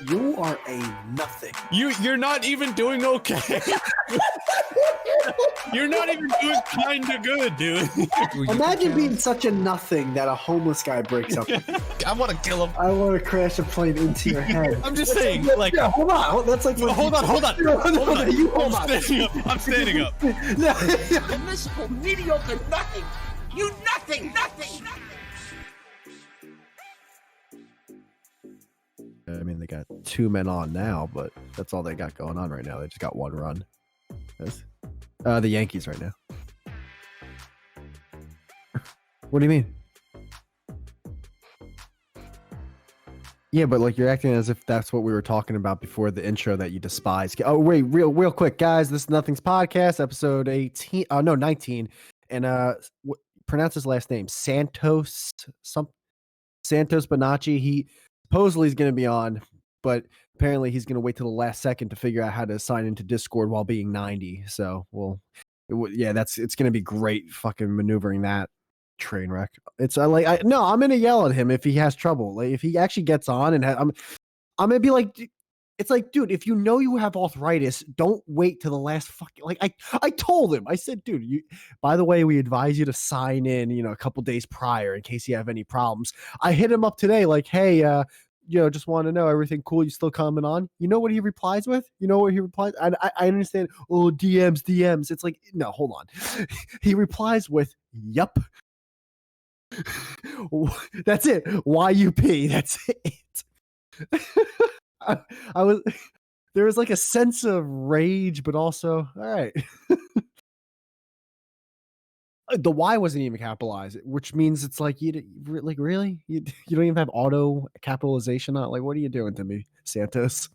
You are a nothing. You're not even doing okay. You're not even doing kind of good, dude. Imagine being such a nothing that a homeless guy breaks up with you. I want to kill him. I want to crash a plane into your head. I'm just saying, like, yeah, hold on. That's like, hold on. You hold on. I'm standing up. No. A miserable, mediocre nothing. You nothing. I mean, they got 2 men on now, but that's all they got going on right now. They just got 1 run. The Yankees right now. What do you mean? Yeah, but like you're acting as if that's what we were talking about before the intro that you despise. Oh, wait, real quick, guys. This is Nothing's Podcast, episode 18. No, 19. And pronounce his last name. Santos Bonacci. He supposedly is going to be on, but apparently he's going to wait till the last second to figure out how to sign into Discord while being 90. So, it's going to be great fucking maneuvering that train wreck. It's I'm going to yell at him if he has trouble. Like if he actually gets on and I'm going to be like, it's like, dude, if you know you have arthritis, don't wait till the last fucking, like I told him, I said, dude, by the way, we advise you to sign in, a couple days prior in case you have any problems. I hit him up today, like, hey, just want to know everything cool. You still coming on? You know what he replies with? You know what he replies? I understand. Oh, DMs. It's like, no, hold on. He replies with, yup. That's it. YUP. That's it. There was like a sense of rage, but also, all right. The Y wasn't even capitalized, which means it's like, really? You don't even have auto capitalization on it? Like, what are you doing to me, Santos?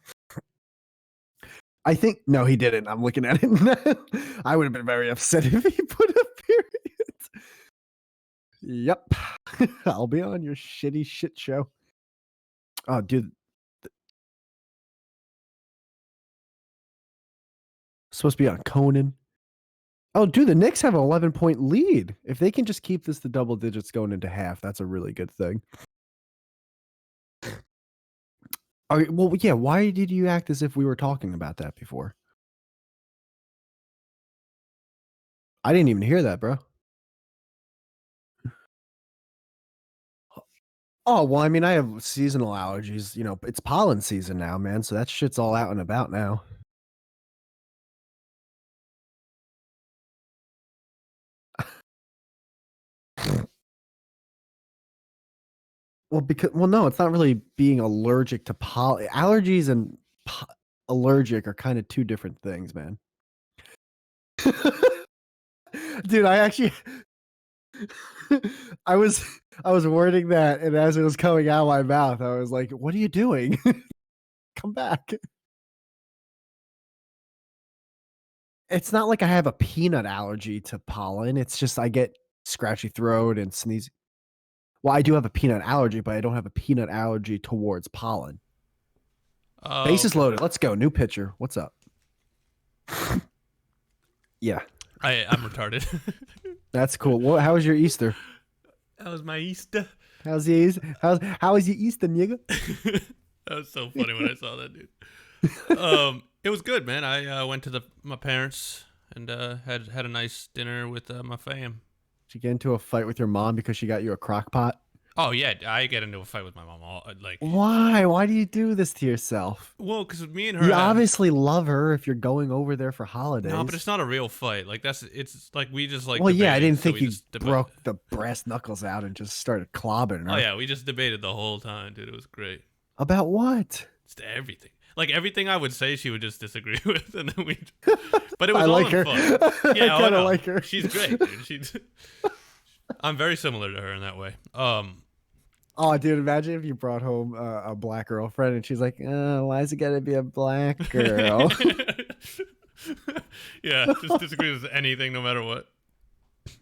I think, no, he didn't. I'm looking at it. I would have been very upset if he put a period. Yep. I'll be on your shitty shit show. Oh, dude. Supposed to be on Conan. Oh, dude, the Knicks have an 11-point lead. If they can just keep this to double digits going into half, that's a really good thing. Well, yeah, why did you act as if we were talking about that before? I didn't even hear that, bro. Oh, well, I mean, I have seasonal allergies. It's pollen season now, man, so that shit's all out and about now. Well, no, it's not really being allergic to pollen. Allergies and allergic are kind of 2 different things, man. Dude, I actually I was wording that, and as it was coming out of my mouth, I was like, what are you doing? Come back. It's not like I have a peanut allergy to pollen. It's just I get scratchy throat and sneeze. Well, I do have a peanut allergy, but I don't have a peanut allergy towards pollen. Bases loaded. Let's go. New pitcher. What's up? Yeah. I'm retarded. That's cool. How was your Easter? That was my Easter. How was your Easter, nigga? That was so funny when I saw that, dude. It was good, man. I went to my parents and had a nice dinner with my fam. Did you get into a fight with your mom because she got you a crock pot? Oh yeah, I get into a fight with my mom Why? Why do you do this to yourself? Well, because me and her, you obviously love her if you're going over there for holidays. No, but it's not a real fight. It's like we just like. Well, debated, yeah, I didn't so think you broke the brass knuckles out and just started clobbering her. Oh yeah, we just debated the whole time, dude. It was great. About what? It's everything. Like everything I would say, she would just disagree with, and then we. But it was I all like in her. fun. Yeah, I kind of like her. She's great, dude. I'm very similar to her in that way. Oh, dude, imagine if you brought home a black girlfriend and she's like, why is it got to be a black girl? Yeah, just disagrees with anything, no matter what.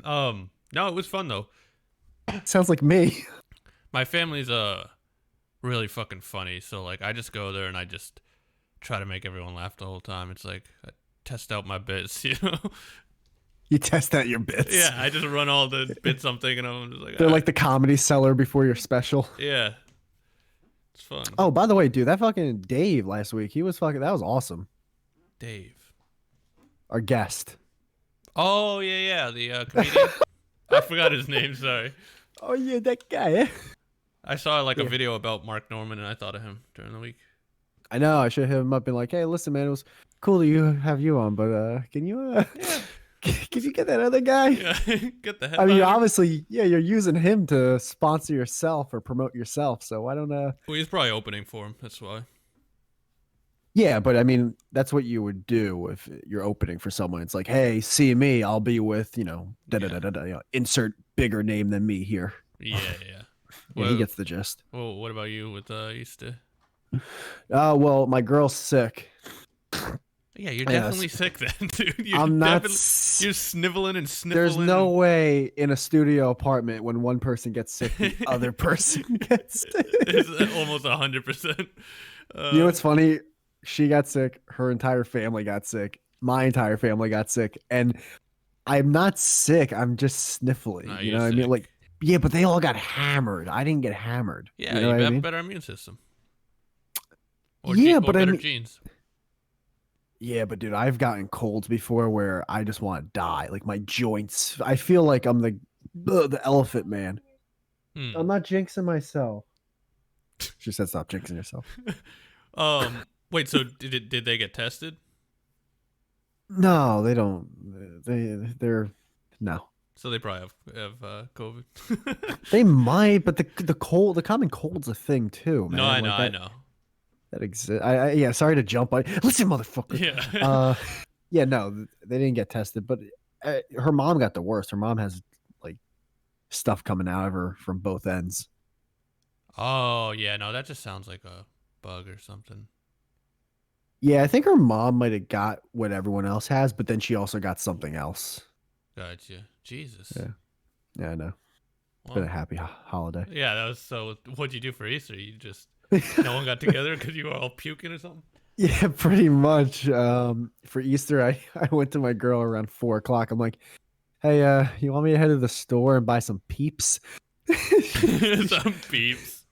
No, it was fun, though. Sounds like me. My family's really fucking funny, so, like, I just go there and I just try to make everyone laugh the whole time. It's like, I test out my bits, you know? You test out your bits. Yeah, I just run all the bits I'm thinking of. I'm just like, they're like the comedy seller before your special. Yeah. It's fun. Oh, by the way, dude, that fucking Dave last week, he was fucking. That was awesome. Dave. Our guest. Oh yeah, the comedian. I forgot his name. Sorry. Oh yeah, that guy. I saw like a Yeah. video about Mark Norman, and I thought of him during the week. I know. I should hit him up and like, hey, listen, man, it was cool to have you on, but can you Yeah. can you get that other guy? Yeah. Get the head. I mean, obviously, yeah, you're using him to sponsor yourself or promote yourself. So why don't Well, he's probably opening for him. That's why. Yeah, but I mean, that's what you would do if you're opening for someone. It's like, hey, see me, I'll be with, da da da da da. Insert bigger name than me here. Yeah. Yeah, Well, he gets the gist. well, what about you with Easter? Well, my girl's sick. Yeah, you're Yes. definitely sick then, dude. You're I'm not. definitely- You're sniveling and sniffling. There's no way in a studio apartment when one person gets sick, the other person gets sick. It's almost 100%. You know what's funny? She got sick. Her entire family got sick. My entire family got sick, and I'm not sick. I'm just sniffly. Nah, you you're know what I mean? sick. Like, yeah, but they all got hammered. I didn't get hammered. Yeah, you know you what I have a mean? better immune system. Or Yeah, or but I better mean- genes. Yeah, but dude, I've gotten colds before where I just want to die. Like my joints. I feel like I'm the elephant man. Hmm. I'm not jinxing myself. She said, "Stop jinxing yourself." Wait. So did they get tested? No, they don't. They're no. So they probably have COVID. They might, but the common cold's a thing too, man. No, I Like, know, I know. That exists. Yeah. Sorry to jump on. Listen, motherfucker. Yeah. Yeah. No, they didn't get tested, but her mom got the worst. Her mom has like stuff coming out of her from both ends. Oh yeah, no, that just sounds like a bug or something. Yeah, I think her mom might have got what everyone else has, but then she also got something else. Gotcha. Jesus. Yeah. Yeah, I know. It's Well, been a happy holiday. yeah, that was so. What'd you do for Easter? You just no one got together because you were all puking or something. Yeah, pretty much. For Easter, I went to my girl around 4:00. I'm like, hey, you want me to head to the store and buy some peeps? Some peeps.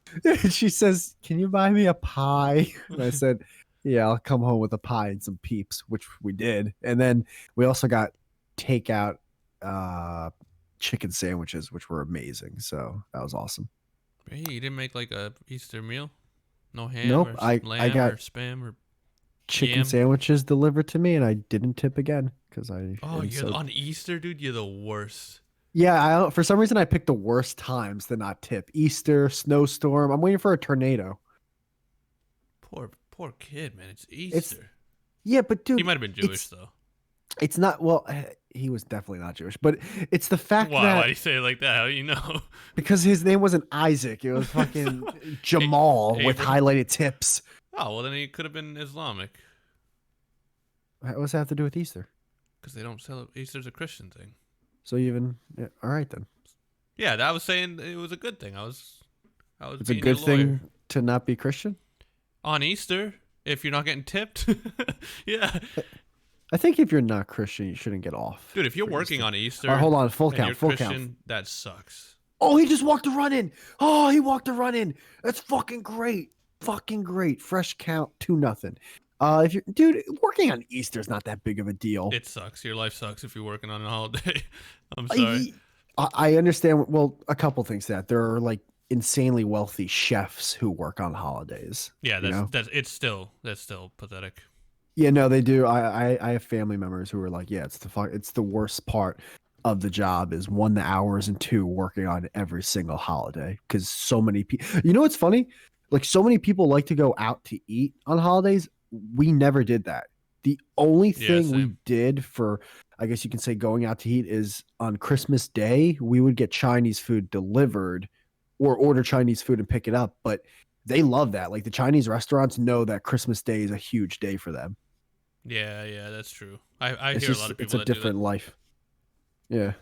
She says, can you buy me a pie? And I said, yeah, I'll come home with a pie and some peeps, which we did. And then we also got takeout chicken sandwiches, which were amazing. So that was awesome. Hey, you didn't make like a Easter meal? No ham Nope, or I lamb got or spam or Chicken Yam. sandwiches delivered to me, and I didn't tip again because I. oh, am you're so- on Easter, dude. You're the worst. Yeah, for some reason I picked the worst times to not tip. Easter, snowstorm. I'm waiting for a tornado. Poor kid, man. It's Easter. Yeah, but dude, He might have been Jewish though. it's not. Well, he was definitely not Jewish, but it's the fact Why? that Why do you say it like that? How do you know? because his name wasn't Isaac, it was fucking Jamal with Abram. highlighted tips. Oh well, then he could have been Islamic What does that have to do with Easter? because they don't celebrate. Easter's a Christian thing. So all right then. Yeah, that was saying it was a good thing. I was. It's a being good your lawyer. thing to not be Christian. On Easter if you're not getting tipped. Yeah, I think if you're not Christian, you shouldn't get off. dude. If you're for working Easter. on Easter, All right, hold on, full and count, you're full Christian, count. that sucks. Oh, he just walked a run in. Oh, he walked a run in. That's fucking great. Fucking great. Fresh count, 2-0. If you're dude, working on Easter is not that big of a deal. It sucks. Your life sucks if you're working on a holiday. I'm sorry. I understand. Well, a couple things that there are like insanely wealthy chefs who work on holidays. Yeah, you know? that's still pathetic. Yeah, no, they do. I have family members who are like, yeah, it's the worst part of the job is one, the hours, and two, working on every single holiday because so many people. You know what's funny? Like so many people like to go out to eat on holidays. We never did that. The only Yeah, thing we same. did for, I guess you can say, going out to eat is on Christmas Day, we would get Chinese food delivered or order Chinese food and pick it up. But they love that. Like the Chinese restaurants know that Christmas Day is a huge day for them. Yeah, that's true. I It's hear just, a lot of it's people a that different do that. life. Yeah.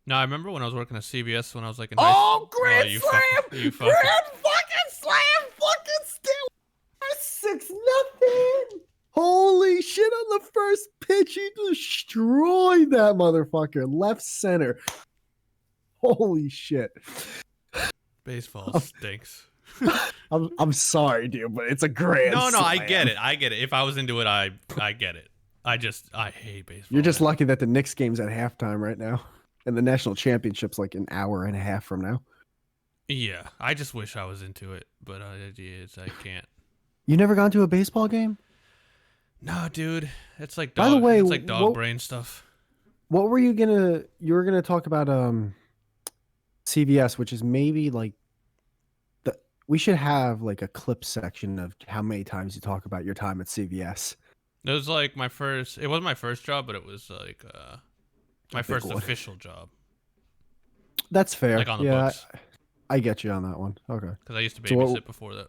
No, I remember when I was working at CBS when I was like in Oh, high Grand you Slam! you fucking, Grand fucking slam! Fucking still! 6-0. Holy shit, on the first pitch, he destroyed that motherfucker. Left center. Holy shit. baseball stinks. I'm sorry, dude, but it's a grand No, I slam. get it. I get it. If I was into it, I get it. I hate baseball. You're just man. lucky that the Knicks game's at halftime right now, and the national championship's like an hour and a half from now. Yeah, I just wish I was into it, but I can't. You never gone to a baseball game? No, dude, it's like By the way, it's like dog what- brain stuff. What were you gonna? You were gonna talk about CVS, which is maybe like we should have like a clip section of how many times you talk about your time at CVS. It was like my first. It wasn't my first job, but it was like my big first one. official job. That's fair. Like on the yeah, books. I get you on that one. Okay. Because I used to So babysit before that.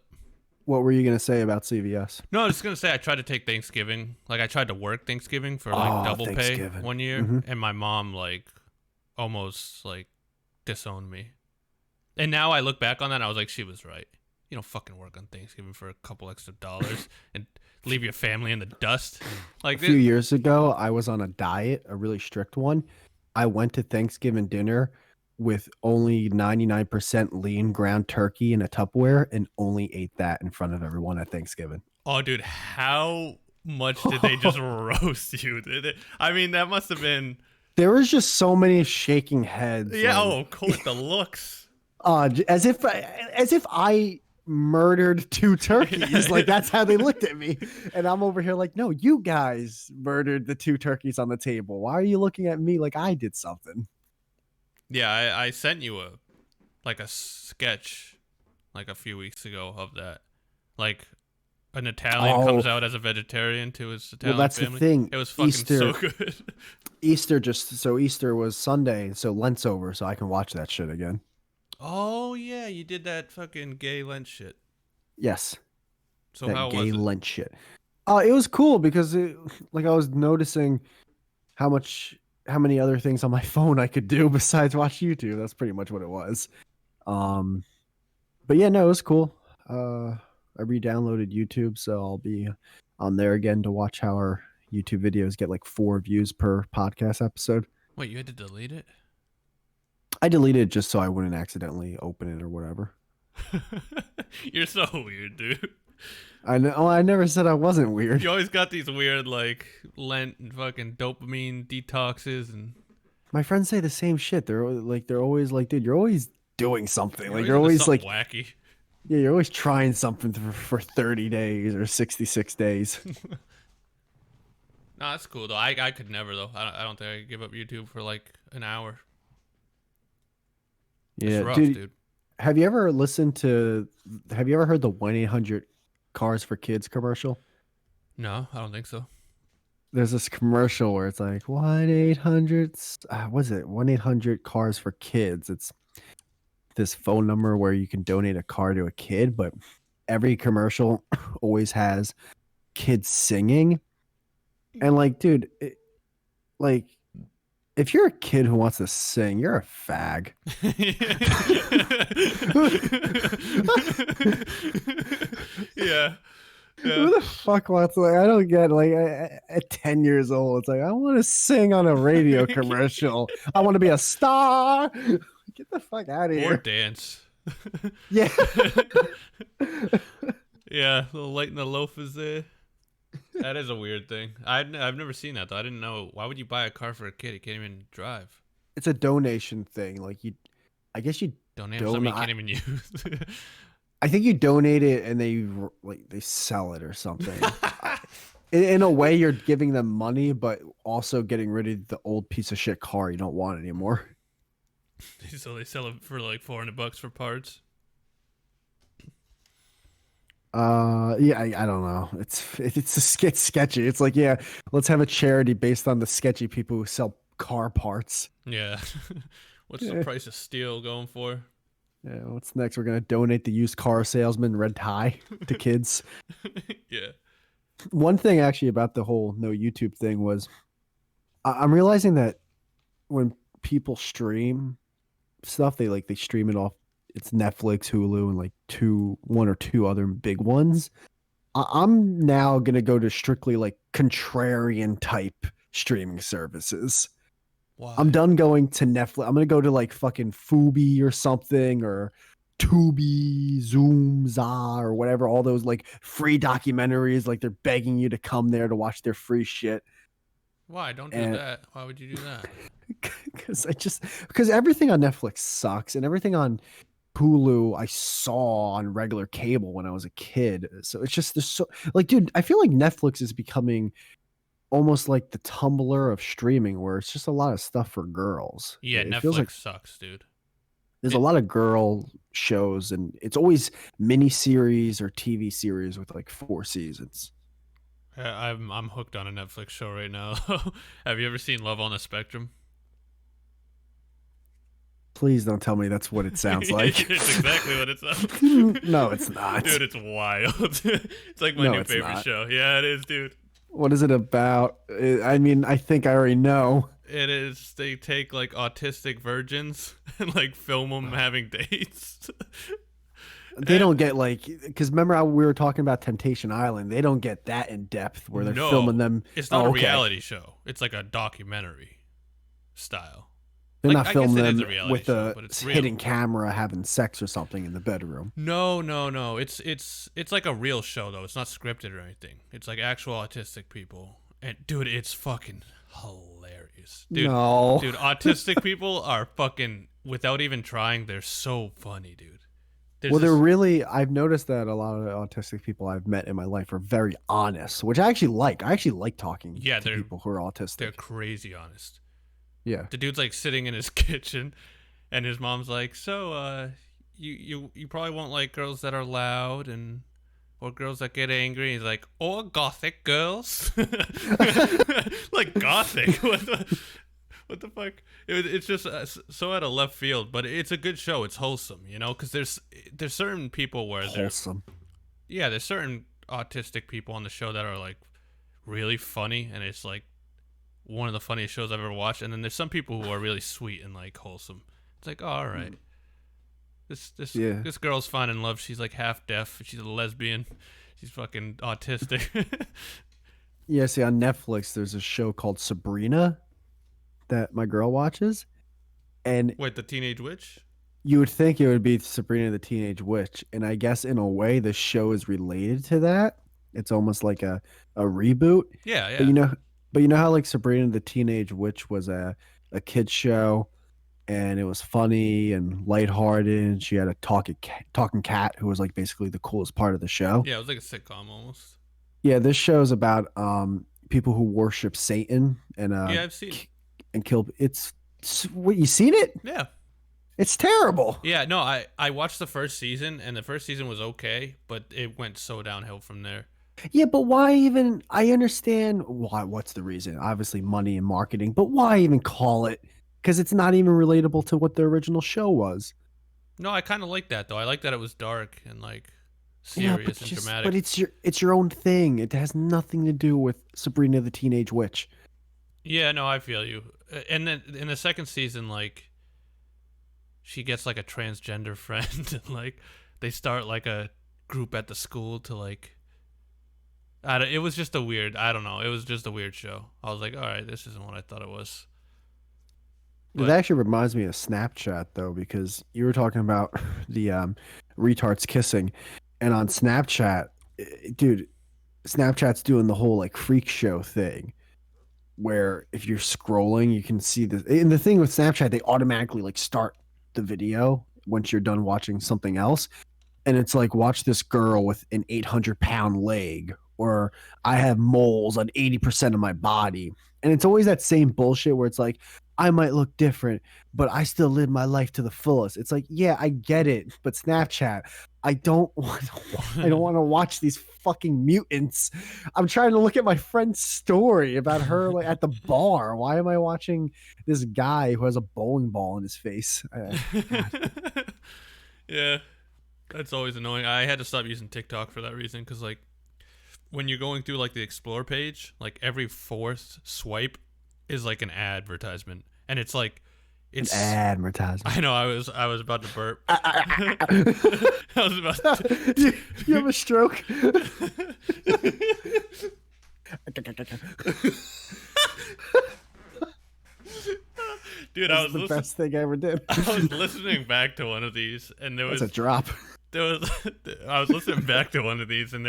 What were you gonna say about CVS? No, I was just gonna say I tried to take Thanksgiving. Like I tried to work Thanksgiving for like Oh, double pay Thanksgiving. one year, Mhm. and my mom like almost like disowned me. And now I look back on that, and I was like, she was right. You don't fucking work on Thanksgiving for a couple extra dollars and leave your family in the dust. Like A few years ago, I was on a diet, a really strict one. I went to Thanksgiving dinner with only 99% lean ground turkey in a Tupperware and only ate that in front of everyone at Thanksgiving. Oh, dude, how much did they just roast you? I mean, that must have been. There was just so many shaking heads. Yeah. like, Oh, of course, the looks. as if I murdered two turkeys. Like that's how they looked at me. And I'm over here like, no, you guys murdered the two turkeys on the table. Why are you looking at me like I did something? Yeah, I sent you a sketch like a few weeks ago of that. Like an Italian comes out as a vegetarian to his Italian that's family. the thing. It was fucking Easter, so good. Easter was Sunday, so Lent's over, so I can watch that shit again. Oh yeah, you did that fucking gay Lent shit. Yes. So that how gay was it? Lent shit. It was cool because I was noticing how many other things on my phone I could do besides watch YouTube. That's pretty much what it was. But yeah, no, it was cool. I re-downloaded YouTube, so I'll be on there again to watch how our YouTube videos get like 4 views per podcast episode. Wait, you had to delete it? I deleted it just so I wouldn't accidentally open it or whatever. You're so weird, dude. I know. I never said I wasn't weird. You always got these weird like Lent and fucking dopamine detoxes and. My friends say the same shit. They're always like, dude, you're always doing something. Like into you're always like, something wacky. yeah, you're always trying something for 30 days or 66 days. No, that's cool though. I could never though. I don't think I could give up YouTube for like an hour. Yeah, It's rough, dude. dude. Have you ever heard the 1-800 Cars for Kids commercial? No, I don't think so. There's this commercial where it's like 1-800 was it 1-800 Cars for Kids? It's this phone number where you can donate a car to a kid, but every commercial always has kids singing. And like, dude, like if you're a kid who wants to sing, you're a fag. Yeah. Who the fuck wants like? I don't get like at 10 years old. It's like I want to sing on a radio commercial. I want to be a star. Get the fuck out of Or here. dance. Yeah. Yeah, little light in the loaf is there. That is a weird thing. I've never seen that though. I didn't know. Why would you buy a car for a kid? He can't even drive. It's a donation thing. Like I guess you Donate to something you can't even use. I think you donate it and they sell it or something. In a way, you're giving them money, but also getting rid of the old piece of shit car you don't want anymore. So they sell it for like $400 for parts. Yeah, I don't know. It's sketchy. It's like, yeah, let's have a charity based on the sketchy people who sell car parts. Yeah. What's the price of steel going for? Yeah, what's next? We're gonna donate the used car salesman red tie to kids. Yeah. One thing actually about the whole no YouTube thing was I'm realizing that when people stream stuff, they stream it off. It's Netflix, Hulu, and like one or two other big ones. I'm now gonna go to strictly like contrarian type streaming services. Why? I'm done going to Netflix. I'm gonna go to like fucking Fubi or something, or Tubi, Zoom, Za, or whatever, all those like free documentaries, like they're begging you to come there to watch their free shit. Why? Don't do And that. Why would you do that? because everything on Netflix sucks and everything on Hulu I saw on regular cable when I was a kid. So it's just there's so like, dude, I feel like Netflix is becoming almost like the Tumblr of streaming, where it's just a lot of stuff for girls. Yeah, It Netflix feels like sucks, dude. there's a lot of girl shows, and it's always mini series or TV series with like 4 seasons. I'm hooked on a Netflix show right now. Have you ever seen Love on the Spectrum? Please don't tell me that's what it sounds like. It's exactly what it sounds. No, it's not. Dude, it's wild. It's like my No, new it's favorite not. show. Yeah, it is, dude. What is it about? I mean, I think I already know. It is. They take like autistic virgins and like film them having dates. They don't get like, because remember how we were talking about Temptation Island? They don't get that in depth where they're filming them. It's not Oh, a okay. reality show. It's like a documentary style. They're Like, not I guess filming it is them a reality with show, a but it's real. hidden camera having sex or something in the bedroom. No. It's like a real show though. It's not scripted or anything. It's like actual autistic people. And dude, it's fucking hilarious. Dude, No. dude, autistic people are fucking, without even trying, they're so funny, dude. Well, they're really, I've noticed that a lot of the autistic people I've met in my life are very honest, which I actually like. I actually like talking to people who are autistic. They're crazy honest. Yeah. The dude's like sitting in his kitchen and his mom's like, so you probably won't like girls that are loud and or girls that get angry. He's like, or gothic girls. Like gothic. What the fuck? It's just so out of left field, but it's a good show. It's wholesome, you know, because there's certain people where Wholesome. there's certain autistic people on the show that are like really funny, and it's like one of the funniest shows I've ever watched. And then there's some people who are really sweet and like wholesome. It's like, oh, all right, this girl's finding love. She's like half deaf. She's a lesbian. She's fucking autistic. Yeah, see, on Netflix, there's a show called Sabrina that my girl watches. And Wait, the Teenage Witch? you would think it would be Sabrina the Teenage Witch. And I guess in a way, the show is related to that. It's almost like a reboot. Yeah. But you know how like Sabrina the Teenage Witch was a kid's show, and it was funny and lighthearted, and she had a talking cat who was like basically the coolest part of the show. Yeah, it was like a sitcom almost. Yeah, this show is about people who worship Satan and Yeah, I've seen it. and kill. It's what, you seen it? Yeah. It's terrible. Yeah, no, I watched the first season, and the first season was okay, but it went so downhill from there. Yeah, but why even? I understand why. What's the reason? Obviously, money and marketing. But why even call it? Because it's not even relatable to what the original show was. No, I kind of like that though. I like that it was dark and like Yeah, serious and dramatic. but it's your own thing. It has nothing to do with Sabrina the Teenage Witch. Yeah, no, I feel you. And then in the second season, like, she gets like a transgender friend, and like they start like a group at the school to like. It was just a weird. I don't know. It was just a weird show. I was like, all right, this isn't what I thought it was. It actually reminds me of Snapchat though, because you were talking about the retards kissing, and on Snapchat, dude, Snapchat's doing the whole like freak show thing, where if you're scrolling, you can see this. And the thing with Snapchat, they automatically like start the video once you're done watching something else, and it's like, watch this girl with an 800-pound leg, or I have moles on 80% of my body, and it's always that same bullshit where it's like, I might look different, but I still live my life to the fullest. It's like, yeah, I get it, but Snapchat, I don't want to watch these fucking mutants. I'm trying to look at my friend's story about her like at the bar. Why am I watching this guy who has a bowling ball in his face? Yeah, that's always annoying. I had to stop using TikTok for that reason, because like when you're going through like the explore page, like every fourth swipe is like an advertisement, and it's like it's an advertisement. I know. I was about to burp. I was about to. You have a stroke. Dude, Dude, This is the best thing I ever did. I was listening back to one of these, and That's a drop. I was listening back to one of these, and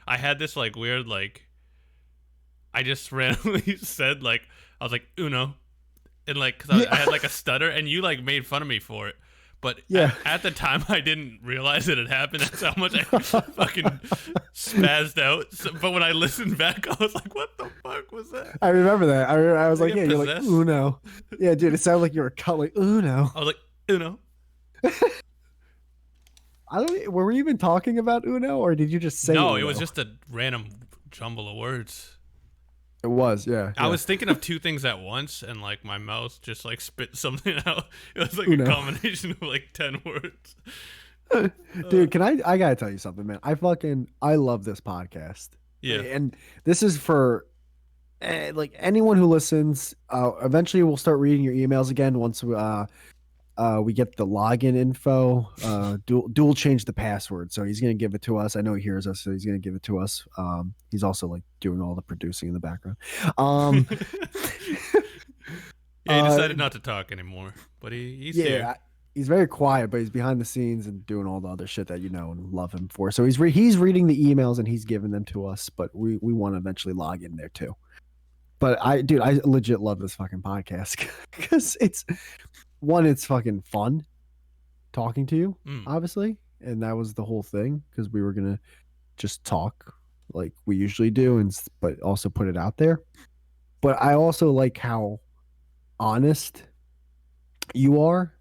I had this like weird like, I just randomly said like, I was like Uno, and like, cause I had like a stutter, and you like made fun of me for it. But at the time, I didn't realize it had happened. That's how much I fucking spazzed out. So, but when I listened back, I was like, what the fuck was that? I remember that. I was like, yeah, you're like, possessed? Uno. Yeah, dude, it sounded like you were calling Uno. I was like, Uno. Were we even talking about Uno, or did you just say No, Uno? it was just a random jumble of words. It was, yeah. I was thinking of two things at once, and like my mouth just like spit something out. It was like Uno. a combination of like 10 words. Dude, I gotta tell you something, man. I love this podcast. Yeah. And this is for like anyone who listens. Eventually we'll start reading your emails again once we get the login info. Dual changed the password, so he's gonna give it to us. I know he hears us, so he's gonna give it to us. He's also like doing all the producing in the background. Yeah, he decided not to talk anymore, but he's here. He's very quiet, but he's behind the scenes and doing all the other shit that you know and love him for. So he's reading the emails and he's giving them to us, but we want to eventually log in there too. But I legit love this fucking podcast because it's fucking fun talking to you, obviously, and that was the whole thing because we were gonna just talk like we usually do, but also put it out there. But I also like how honest you are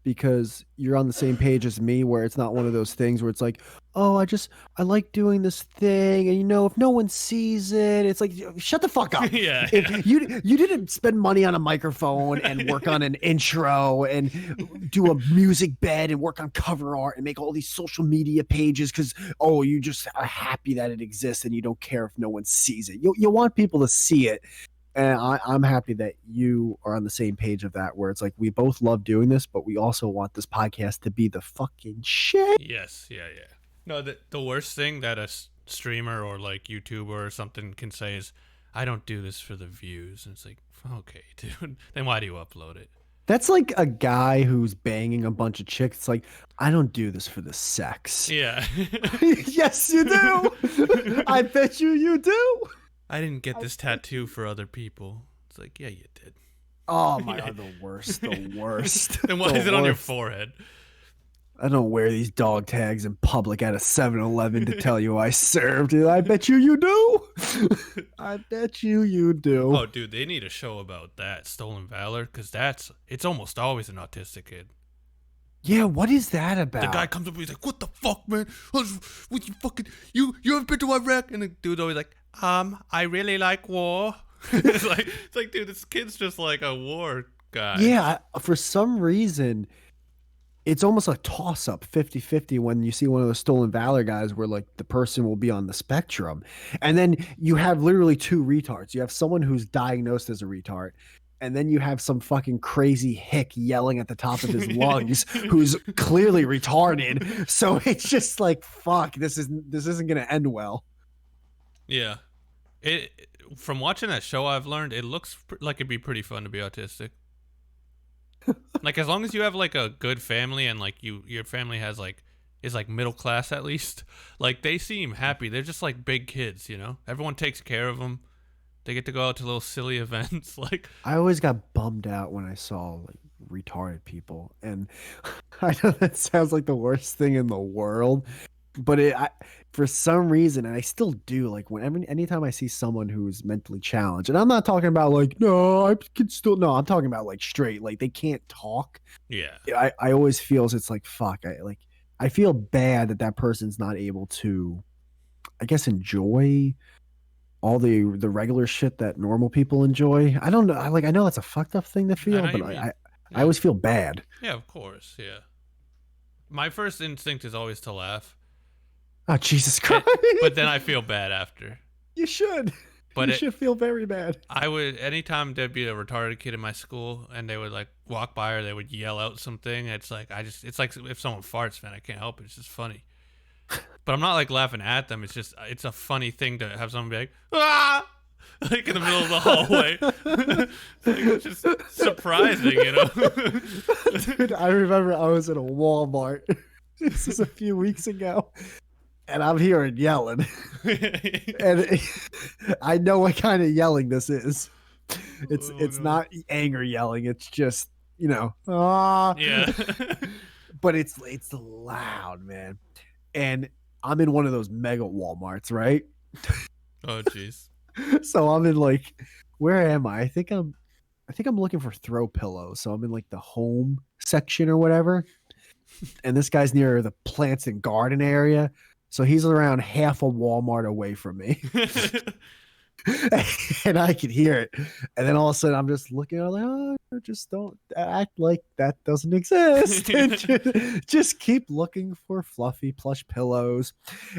because you're on the same page as me, where it's not one of those things where it's like, oh, I like doing this thing, and if no one sees it, it's like, shut the fuck up. If you didn't spend money on a microphone and work on an intro and do a music bed and work on cover art and make all these social media pages because you just are happy that it exists and you don't care if no one sees it. You want people to see it. And I'm happy that you are on the same page of that, where it's like we both love doing this, but we also want this podcast to be the fucking shit. Yes, yeah. No, the worst thing that a streamer or like YouTuber or something can say is, I don't do this for the views. And it's like, okay, dude, then why do you upload it? That's like a guy who's banging a bunch of chicks. It's like, I don't do this for the sex. Yeah. Yes, you do. I bet you do. I didn't get this tattoo for other people. It's like, yeah, you did. Oh my God, the worst. Then why is it on your forehead? I don't wear these dog tags in public at a 7-Eleven to tell you I served. I bet you do. I bet you do. Oh, dude, they need a show about that, Stolen Valor, because it's almost always an autistic kid. Yeah, what is that about? The guy comes up and he's like, what the fuck, man? What you fucking, you ever been to Iraq? And the dude's always like, I really like war. it's like, dude, this kid's just like a war guy. Yeah, for some reason, it's almost a toss-up, 50-50 when you see one of those Stolen Valor guys where like the person will be on the spectrum. And then you have literally two retards. You have someone who's diagnosed as a retard, and then you have some fucking crazy hick yelling at the top of his lungs who's clearly retarded. So it's just like, fuck, this isn't going to end well. Yeah. From watching that show, I've learned it looks like it'd be pretty fun to be autistic. Like, as long as you have like a good family and like your family is like middle class at least, like they seem happy. They're just like big kids, everyone takes care of them. They get to go out to little silly events. Like, I always got bummed out when I saw like retarded people, and I know that sounds like the worst thing in the world, but for some reason, and I still do, like anytime I see someone who's mentally challenged, and I'm not talking about like, I'm talking about like straight, like they can't talk. Yeah. I always feels it's like, fuck, I feel bad that person's not able to, I guess, enjoy all the regular shit that normal people enjoy. I don't know. I know it's a fucked up thing to feel, but I always feel bad. Yeah, of course. Yeah. My first instinct is always to laugh. Oh, Jesus Christ. But then I feel bad after. You should. But you should feel very bad. Anytime there'd be a retarded kid in my school and they would like walk by or they would yell out something, it's like if someone farts, man, I can't help it. It's just funny. But I'm not like laughing at them. It's a funny thing to have someone be like, ah! like in the middle of the hallway. It's just surprising, you know. Dude, I remember I was at a Walmart. This is a few weeks ago, and I'm hearing yelling, and I know what kind of yelling this is. It's no. not anger yelling. It's just ah. Yeah. But it's loud, man. And I'm in one of those mega Walmarts, right? Oh jeez. So I'm in like, where am I? I think I'm looking for throw pillows. So I'm in like the home section or whatever. And this guy's near the plants and garden area. So he's around half a Walmart away from me. And I could hear it. And then all of a sudden I'm just looking, I'm like, oh, just don't act like that doesn't exist. And just keep looking for fluffy plush pillows.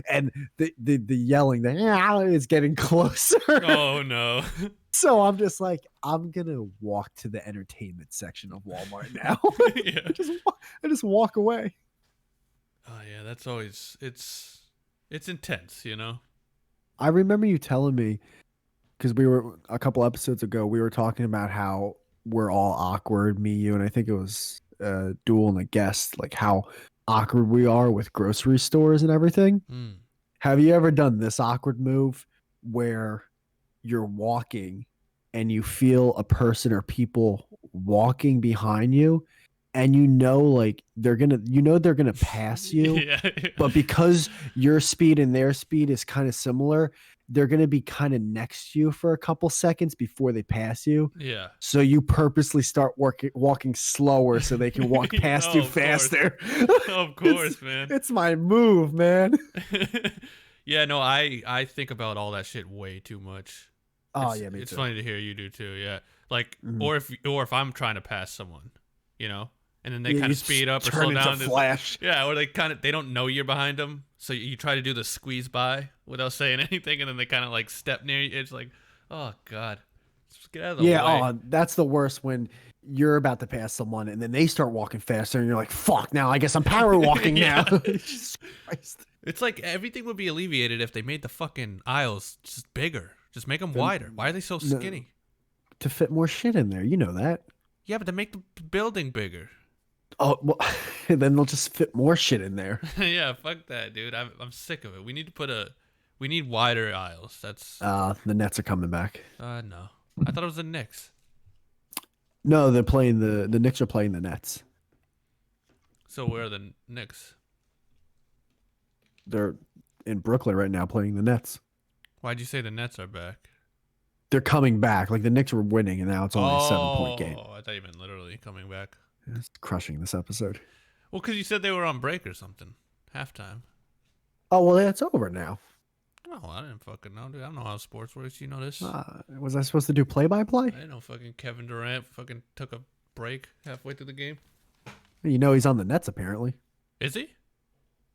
And the yelling is getting closer. Oh no. So I'm just like, I'm gonna walk to the entertainment section of Walmart now. Yeah. I just walk away. Oh yeah, that's always it's intense, you know. I remember you telling me, because we were a couple episodes ago, we were talking about how we're all awkward, me, you, and I think it was Duel and a guest, like how awkward we are with grocery stores and everything. Mm. Have you ever done this awkward move where you're walking and you feel a person or people walking behind you, and like they're gonna pass you, Yeah. but because your speed and their speed is kind of similar, they're going to be kind of next to you for a couple seconds before they pass you. Yeah. So you purposely start walking slower so they can walk past you of course. faster. Of course, man. It's my move, man. Yeah, no, I think about all that shit way too much. Oh, It's- yeah, me It's too. funny to hear you do too, yeah. Like, Mhm. or if I'm trying to pass someone, you know, and then they Yeah, kind you of speed up or turn slow into down. Flash. Yeah, or they don't know you're behind them, so you try to do the squeeze by without saying anything, and then they kind of like step near you. It's like, oh god, just get out of the way. Oh, that's the worst, when you're about to pass someone and then they start walking faster and you're like, fuck, now I guess I'm power walking Yeah. now. Jesus Christ. It's like everything would be alleviated if they made the fucking aisles just bigger. Just make them wider. Why are they so No. skinny? To fit more shit in there, you know that. Yeah, but to make the building bigger. Oh, well, and then they'll just fit more shit in there. Yeah, fuck that, dude. I'm sick of it. We need wider aisles. That's The Nets are coming back. no. I thought it was the Knicks. No, they're playing the Knicks are playing the Nets. So where are the Knicks? They're in Brooklyn right now playing the Nets. Why'd you say the Nets are back? They're coming back. Like the Knicks were winning, and now it's only a 7-point game. Oh, I thought you meant literally coming back. It's crushing this episode. Well, because you said they were on break or something. Halftime. Oh well, it's over now. No, I didn't fucking know, dude. I don't know how sports works. You know this? Was I supposed to do play-by-play? I didn't know fucking Kevin Durant fucking took a break halfway through the game. You know he's on the Nets apparently. Is he?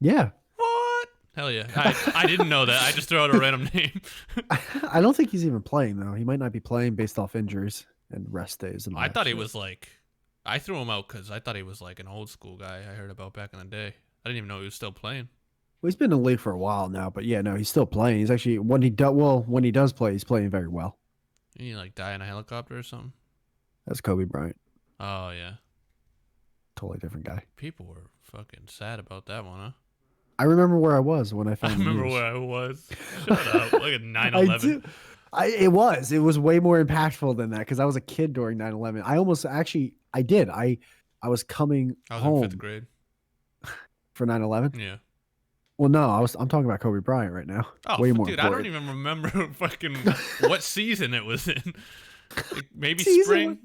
Yeah. What? Hell yeah. I didn't know that. I just threw out a random name. I don't think he's even playing though. He might not be playing based off injuries and rest days. And all I that thought he shit. was like, I threw him out because I thought he was like an old school guy I heard about back in the day. I didn't even know he was still playing. Well, he's been in the league for a while now, but yeah, no, he's still playing. He's actually when he does play, he's playing very well. Didn't he like die in a helicopter or something? That's Kobe Bryant. Oh yeah. Totally different guy. People were fucking sad about that one, huh? I remember where I was when I found. I the remember news. where I was. Shut up. Look at 9/11. I do. It was way more impactful than that because I was a kid during 9/11. I was coming I was home in 5th grade. for 9/11. Yeah. Well, no, I'm talking about Kobe Bryant right now. Oh, way more dude, I don't important. even remember fucking what season it was in. Like, maybe Season spring.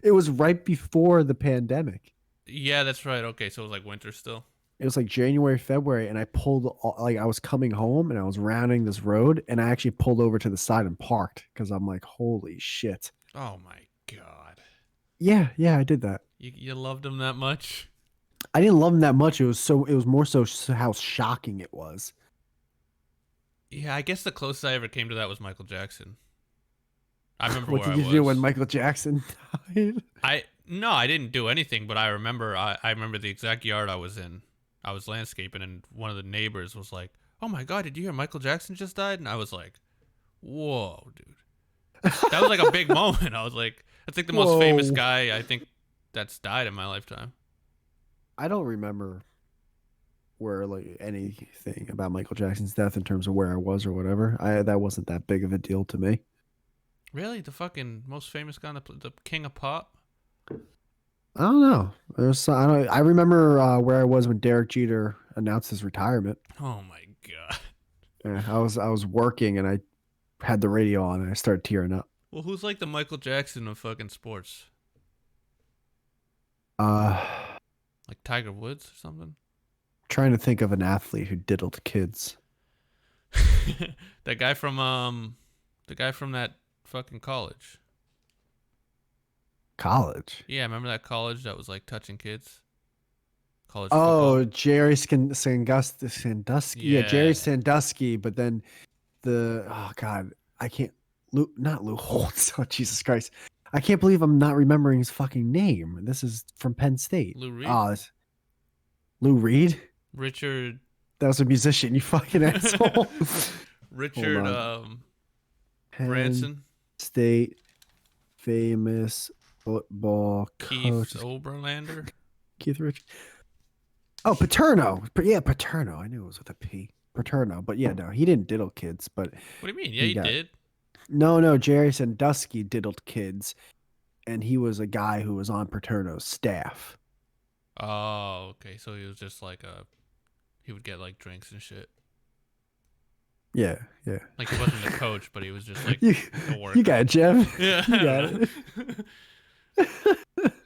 It was right before the pandemic. Yeah, that's right. Okay, so it was like winter still. It was like January, February, and I I was coming home and I was rounding this road and I actually pulled over to the side and parked because I'm like, holy shit. Oh my god. Yeah, I did that. You loved him that much? I didn't love him that much. It was more so how shocking it was. Yeah, I guess the closest I ever came to that was Michael Jackson. I remember What where did you I was. do when Michael Jackson died? I didn't do anything, but I remember the exact yard I was in. I was landscaping, and one of the neighbors was like, "Oh my god, did you hear Michael Jackson just died?" And I was like, "Whoa, dude!" That was like a big moment. I was like, that's like the most famous Whoa. guy I think that's died in my lifetime. I don't remember where like anything about Michael Jackson's death in terms of where I was or whatever. That wasn't that big of a deal to me. Really, the fucking most famous guy, the king of pop. I don't know. I remember where I was when Derek Jeter announced his retirement. Oh my god. Yeah, I was working and I had the radio on and I started tearing up. Well, who's like the Michael Jackson of fucking sports? Uh, Like Tiger Woods or something? Trying to think of an athlete who diddled kids. that guy from that fucking college. College. Yeah, remember that college that was like touching kids? College Oh, football. Jerry Sandusky. Yeah, Jerry Yeah. Sandusky. But then oh god, I can't. Not Lou Holtz. Oh Jesus Christ, I can't believe I'm not remembering his fucking name. This is from Penn State. Lou Reed? Lou Reed. Richard That was a musician. You fucking asshole. Richard Hold on. Penn Branson, State famous football Keith coach. Oberlander. Keith Rich. Oh, Paterno. Yeah, Paterno. I knew it was with a P. Paterno. But yeah, no, he didn't diddle kids. But What do you mean? Yeah, He he got- did. no, Jerry Sandusky diddled kids, and he was a guy who was on Paterno's staff. Oh, okay. So he was just like he would get like drinks and shit. Yeah, yeah. Like he wasn't the coach, but he was just like You, a worker. you got it, Jeff. Yeah, You I got don't know.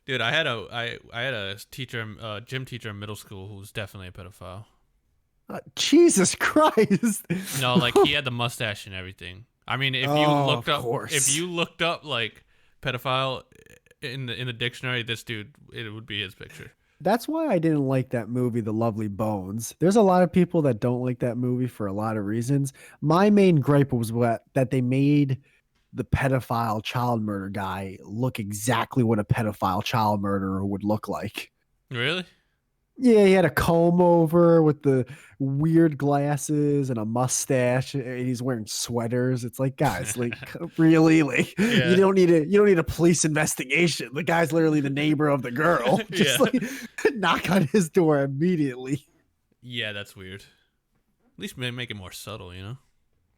Dude, I had a teacher, gym teacher in middle school who was definitely a pedophile. Jesus Christ. No, like he had the mustache and everything. I mean, if you Oh, looked of up, course. if you looked up like pedophile in the dictionary, this dude, it would be his picture. That's why I didn't like that movie, The Lovely Bones. There's a lot of people that don't like that movie for a lot of reasons. My main gripe was that they made the pedophile child murder guy look exactly what a pedophile child murderer would look like. Really? Yeah, he had a comb over with the weird glasses and a mustache, and he's wearing sweaters. It's like, guys, like really, like Yeah. you don't need a police investigation. The guy's literally the neighbor of the girl. Just Yeah. like knock on his door immediately. Yeah, that's weird. At least make it more subtle, you know?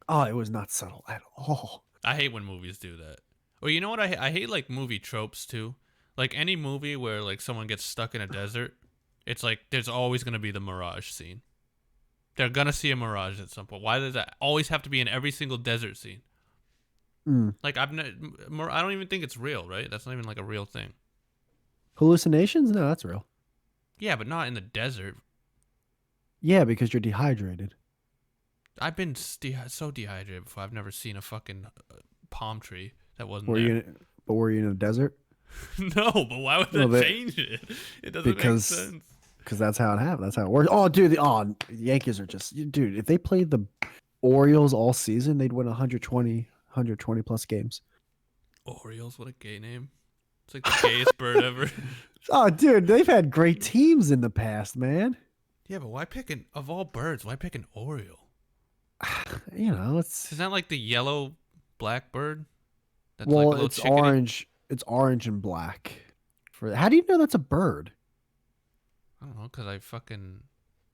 Oh, it was not subtle at all. I hate when movies do that. Or you know what? I hate like movie tropes too. Like any movie where like someone gets stuck in a desert, it's like there's always gonna be the mirage scene. They're gonna see a mirage at some point. Why does that always have to be in every single desert scene? Mm. Like I don't even think it's real, right? That's not even like a real thing. Hallucinations? No, that's real. Yeah, but not in the desert. Yeah, because you're dehydrated. I've been so dehydrated before. I've never seen a fucking palm tree that wasn't Were there. were you in a desert? No, but why would Well, that change it? It doesn't because- make sense. Because that's how it happened. That's how it works. Oh, dude, the Yankees are just, dude, if they played the Orioles all season, they'd win 120 plus games. Orioles, what a gay name. It's like the gayest bird ever. Oh, dude, they've had great teams in the past, man. Yeah, but why pick of all birds, why pick an Oriole? You know, it's Isn't that like the yellow black bird? That's well, like a little it's chickadee? orange. It's orange and black. How do you know that's a bird? I don't know, because I fucking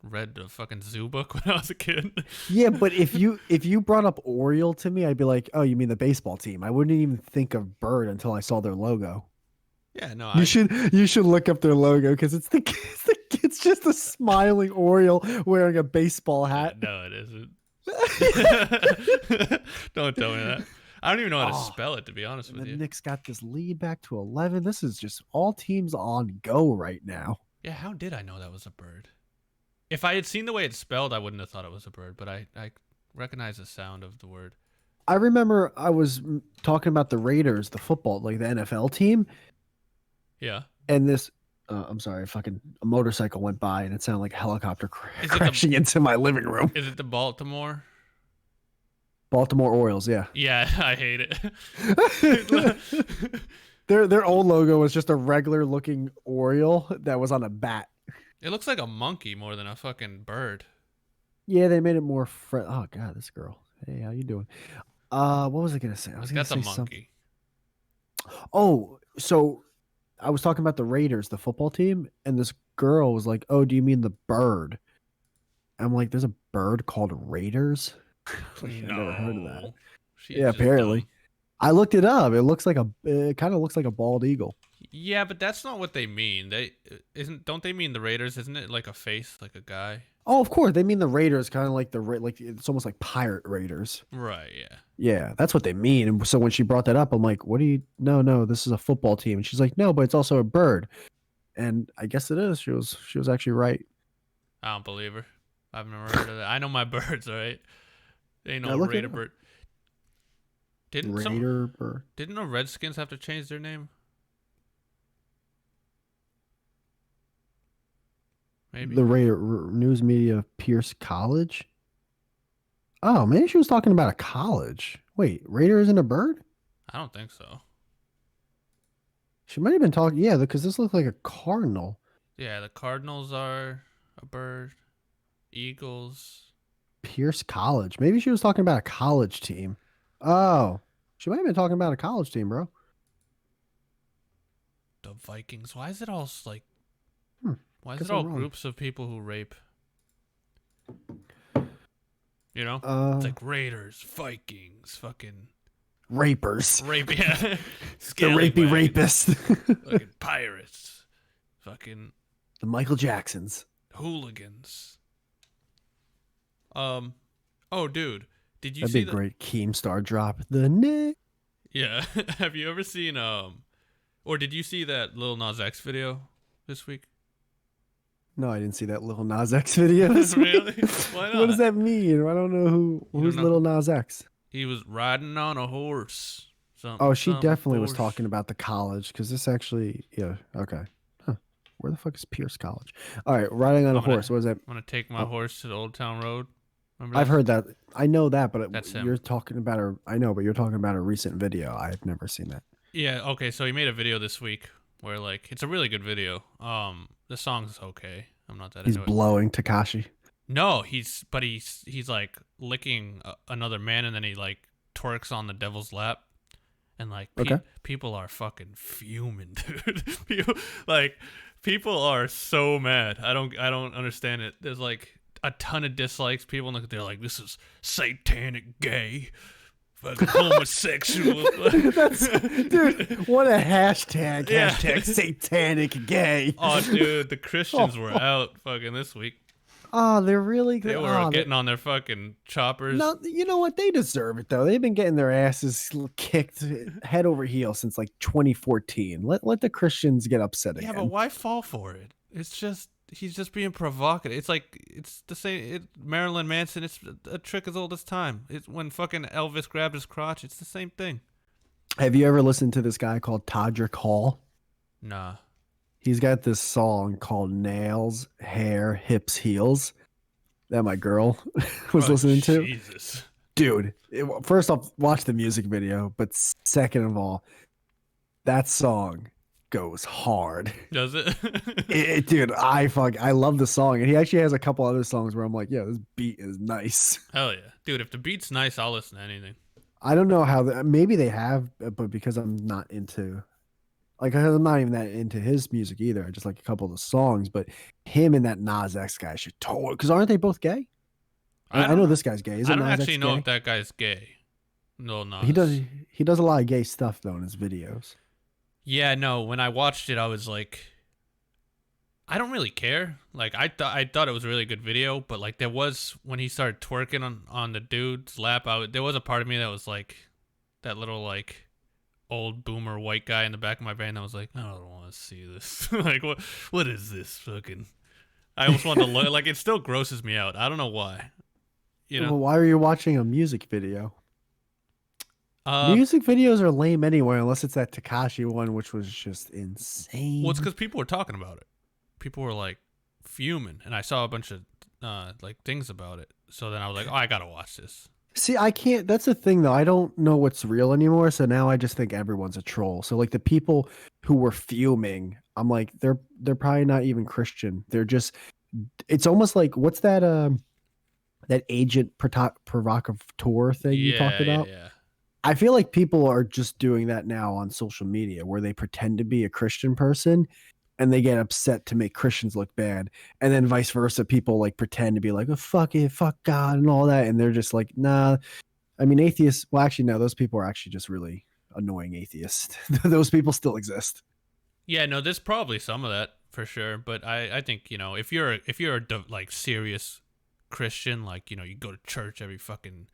read the fucking zoo book when I was a kid. Yeah, but if you brought up Oriole to me, I'd be like, oh, you mean the baseball team? I wouldn't even think of bird until I saw their logo. Yeah, no, You should look up their logo because it's just a smiling Oriole wearing a baseball hat. No, it isn't. Don't tell me that. I don't even know how to Oh, spell it, to be honest And with the you. Knicks got this lead back to 11. This is just all teams on go right now. Yeah, how did I know that was a bird? If I had seen the way it's spelled, I wouldn't have thought it was a bird, but I recognize the sound of the word. I remember I was talking about the Raiders, the football, like the NFL team, Yeah. and this. I'm sorry, a motorcycle went by and it sounded like a helicopter Is it the- crashing into my living room. Is it the Baltimore? Baltimore Orioles, yeah. Yeah, I hate it. Their old logo was just a regular looking Oriole that was on a bat. It looks like a monkey more than a fucking bird. Yeah, they made it more. Oh God, this girl. Hey, how you doing? What was I gonna say? I was Like, gonna that's a say something. monkey. Oh, so I was talking about the Raiders, the football team, and this girl was like, "Oh, do you mean the bird?" I'm like, "There's a bird called Raiders." Like, I never heard of that. No. She's Yeah, just apparently. dumb. I looked it up. It kind of looks like a bald eagle. Yeah, but that's not what they mean. Don't they mean the Raiders? Isn't it like a face, like a guy? Oh, of course, they mean the Raiders, kind of like like it's almost like pirate Raiders. Right, yeah. Yeah, that's what they mean. And so when she brought that up, I'm like, "What do you? No, this is a football team." And she's like, "No, but it's also a bird." And I guess it is. She was actually right. I don't believe her. I've never heard of that. I know my birds, all right? Ain't I no look it Raider up. bird. Didn't some Raider bird. didn't the Redskins have to change their name? Maybe. The news media Pierce College. Oh, maybe she was talking about a college. Wait, Raider isn't a bird? I don't think so. She might have been talking. Yeah, because this looks like a cardinal. Yeah, the Cardinals are a bird. Eagles. Pierce College. Maybe she was talking about a college team. Oh, she might have been talking about a college team, bro. The Vikings. Why is it all like? Hmm, Why is guess it all I'm wrong. groups of people who rape? You know, Uh, it's like Raiders, Vikings, fucking rapers. rape. Yeah, The Scallywag, rapey rapist. fucking pirates, fucking The Michael Jacksons. hooligans. Oh, dude, did you That'd see be a the? great Keemstar drop. The Nick. Yeah, have you ever seen or did you see that Lil Nas X video this week? No, I didn't see that Lil Nas X video this week. Really? Why What does not? that mean? I don't know who's know? Lil Nas X. He was riding on a horse. Something, Oh, she something definitely was Porsche. talking about the college because this actually, yeah, okay. Huh. Where the fuck is Pierce College? All right, riding on a I'm gonna- horse. What is that? I'm gonna take my Oh. horse to the Old Town Road. Remember I've that? heard that. I know that, but That's you're him. talking about a. I know, but you're talking about a recent video. I've never seen that. Yeah. Okay. So he made a video this week where like it's a really good video. The song's okay. I'm not that He's into it. blowing Takashi. No, he's like licking another man and then he like twerks on the devil's lap. And like Okay. people are fucking fuming, dude. People are so mad. I don't understand it. There's like a ton of dislikes. People they're like, this is satanic gay, fucking homosexual. That's, dude, what a hashtag! Yeah. Hashtag satanic gay. Oh, dude, the Christians were out fucking this week. Oh, they're really They good. were Oh, getting on their fucking choppers. no, you know what? They deserve it though. They've been getting their asses kicked head over heels since like 2014. Let the Christians get upset Yeah, again. but why fall for it? It's just he's just being provocative. It's like it's the same. Marilyn Manson. It's a trick as old as time. It's when fucking Elvis grabbed his crotch. It's the same thing. Have you ever listened to this guy called Todrick Hall? Nah. He's got this song called Nails, Hair, Hips, Heels that my girl was Oh, listening to. Jesus. Dude, first off, watch the music video, but second of all, that song goes hard. Does it? Dude, I love the song, and he actually has a couple other songs where I'm like, yeah, this beat is nice. Hell yeah, dude. If the beat's nice, I'll listen to anything. I don't know how maybe they have, but because I'm not into, like, I'm not even that into his music either. I just like a couple of the songs, but him and that Nas X guy should totally, because aren't they both gay? I know this guy's gay. Is I it don't Nas X actually know gay? if that guy's gay. No, no. He does a lot of gay stuff though in his videos. Yeah, no. When I watched it, I was like, I don't really care. Like, I thought it was a really good video, but like, there was when he started twerking on the dude's lap. There was a part of me that was like, that little like old boomer white guy in the back of my brain that was like, I don't want to see this. Like, what is this fucking? I almost wanted to look. Like, it still grosses me out. I don't know why. You know. Well, why are you watching a music video? Uh, Music videos are lame anyway, unless it's that Takashi one, which was just insane. Well, it's because people were talking about it. People were like fuming, and I saw a bunch of like things about it. So then I was like, oh, I gotta watch this. See, I can't. That's the thing, though. I don't know what's real anymore. So now I just think everyone's a troll. So like the people who were fuming, I'm like, they're probably not even Christian. They're just. It's almost like what's that agent provocateur thing you talked about? Yeah. I feel like people are just doing that now on social media where they pretend to be a Christian person and they get upset to make Christians look bad. And then vice versa, people like pretend to be like, oh, fuck it, fuck God and all that. And they're just like, nah. I mean, atheists, well, actually, no, those people are actually just really annoying atheists. Those people still exist. Yeah, no, there's probably some of that for sure. But I think, you know, if you're a like serious Christian, like, you know, you go to church every fucking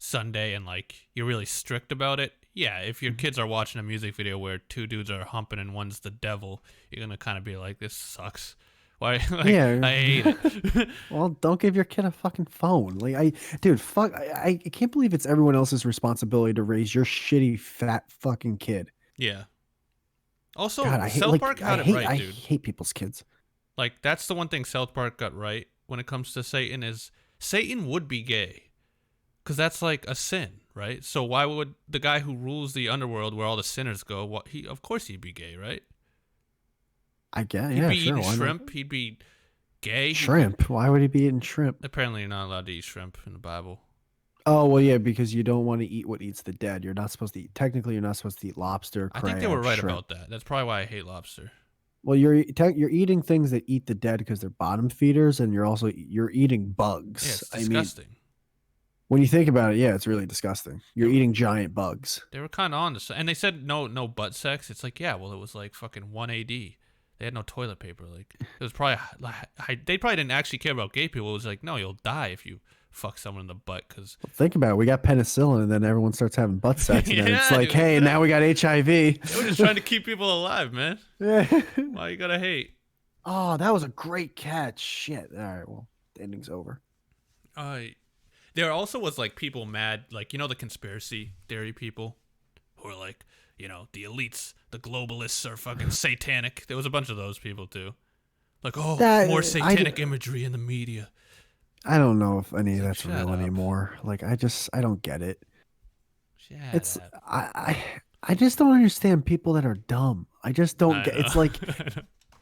Sunday and like you're really strict about it. Yeah, if your kids are watching a music video where two dudes are humping and one's the devil, you're gonna kind of be like, this sucks. Why? Like, Yeah. I hate it. Well, don't give your kid a fucking phone. Like, fuck, I can't believe it's everyone else's responsibility to raise your shitty, fat fucking kid. Yeah. Also, God, I hate, South like, Park I had it hate, right, I dude. hate people's kids. Like, that's the one thing South Park got right when it comes to Satan is Satan would be gay. Because that's like a sin, right? So why would the guy who rules the underworld where all the sinners go, of course he'd be gay, right? I guess, He'd yeah, be sure. eating Why not? shrimp. He'd be gay. Shrimp? Why would he be eating shrimp? Apparently you're not allowed to eat shrimp in the Bible. Oh, well, yeah, because you don't want to eat what eats the dead. You're not supposed to eat, technically, you're not supposed to eat lobster, crab, I think they were right shrimp. about that. That's probably why I hate lobster. Well, you're eating things that eat the dead because they're bottom feeders, and you're eating bugs. Yeah, it's I mean, disgusting. when you think about it, yeah, it's really disgusting. You're eating giant bugs. They were kind of on this, and they said no butt sex. It's like, yeah, well, it was like fucking 1 AD. They had no toilet paper. Like, it was probably they probably didn't actually care about gay people. It was like, no, you'll die if you fuck someone in the butt. Because Think about it. We got penicillin, and then everyone starts having butt sex, and then it's Yeah, like, dude, hey, exactly. now we got HIV. they were just trying to keep people alive, man. Yeah. Why you gotta hate? Oh, that was a great catch. Shit. All right, well, the ending's over. There also was like people mad, like, you know, the conspiracy theory people who are like, you know, the elites, the globalists are fucking satanic. There was a bunch of those people too. Like, oh, more satanic imagery in the media. I don't know if any of that's Shut real up. anymore. Like, I don't get it. Shut up. I just don't understand people that are dumb. I just don't I get. It's know.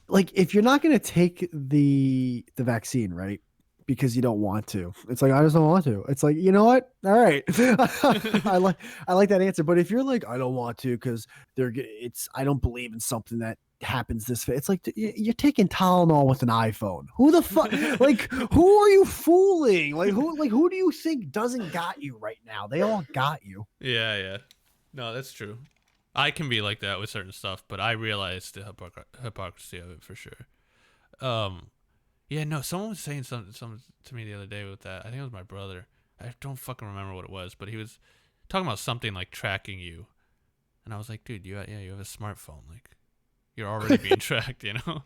like if you're not gonna take the vaccine, right? Because you don't want to. It's like, I just don't want to. It's like, you know what? All right. I like that answer. But if you're like, I don't want to because I don't believe in something that happens this way. It's like, you're taking Tylenol with an iPhone. Who the fuck? Like, who are you fooling? Like, who do you think doesn't got you right now? They all got you. Yeah. No, that's true. I can be like that with certain stuff, but I realize the hypocrisy of it for sure. Yeah, no, someone was saying something to me the other day with that. I think it was my brother. I don't fucking remember what it was, but he was talking about something like tracking you. And I was like, dude, you have a smartphone. Like, you're already being tracked, you know?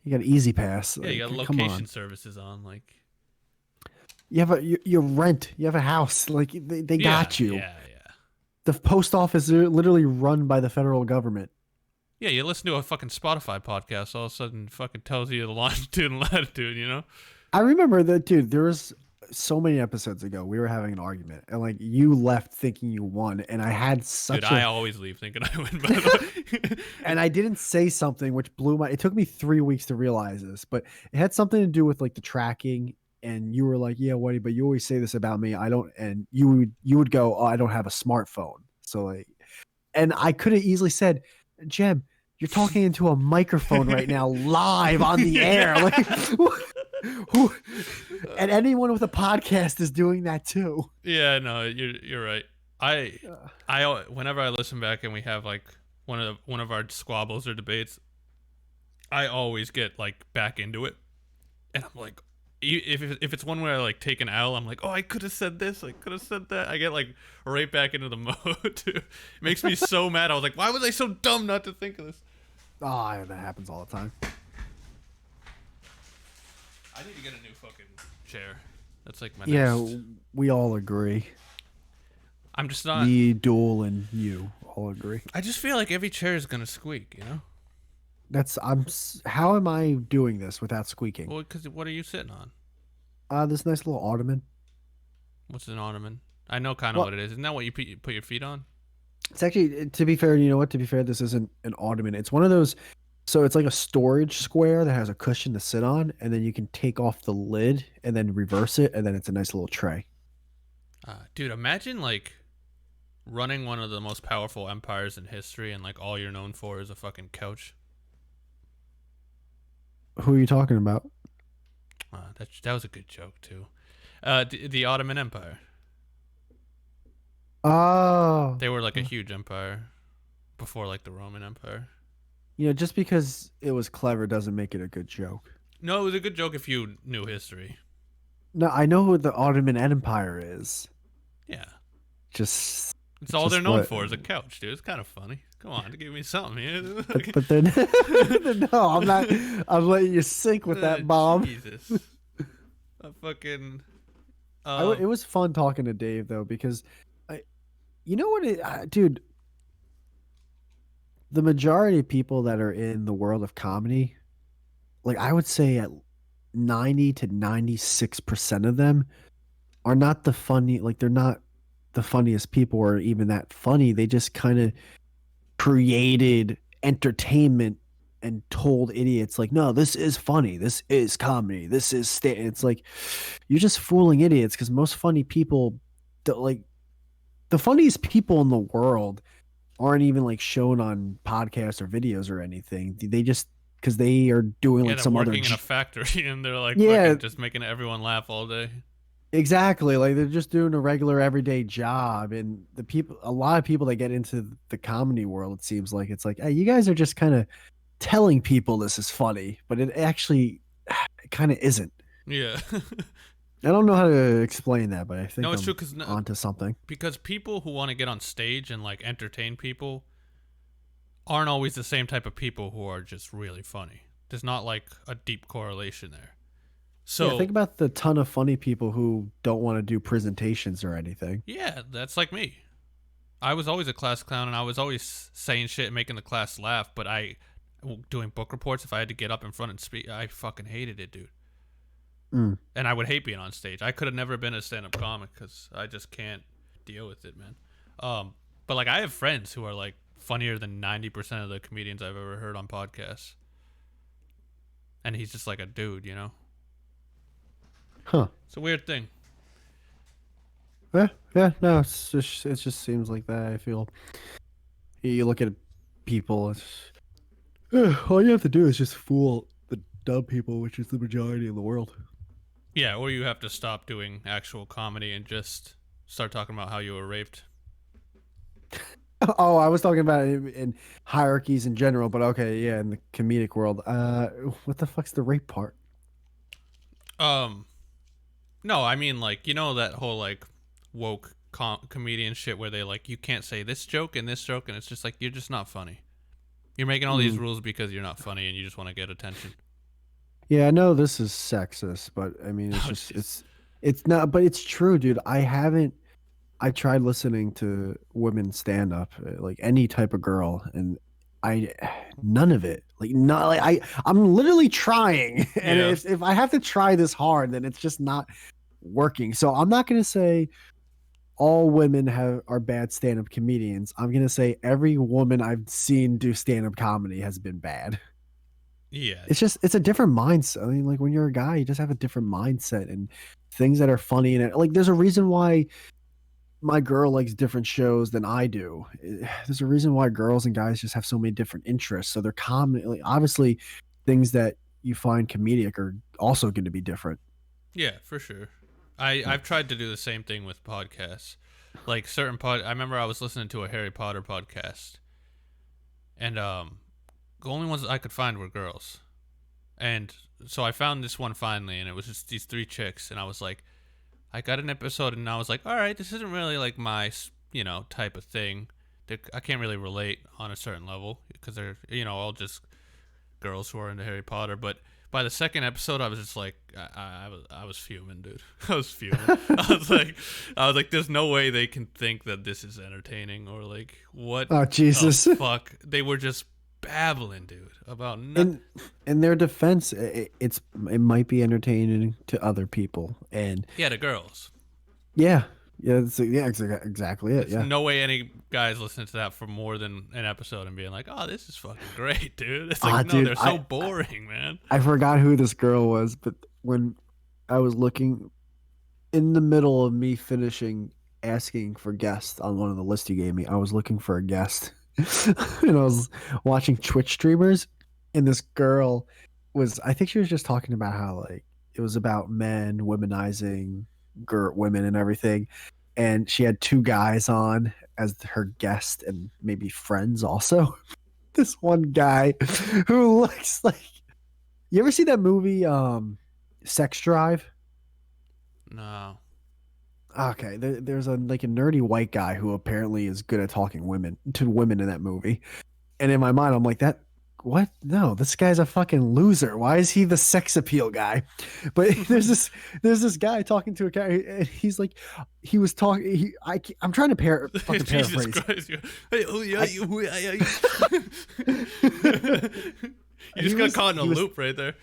You got Easy Pass. Yeah, you got like, come on. location services on. Like, You have you rent. You have a house. Like, they got you. Yeah. The post office is literally run by the federal government. Yeah, you listen to a fucking Spotify podcast, all of a sudden fucking tells you the longitude and latitude, you know? I remember that, dude. There was so many episodes ago, we were having an argument, and like you left thinking you won, and I had such Dude, I always leave thinking I win, by the way. and I didn't say something which blew my. It took me 3 weeks to realize this, but it had something to do with like the tracking. And you were like, "Yeah, Whitey, but you always say this about me. I don't." And you would go, "Oh, I don't have a smartphone." So like, and I could have easily said, "Gem, you're talking into a microphone right now, live on the air." Like, who? And anyone with a podcast is doing that too. Yeah, no, you're right. I whenever I listen back and we have like one of our squabbles or debates, I always get like back into it, and I'm like, if it's one where I like take an L, I'm like, oh, I could have said this, I could have said that. I get like right back into the mode too. It makes me so mad. I was like, why was I so dumb not to think of this? Oh, that happens all the time. I need to get a new fucking chair. That's like my Yeah, next. we all agree. I'm just not. Me, Duel, and you all agree. I just feel like every chair is gonna squeak, you know? How am I doing this without squeaking? Well, because what are you sitting on? This nice little ottoman. What's an ottoman? I know kind of what it is. Isn't that what you put your feet on? It's actually, to be fair, you know what? To be fair, this isn't an ottoman. It's one of those. So it's like a storage square that has a cushion to sit on, and then you can take off the lid and then reverse it, and then it's a nice little tray. Dude, imagine like running one of the most powerful empires in history, and like all you're known for is a fucking couch. Who are you talking about? That was a good joke too. The Ottoman Empire. Oh, They were like a huge empire before like the Roman Empire. just because it was clever doesn't make it a good joke. No, it was a good joke if you knew history. No, I know who the Ottoman Empire is. Yeah. Just It's all Just they're known what- for is a couch, dude. It's kind of funny. Come on, give me something. Yeah. but then no, I'm not. I'm letting you sink with that bomb. Jesus. A fucking. It was fun talking to Dave though, because you know what, dude. The majority of people that are in the world of comedy, like I would say at 90 to 96% of them are not the funny, like they're not the funniest people or even that funny. They just kind of created entertainment and told idiots like, no, this is funny, this is comedy, this is it's like you're just fooling idiots, because most funny people like the funniest people in the world aren't even like shown on podcasts or videos or anything. They just, because they are doing like they're some other working in a factory and they're like Yeah. fucking just making everyone laugh all day. Exactly, like they're just doing a regular everyday job. And a lot of people that get into the comedy world, it seems like it's like, hey, you guys are just kind of telling people this is funny, but it actually it kind of isn't. Yeah. I don't know how to explain that, but I think No, it's I'm true, because onto something. because people who want to get on stage and like entertain people aren't always the same type of people who are just really funny. There's not like a deep correlation there. So Yeah, think about the ton of funny people who don't want to do presentations or anything. yeah, that's like me. I was always a class clown and I was always saying shit and making the class laugh, but doing book reports, if I had to get up in front and speak, I fucking hated it, dude. Mm. And I would hate being on stage. I could have never been a stand-up comic because I just can't deal with it, man. But like I have friends who are like funnier than 90% of the comedians I've ever heard on podcasts. And he's just like a dude, you know? Huh. It's a weird thing. Yeah, no, it just seems like that. I feel you look at people, all you have to do is just fool the dumb people, which is the majority of the world. Yeah, or you have to stop doing actual comedy and just start talking about how you were raped. Oh, I was talking about it in hierarchies in general, but okay, yeah, in the comedic world. What the fuck's the rape part? No, I mean like, you know, that whole like woke comedian shit where they like, you can't say this joke and this joke, and it's just like, you're just not funny. You're making all these rules because you're not funny and you just want to get attention. Yeah, I know this is sexist, but I mean, it's Oh, just jeez. it's not, but it's true, dude. I tried listening to women stand up, like any type of girl, and none of it, like not like I'm literally trying, and Yeah. if I have to try this hard, then it's just not working. So I'm not gonna say all women are bad stand up comedians. I'm gonna say every woman I've seen do stand up comedy has been bad. Yeah. It's a different mindset. I mean, like when you're a guy, you just have a different mindset and things that are funny. And like, there's a reason why my girl likes different shows than I do. There's a reason why girls and guys just have so many different interests. So they're like, obviously things that you find comedic are also going to be different. Yeah, for sure. I've tried to do the same thing with podcasts. Like certain I remember I was listening to a Harry Potter podcast, and the only ones I could find were girls. And so I found this one finally, and it was just these three chicks, and I was like, I got an episode, and I was like, all right, this isn't really like my, type of thing. I can't really relate on a certain level because they're, all just girls who are into Harry Potter. But by the second episode, I was just like, I was fuming, dude. I was fuming. I was like, there's no way they can think that this is entertaining, or like, what? Oh, Jesus. The fuck? They were just babbling, dude, about nothing. In their defense, it might be entertaining to other people, and Yeah, the girls. yeah, exactly it. There's Yeah, no way any guys listen to that for more than an episode and being like, "Oh, this is fucking great, dude." It's like, no, dude, they're so boring, man. I forgot who this girl was, but when I was looking in the middle of me finishing asking for guests on one of the lists you gave me. I was looking for a guest, and I was watching Twitch streamers, and this girl was. I think she was just talking about how like it was about men womenizing women and everything, and she had two guys on as her guest and maybe friends also. This one guy who looks like, you ever see that movie Sex Drive? No. Okay, there's a like a nerdy white guy who apparently is good at talking to women in that movie. And in my mind I'm like, that what? No, this guy's a fucking loser. Why is he the sex appeal guy? But there's this guy talking to a guy, and he's like, he was talking. I'm trying to fucking Jesus paraphrase. Christ. Hey, oh, yeah, you just got caught in a loop right there.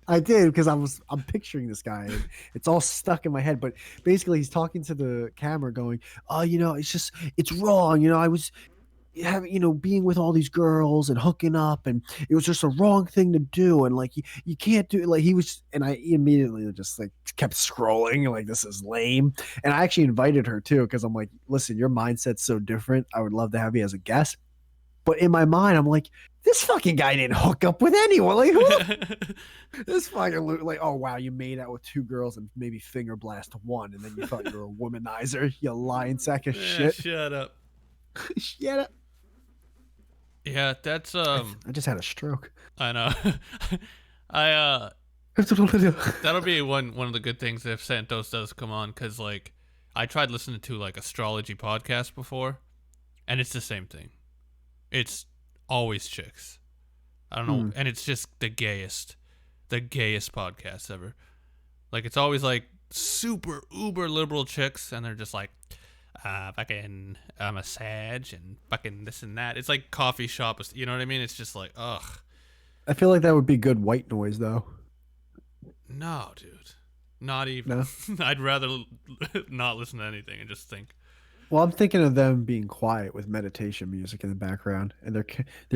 I did because I'm picturing this guy and it's all stuck in my head. But basically, he's talking to the camera, going, "Oh, it's wrong. I was having, being with all these girls and hooking up, and it was just a wrong thing to do. And like, you can't do it." Like he was, and I immediately just like kept scrolling, like this is lame. And I actually invited her too because I'm like, listen, your mindset's so different. I would love to have you as a guest. But in my mind, I'm like, this fucking guy didn't hook up with anyone. Like, who? This fucking like, oh wow, you made out with two girls and maybe finger blast one, and then you thought you were a womanizer, you lying sack of shit. Shut up. Shut up. Yeah, that's I just had a stroke. I know. That'll be one of the good things if Santos does come on, because like I tried listening to like astrology podcasts before, and it's the same thing. It's always chicks. I don't know, and it's just the gayest podcast ever. Like it's always like super uber liberal chicks, and they're just like, fucking I'm a Sag and fucking this and that. It's like coffee shop, you know what I mean? It's just like, ugh. I feel like that would be good white noise though. No, dude. Not even. No? I'd rather not listen to anything and just think. Well, I'm thinking of them being quiet with meditation music in the background, and they're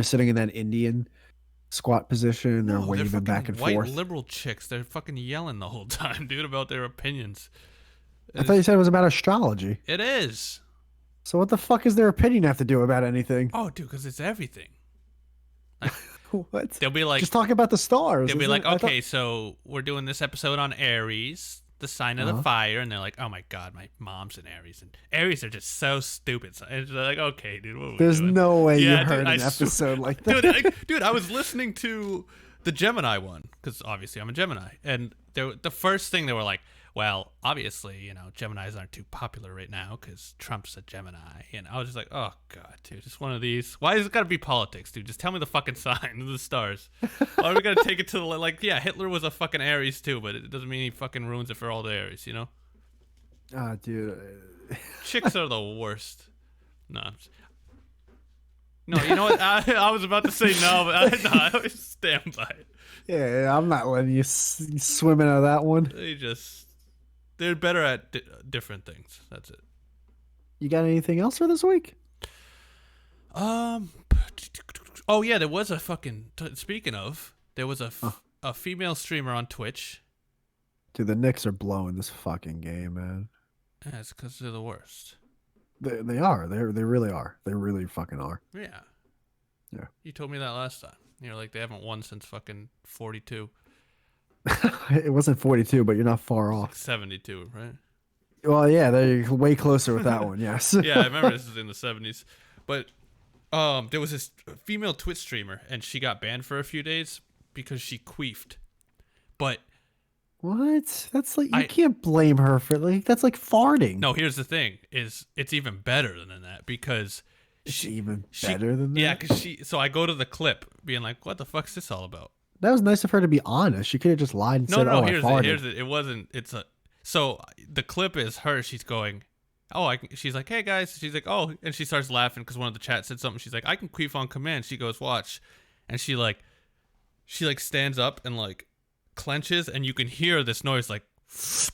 sitting in that Indian squat position, and they're waving back and white forth. Liberal chicks, they're fucking yelling the whole time, dude, about their opinions. I thought you said it was about astrology. It is. So what the fuck is their opinion have to do about anything? Oh, dude, because it's everything. Like, what? They'll be like, just talk about the stars. They'll be like, okay, so we're doing this episode on Aries, the sign of the fire, and they're like, oh my god, my mom's an Aries, and Aries are just so stupid. And they're like, okay, dude, what are we There's doing? no way you dude, heard an episode like that. Dude, I was listening to the Gemini one, because obviously I'm a Gemini, and the first thing they were like, well, obviously, Geminis aren't too popular right now because Trump's a Gemini. And I was just like, oh, God, dude, just one of these. Why has it got to be politics, dude? Just tell me the fucking sign of the stars. Why are we going to take it to the, like, yeah, Hitler was a fucking Aries too, but it doesn't mean he fucking ruins it for all the Aries, Ah, dude. Chicks are the worst. No, you know what? I was about to say no, but I always stand by it. Yeah, I'm not letting you swim into that one. They're better at different things. That's it. You got anything else for this week? Oh yeah, there was a fucking. Speaking of, there was a female streamer on Twitch. Dude, the Knicks are blowing this fucking game, man. Yeah, it's because they're the worst. They are. They really are. They really fucking are. Yeah. Yeah. You told me that last time. You're like, they haven't won since fucking 42. It wasn't 42, but you're not far off. 72, right? Well, yeah, they're way closer with that one. Yes. Yeah, I remember this is in the 70s. But there was this female Twitch streamer, and she got banned for a few days because she queefed. But what? That's like, you can't blame her for, like, that's like farting. No, here's the thing: is it's even better than that because It's even better than that. Yeah, because so I go to the clip, being like, "What the fuck's this all about?" That was nice of her to be honest. She could have just lied and said, "Oh, I farted." Here's it. It wasn't. So the clip is her. She's going, she's like, "Hey guys." She's like, "Oh," and she starts laughing because one of the chat said something. She's like, "I can queef on command." She goes, "Watch," and she stands up and like clenches, and you can hear this noise like it's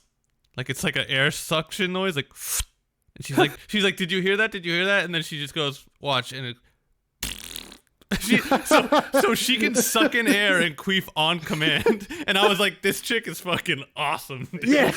like an air suction noise, like. And she's like, "Did you hear that? Did you hear that?" And then she just goes, "Watch," and So she can suck in air and queef on command. And I was like, this chick is fucking awesome, dude. Yeah.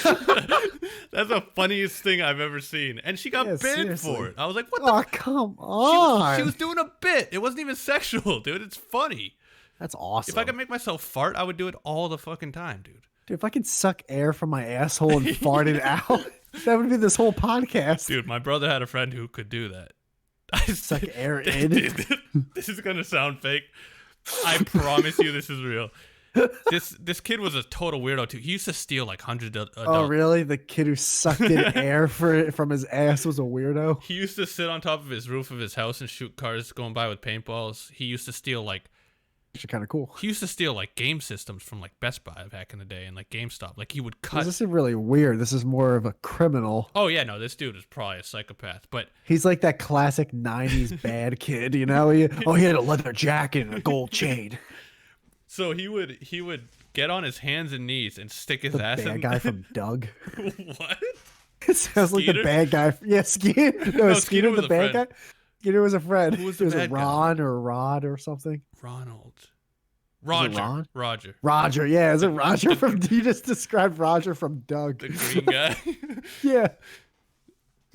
That's the funniest thing I've ever seen. And she got Yeah, banned seriously. for it. I was like, what the Oh, come she on. was doing a bit. It wasn't even sexual, dude. It's funny. That's awesome. If I could make myself fart, I would do it all the fucking time, dude. Dude, if I could suck air from my asshole and fart it out, that would be this whole podcast. Dude, my brother had a friend who could do that. Suck air in. Dude, this is gonna sound fake. I promise you, this is real. This kid was a total weirdo too. He used to steal like hundreds of. Oh, really? The kid who sucked in air from his ass was a weirdo? He used to sit on top of his roof of his house and shoot cars going by with paintballs. He used to steal like. Actually, kind of cool. He used to steal like game systems from like Best Buy back in the day and like GameStop. Like he would cut. This is really weird. This is more of a criminal. Oh yeah, no, this dude is probably a psychopath. But He's like that classic 90s bad kid, you know? He had a leather jacket and a gold chain. so he would get on his hands and knees and stick his The ass bad in. guy from Doug. What? It sounds like the Skeeter? bad guy. Yeah, Skeeter. No, Skeeter Skeeter was the a bad friend. guy? Skeeter was a friend. Who was the it was bad a guy? Ron or Rod or something. Ronald. Was it Ron? Roger. Roger. Yeah, is it Roger from... You just described Roger from Doug. The green guy. Yeah.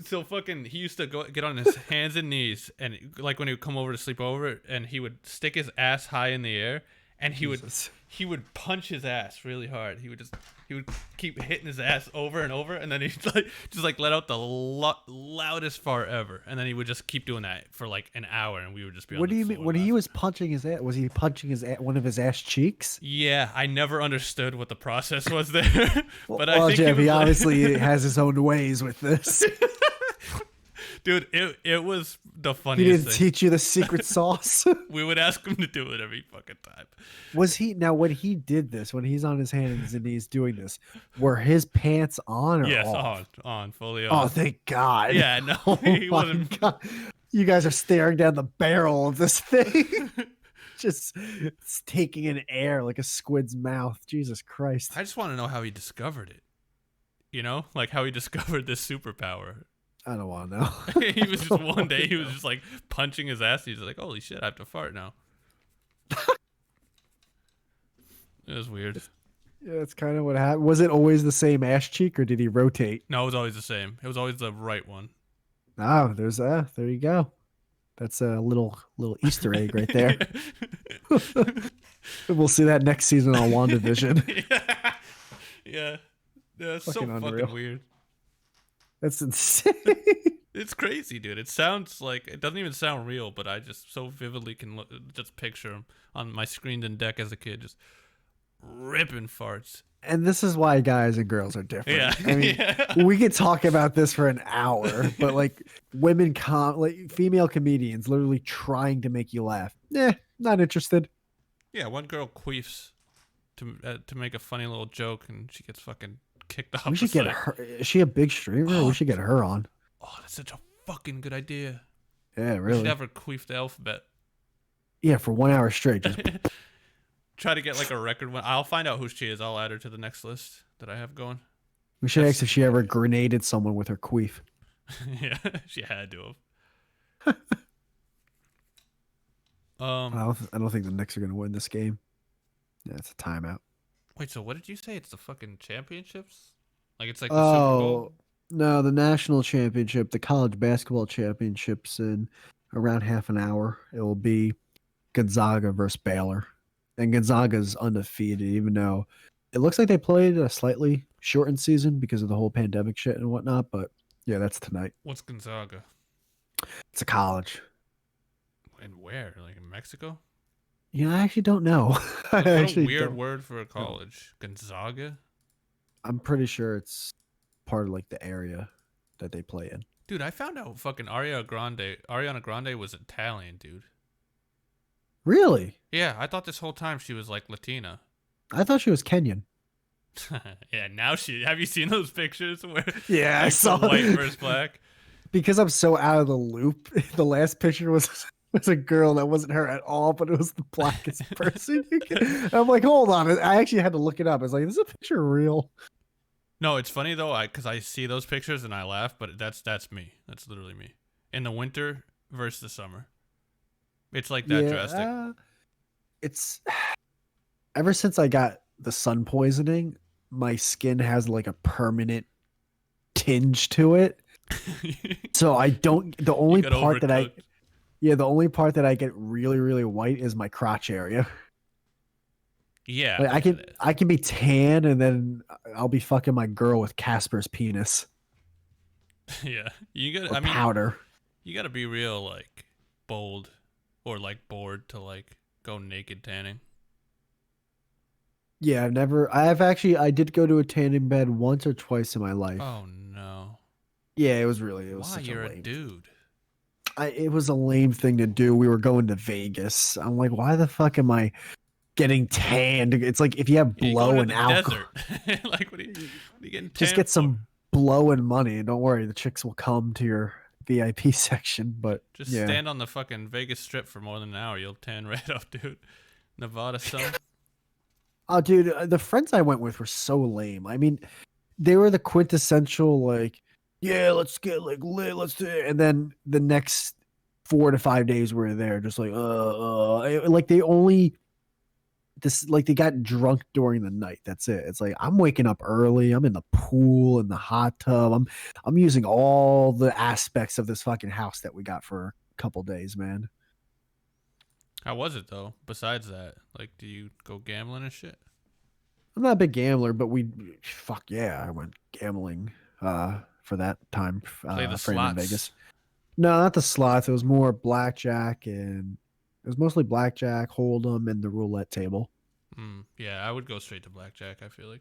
So fucking, he used to get on his hands and knees, and like when he would come over to sleep over, and he would stick his ass high in the air, and he would punch his ass really hard. He would keep hitting his ass over and over, and then he'd like let out the loudest fart ever, and then he would just keep doing that for like an hour, and we would just be. What on do the you mean? floor When he laughing. was punching his ass, was he punching one of his ass cheeks? Yeah, I never understood what the process was there, but I Well, think Jeff, he was like- obviously has his own ways with this. Dude, it was the He funniest didn't thing. teach you the secret sauce. We would ask him to do it every fucking time. Was he now when he did this? When he's on his hands and knees doing this, were his pants on or Yes, off? on, fully on. Oh, thank God! Yeah, no, Oh he my wasn't. God. You guys are staring down the barrel of this thing, just it's taking in air like a squid's mouth. Jesus Christ! I just want to know how he discovered it. You know, like how he discovered this superpower. I don't want to know. He was just one day he was just like punching his ass. He's like, "Holy shit, I have to fart now." It was weird. Yeah, that's kind of what happened. Was it always the same ass cheek, or did he rotate? No, it was always the same. It was always the right one. Oh, there you go. That's a little Easter egg right there. We'll see that next season on WandaVision. Yeah, it's so Fucking unreal. fucking weird. That's insane. It's crazy, dude. It sounds like it doesn't even sound real, but I just so vividly can just picture him on my screened in deck as a kid, just ripping farts. And this is why guys and girls are different. Yeah, I mean, yeah. we could talk about this for an hour, but like like female comedians literally trying to make you laugh. Not interested. Yeah, one girl queefs to make a funny little joke, and she gets fucking kicked off. We should the get site. her. Is she a big streamer? We should get her on. Oh, that's such a fucking good idea. Yeah, We really. should have her queef the alphabet. Yeah, for 1 hour straight. Just Try to get like a record one. I'll find out who she is. I'll add her to the next list that I have going. we should ask if she ever grenaded someone with her queef. Yeah, she had to have. I don't think the Knicks are going to win this game. Yeah, it's a timeout. Wait, so what did you say? It's the fucking championships? Like it's like the Super Bowl? Oh, no, the national championship, the college basketball championships in around half an hour. It will be Gonzaga versus Baylor. And Gonzaga's undefeated, even though it looks like they played a slightly shortened season because of the whole pandemic shit and whatnot. But yeah, that's tonight. What's Gonzaga? It's a college. And where? Like in Mexico? You know, I actually don't know. I What a actually weird don't. word for a college. Gonzaga? I'm pretty sure it's part of like the area that they play in. Dude, I found out fucking Ariana Grande was Italian, dude. Really? Yeah, I thought this whole time she was like Latina. I thought she was Kenyan. Yeah, now have you seen those pictures where Yeah, I like, saw the white it. versus black? Because I'm so out of the loop. The last picture was a girl that wasn't her at all, but it was the blackest person you can. I'm like, hold on. I actually had to look it up. I was like, is this picture real? No, it's funny though, because I see those pictures and I laugh, but that's me. That's literally me. In the winter versus the summer. It's like that Yeah, drastic. it's ever since I got the sun poisoning, my skin has like a permanent tinge to it. So I don't. The You only got part that overcooked. the only part that I get really, really white is my crotch area. Yeah, Like yeah, I can be tan and then I'll be fucking my girl with Casper's penis yeah. You got. or I mean, powder. you got to be real like bold or like bored to like go naked tanning. Yeah, I did go to a tanning bed once or twice in my life. Oh no. Yeah, it was Why such a you're a lame. dude? It was a lame thing to do. We were going to Vegas. I'm like, why the fuck am I getting tanned? It's like if you have Yeah, you go blow to and the alcohol, desert. Like what are you getting just tan get for? some blow and money. Don't worry, the chicks will come to your VIP section. But Just yeah, stand on the fucking Vegas Strip for more than an hour. You'll tan right up, dude. Nevada sun. oh, dude, the friends I went with were so lame. I mean, they were the quintessential like, yeah, let's get like lit, let's do it. And then the next 4 to 5 days we were there, just like, like they only this like they got drunk during the night. That's it. It's like I'm waking up early. I'm in the pool in the hot tub. I'm using all the aspects of this fucking house that we got for a couple days, man. How was it though? Besides that, like, do you go gambling and shit? I'm not a big gambler, but fuck yeah, I went gambling for that time Play the frame in slots. Vegas. No, not the slots. It was more blackjack and it was mostly blackjack, hold'em, and the roulette table. Yeah, I would go straight to blackjack. I feel like.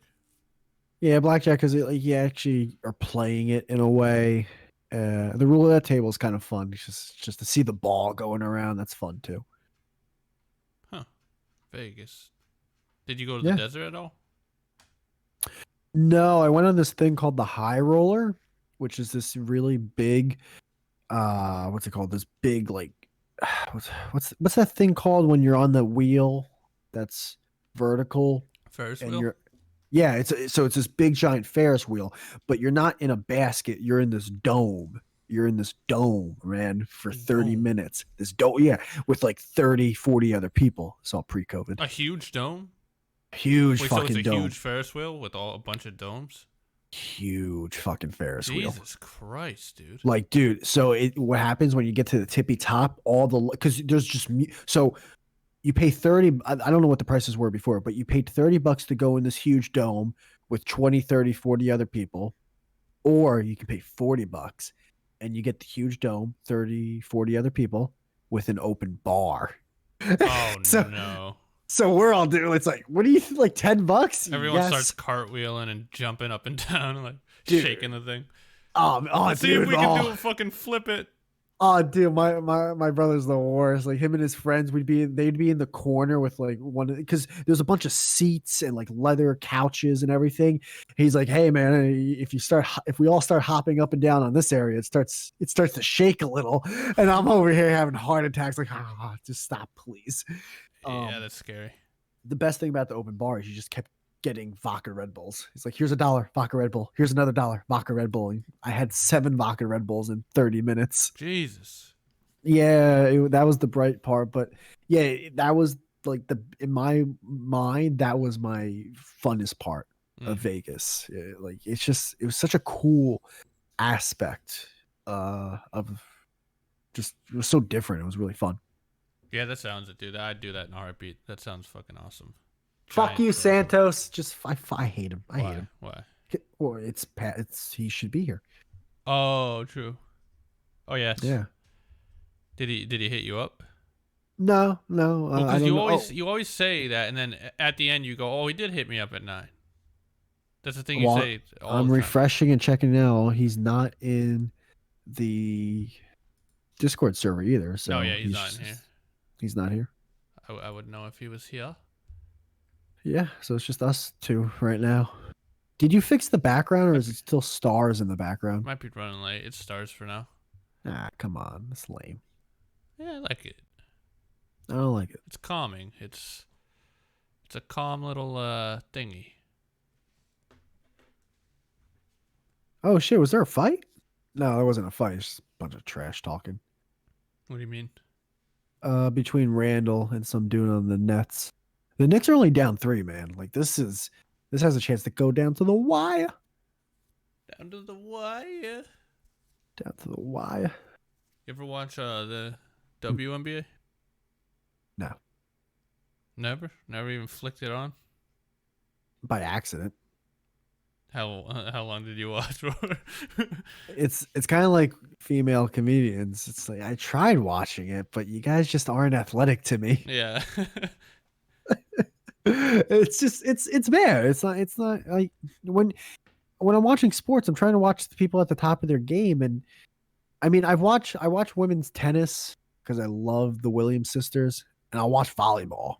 Yeah, blackjack because like, you actually are playing it in a way. The roulette table is kind of fun. It's just to see the ball going around. That's fun too. Huh. Vegas. Did you go to the Yeah. desert at all? No, I went on this thing called the High Roller, which is this really big. What's it called? This big like, what's that thing called when you're on the wheel? That's vertical Ferris and wheel. yeah, it's this big giant Ferris wheel, but you're not in a basket. You're in this dome. You're in this dome, man, for A 30 dome. minutes. This dome, yeah, with like 30, 40 other people. It's all pre-COVID. A huge dome. Huge Wait, so fucking it's a dome. huge Ferris wheel with a bunch of domes. Huge fucking Ferris wheel. Jesus Christ, dude. Like, dude, so what happens when you get to the tippy top? Because there's just so you pay 30. I don't know what the prices were before, but you paid $30 to go in this huge dome with 20, 30, 40 other people, or you can pay $40 and you get the huge dome, 30, 40 other people with an open bar. Oh so, no. So we're all doing. It's like, what do you think? Like $10? Everyone Yes. starts cartwheeling and jumping up and down, and like Dude. shaking the thing. Oh, See dude, if we can do a fucking flip it. Oh, dude, my brother's the worst. Like him and his friends they'd be in the corner with like because there's a bunch of seats and like leather couches and everything. He's like, hey man, if we all start hopping up and down on this area, it starts to shake a little, and I'm over here having heart attacks. Like, just stop, please. Yeah, that's scary. The best thing about the open bar is you just kept getting vodka Red Bulls. He's like, here's $1 vodka Red Bull. Here's another $1 vodka Red Bull. And I had 7 vodka Red Bulls in 30 minutes. Jesus. Yeah, that was the bright part. But yeah, that was like in my mind, that was my funnest part of Vegas. Yeah, like it was such a cool aspect of just, it was so different. It was really fun. Yeah, that sounds it, dude. I'd do that in a heartbeat. That sounds fucking awesome. Fuck Giant you, Ferris wheel. Santos. Just I hate him. I hate Why? him. Why? Or he should be here. Oh, true. Oh yes. Yeah. Did he hit you up? No. Well, I because don't you know. you always say that, and then at the end you go, "Oh, he did hit me up at 9." That's the thing you Well, say. All I'm the time. refreshing and checking now. He's not in the Discord server either. So No, yeah, he's not in here. He's not here. I would know if he was here. Yeah, so it's just us two right now. Did you fix the background, or is it still stars in the background? Might be running late. It's stars for now. Ah, come on, that's lame. Yeah, I like it. I don't like it. It's calming. It's a calm little thingy. Oh shit, was there a fight? No, there wasn't a fight. It's just a bunch of trash talking. What do you mean? between Randall and some dude on the Nets. The Knicks are only down 3, man. Like this has a chance to go down to the wire. Down to the wire. Down to the wire. You ever watch the WNBA? No. Never even flicked it on. By accident. How long did you watch for? It's kind of like female comedians. It's like I tried watching it, but you guys just aren't athletic to me. Yeah. It's just it's there. It's not like when I'm watching sports, I'm trying to watch the people at the top of their game, and I mean I watch women's tennis because I love the Williams sisters, and I'll watch volleyball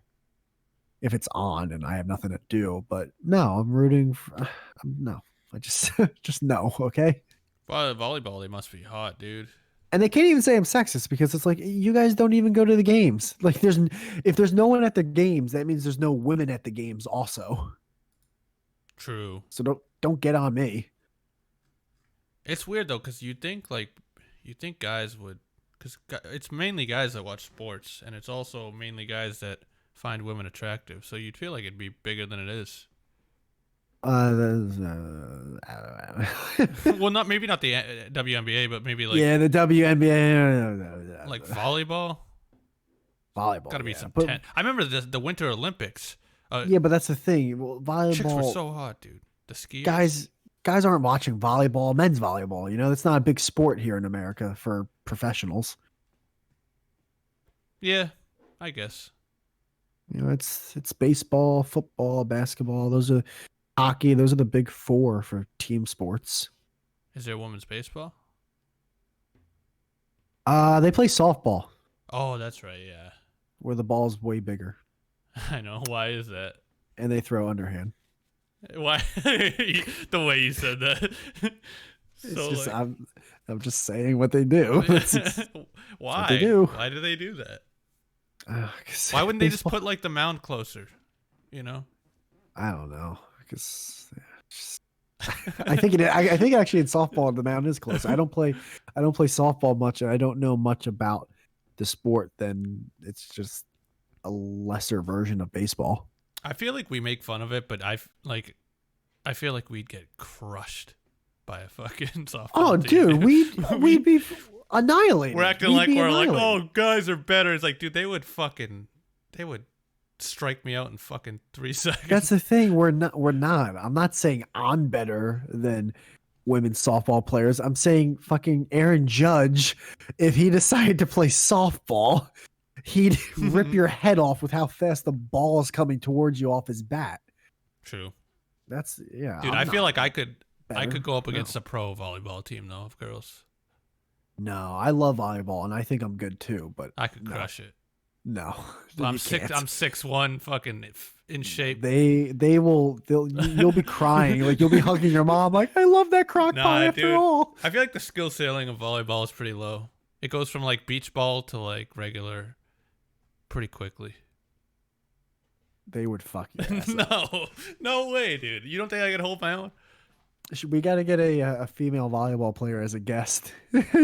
if it's on and I have nothing to do. But no, I'm rooting for no. I just just no, okay? Volleyball, they must be hot, dude. And they can't even say I'm sexist because it's like you guys don't even go to the games. Like if there's no one at the games, that means there's no women at the games also. True. So don't get on me. It's weird though, because you think guys would, because it's mainly guys that watch sports, and it's also mainly guys that find women attractive. So you'd feel like it'd be bigger than it is. Well, maybe not the WNBA, but maybe like the WNBA, like volleyball. Volleyball Gotta be some 10. I remember the Winter Olympics. Yeah, but that's the thing. Well, volleyball. Chicks were so hot, dude. The skiers. Guys aren't watching volleyball, men's volleyball. You know, it's not a big sport here in America for professionals. Yeah, I guess. You know, it's baseball, football, basketball. Those are hockey. Those are the big 4 for team sports. Is there women's baseball? They play softball. Oh, that's right. Yeah. Where the ball's way bigger. I know. Why is that? And they throw underhand. Why? The way you said that. It's just, I'm just saying what they do. Why? What they do. Why do they do that? Why wouldn't they just put like the mound closer? You know? I don't know. Because I think I think actually in softball the mound is closer. I don't play softball much, and I don't know much about the sport. Then it's just a lesser version of baseball. I feel like we make fun of it, but I feel like we'd get crushed by a fucking softball Oh, team. dude, we'd be annihilated. We're acting like we're like, oh, guys are better. It's like, dude, they would strike me out in fucking 3 seconds. That's the thing. We're not. I'm not saying I'm better than women's softball players. I'm saying fucking Aaron Judge, if he decided to play softball, he'd rip your head off with how fast the ball is coming towards you off his bat. True. That's yeah. Dude, I feel like I could go up No. against a pro volleyball team though of girls. No, I love volleyball and I think I'm good too, but I could crush it. No, I'm you can't. 6'1", fucking in shape. You'll be crying, like you'll be hugging your mom, like I love that crock pot after dude, all. I feel like the skill ceiling of volleyball is pretty low. It goes from like beach ball to like regular pretty quickly. They would fuck you. No way, dude. You don't think I could hold my own? We got to get a female volleyball player as a guest.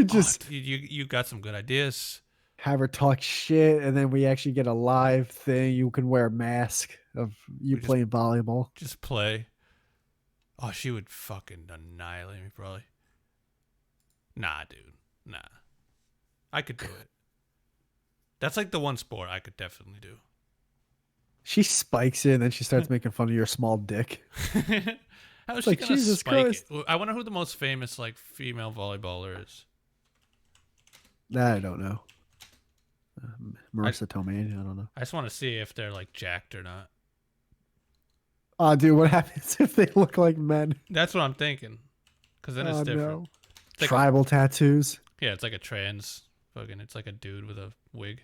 Just dude, you got some good ideas. have her talk shit, and then we actually get a live thing. You can wear a mask of you playing volleyball. Just play. Oh, she would fucking annihilate me, probably. Nah, dude. Nah. I could do it. That's like the one sport I could definitely do. She spikes it, and then she starts making fun of your small dick. How is Like, she gonna Jesus spike Christ. it? I wonder who the most famous like female volleyballer is. I don't know. Marissa Tomei, I don't know. I just want to see if they're like jacked or not. Oh, dude, what happens if they look like men? That's what I'm thinking. Because then it's different. No. It's like Tribal tattoos. yeah, it's like a trans fucking. It's like a dude with a wig.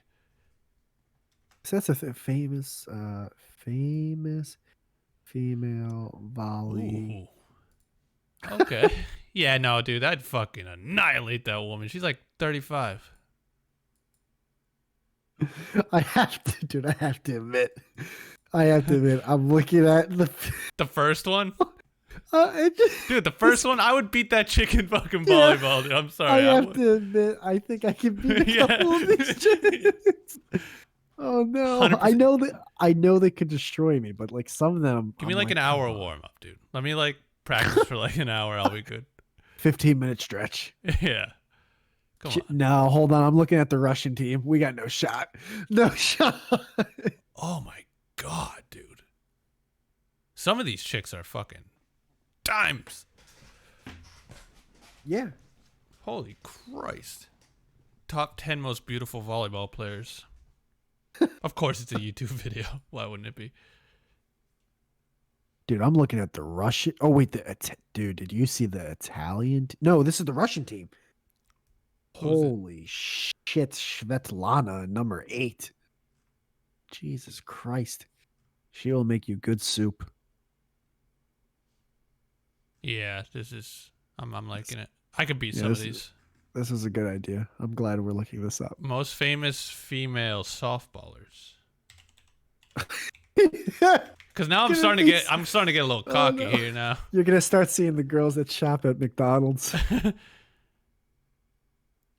So that's a famous female volley. Ooh. Okay. Yeah, no, dude, I'd fucking annihilate that woman. She's like 35. I have to admit, I'm looking at The first one? Dude, the first one, I would beat that chick in fucking volleyball. Dude. I'm sorry. I have to admit, I think I can beat a couple of these chicks. Oh no! 100%. I know they could destroy me, but like some of them, Give me like an hour warm up, dude. Let me like practice for like an hour. I'll be good. 15-minute stretch. Yeah. Come on. No, hold on. I'm looking at the Russian team. We got no shot. No shot. Oh my god, dude. Some of these chicks are fucking dimes. Yeah. Holy Christ. Top 10 most beautiful volleyball players. Of course, it's a YouTube video. Why wouldn't it be? Dude, I'm looking at the Russian. Oh wait, dude, did you see the Italian? No, this is the Russian team. Who's it? Holy shit, Svetlana, number 8. Jesus Christ, she'll make you good soup. Yeah, this is. I'm liking it. I could beat some of these. This is a good idea. I'm glad we're looking this up. Most famous female softballers. Because now I'm starting to get a little cocky here now. You're gonna start seeing the girls that shop at McDonald's.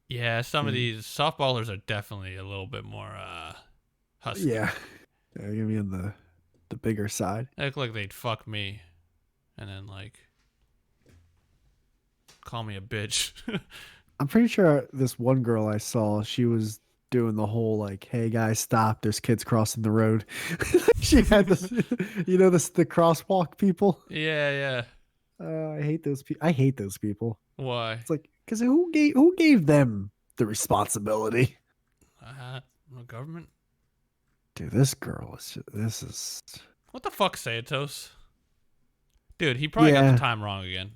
Yeah, some of these softballers are definitely a little bit more husky. Yeah, they're gonna be on the bigger side. They look like they'd fuck me, and then like call me a bitch. I'm pretty sure this one girl I saw, she was doing the whole like, "Hey guys, stop! There's kids crossing the road." She had this, the crosswalk people. Yeah. I hate those people. I hate those people. Why? It's like, because who gave them the responsibility? The government. Dude, this girl this is. What the fuck, Santos? Dude, he probably got the time wrong again.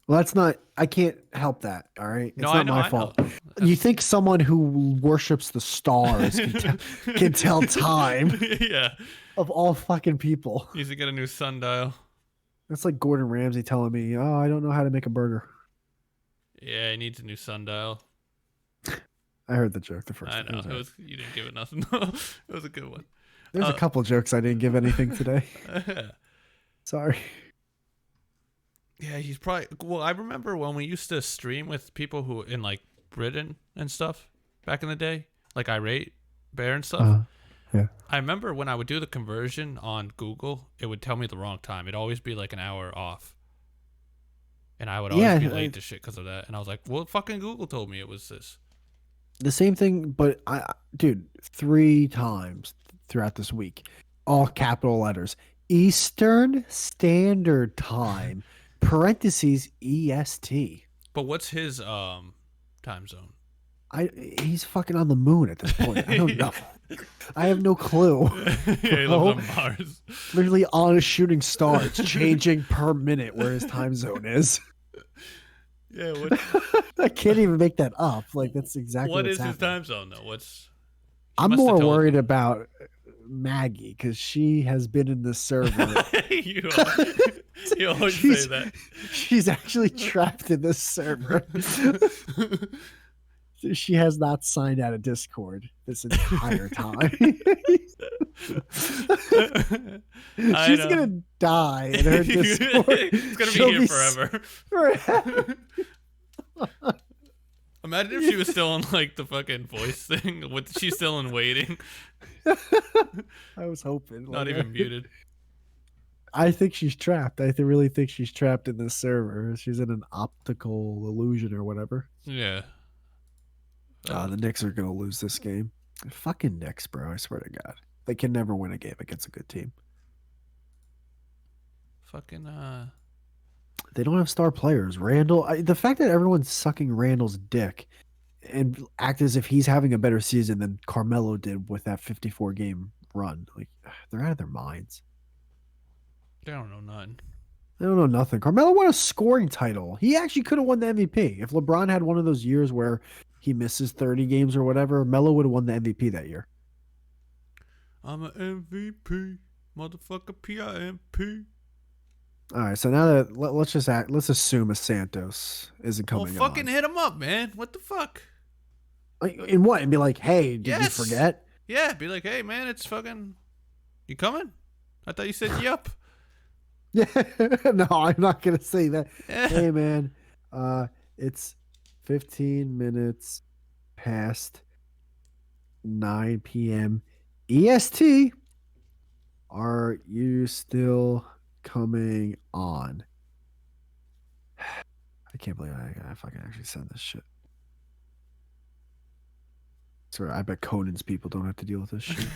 Well, that's not. I can't help that. All right, it's not my fault. I know. You think someone who worships the stars can tell time? Yeah. Of all fucking people. Needs to get a new sundial. That's like Gordon Ramsay telling me, "Oh, I don't know how to make a burger." Yeah, he needs a new sundial. I heard the joke the first I time. know. You didn't give it nothing. It was a good one. There's a couple jokes I didn't give anything today. Sorry. Yeah, he's probably. Well, I remember when we used to stream with people who in like Britain and stuff back in the day, like Irate Bear and stuff. Yeah. I remember when I would do the conversion on Google, it would tell me the wrong time. It'd always be like an hour off. And I would always be late to shit because of that. And I was like, well, fucking Google told me it was this. The same thing, but dude, 3 times throughout this week, all capital letters. Eastern Standard Time, parentheses EST. But what's his time zone? He's fucking on the moon at this point. I don't know. I have no clue. Yeah, he lives on Mars. Literally on a shooting star. It's changing per minute where his time zone is. Yeah, what? I can't even make that up. Like, that's exactly What what's is his happening. time zone though? I'm more worried about Maggie because she has been in this server. you always say that. She's actually trapped in this server. She has not signed out of Discord this entire time. She's gonna die in her Discord. It's gonna be here forever. Forever. Imagine if she was still on like the fucking voice thing. She's still in waiting. I was hoping. Not even muted. I think she's trapped. I really think she's trapped in this server. She's in an optical illusion or whatever. Yeah. The Knicks are going to lose this game. Fucking Knicks, bro. I swear to God. They can never win a game against a good team. Fucking, They don't have star players. Randall, the fact that everyone's sucking Randall's dick and act as if he's having a better season than Carmelo did with that 54-game run. Like, they're out of their minds. They don't know nothing. They don't know nothing. Carmelo won a scoring title. He actually could have won the MVP. If LeBron had one of those years where he misses 30 games or whatever, Melo would have won the MVP that year. I'm an MVP. Motherfucker PIMP. All right, so now that let's assume a Santos isn't coming on. Well, fucking hit him up, man. What the fuck? In what? And be like, hey, did you forget? Yeah, be like, hey, man, it's fucking... You coming? I thought you said yup. Yeah, no, I'm not gonna say that. Yeah. Hey, man, it's 15 minutes past 9 p.m. EST. Are you still coming on? I can't believe I fucking actually send this shit. Sorry, I bet Conan's people don't have to deal with this shit.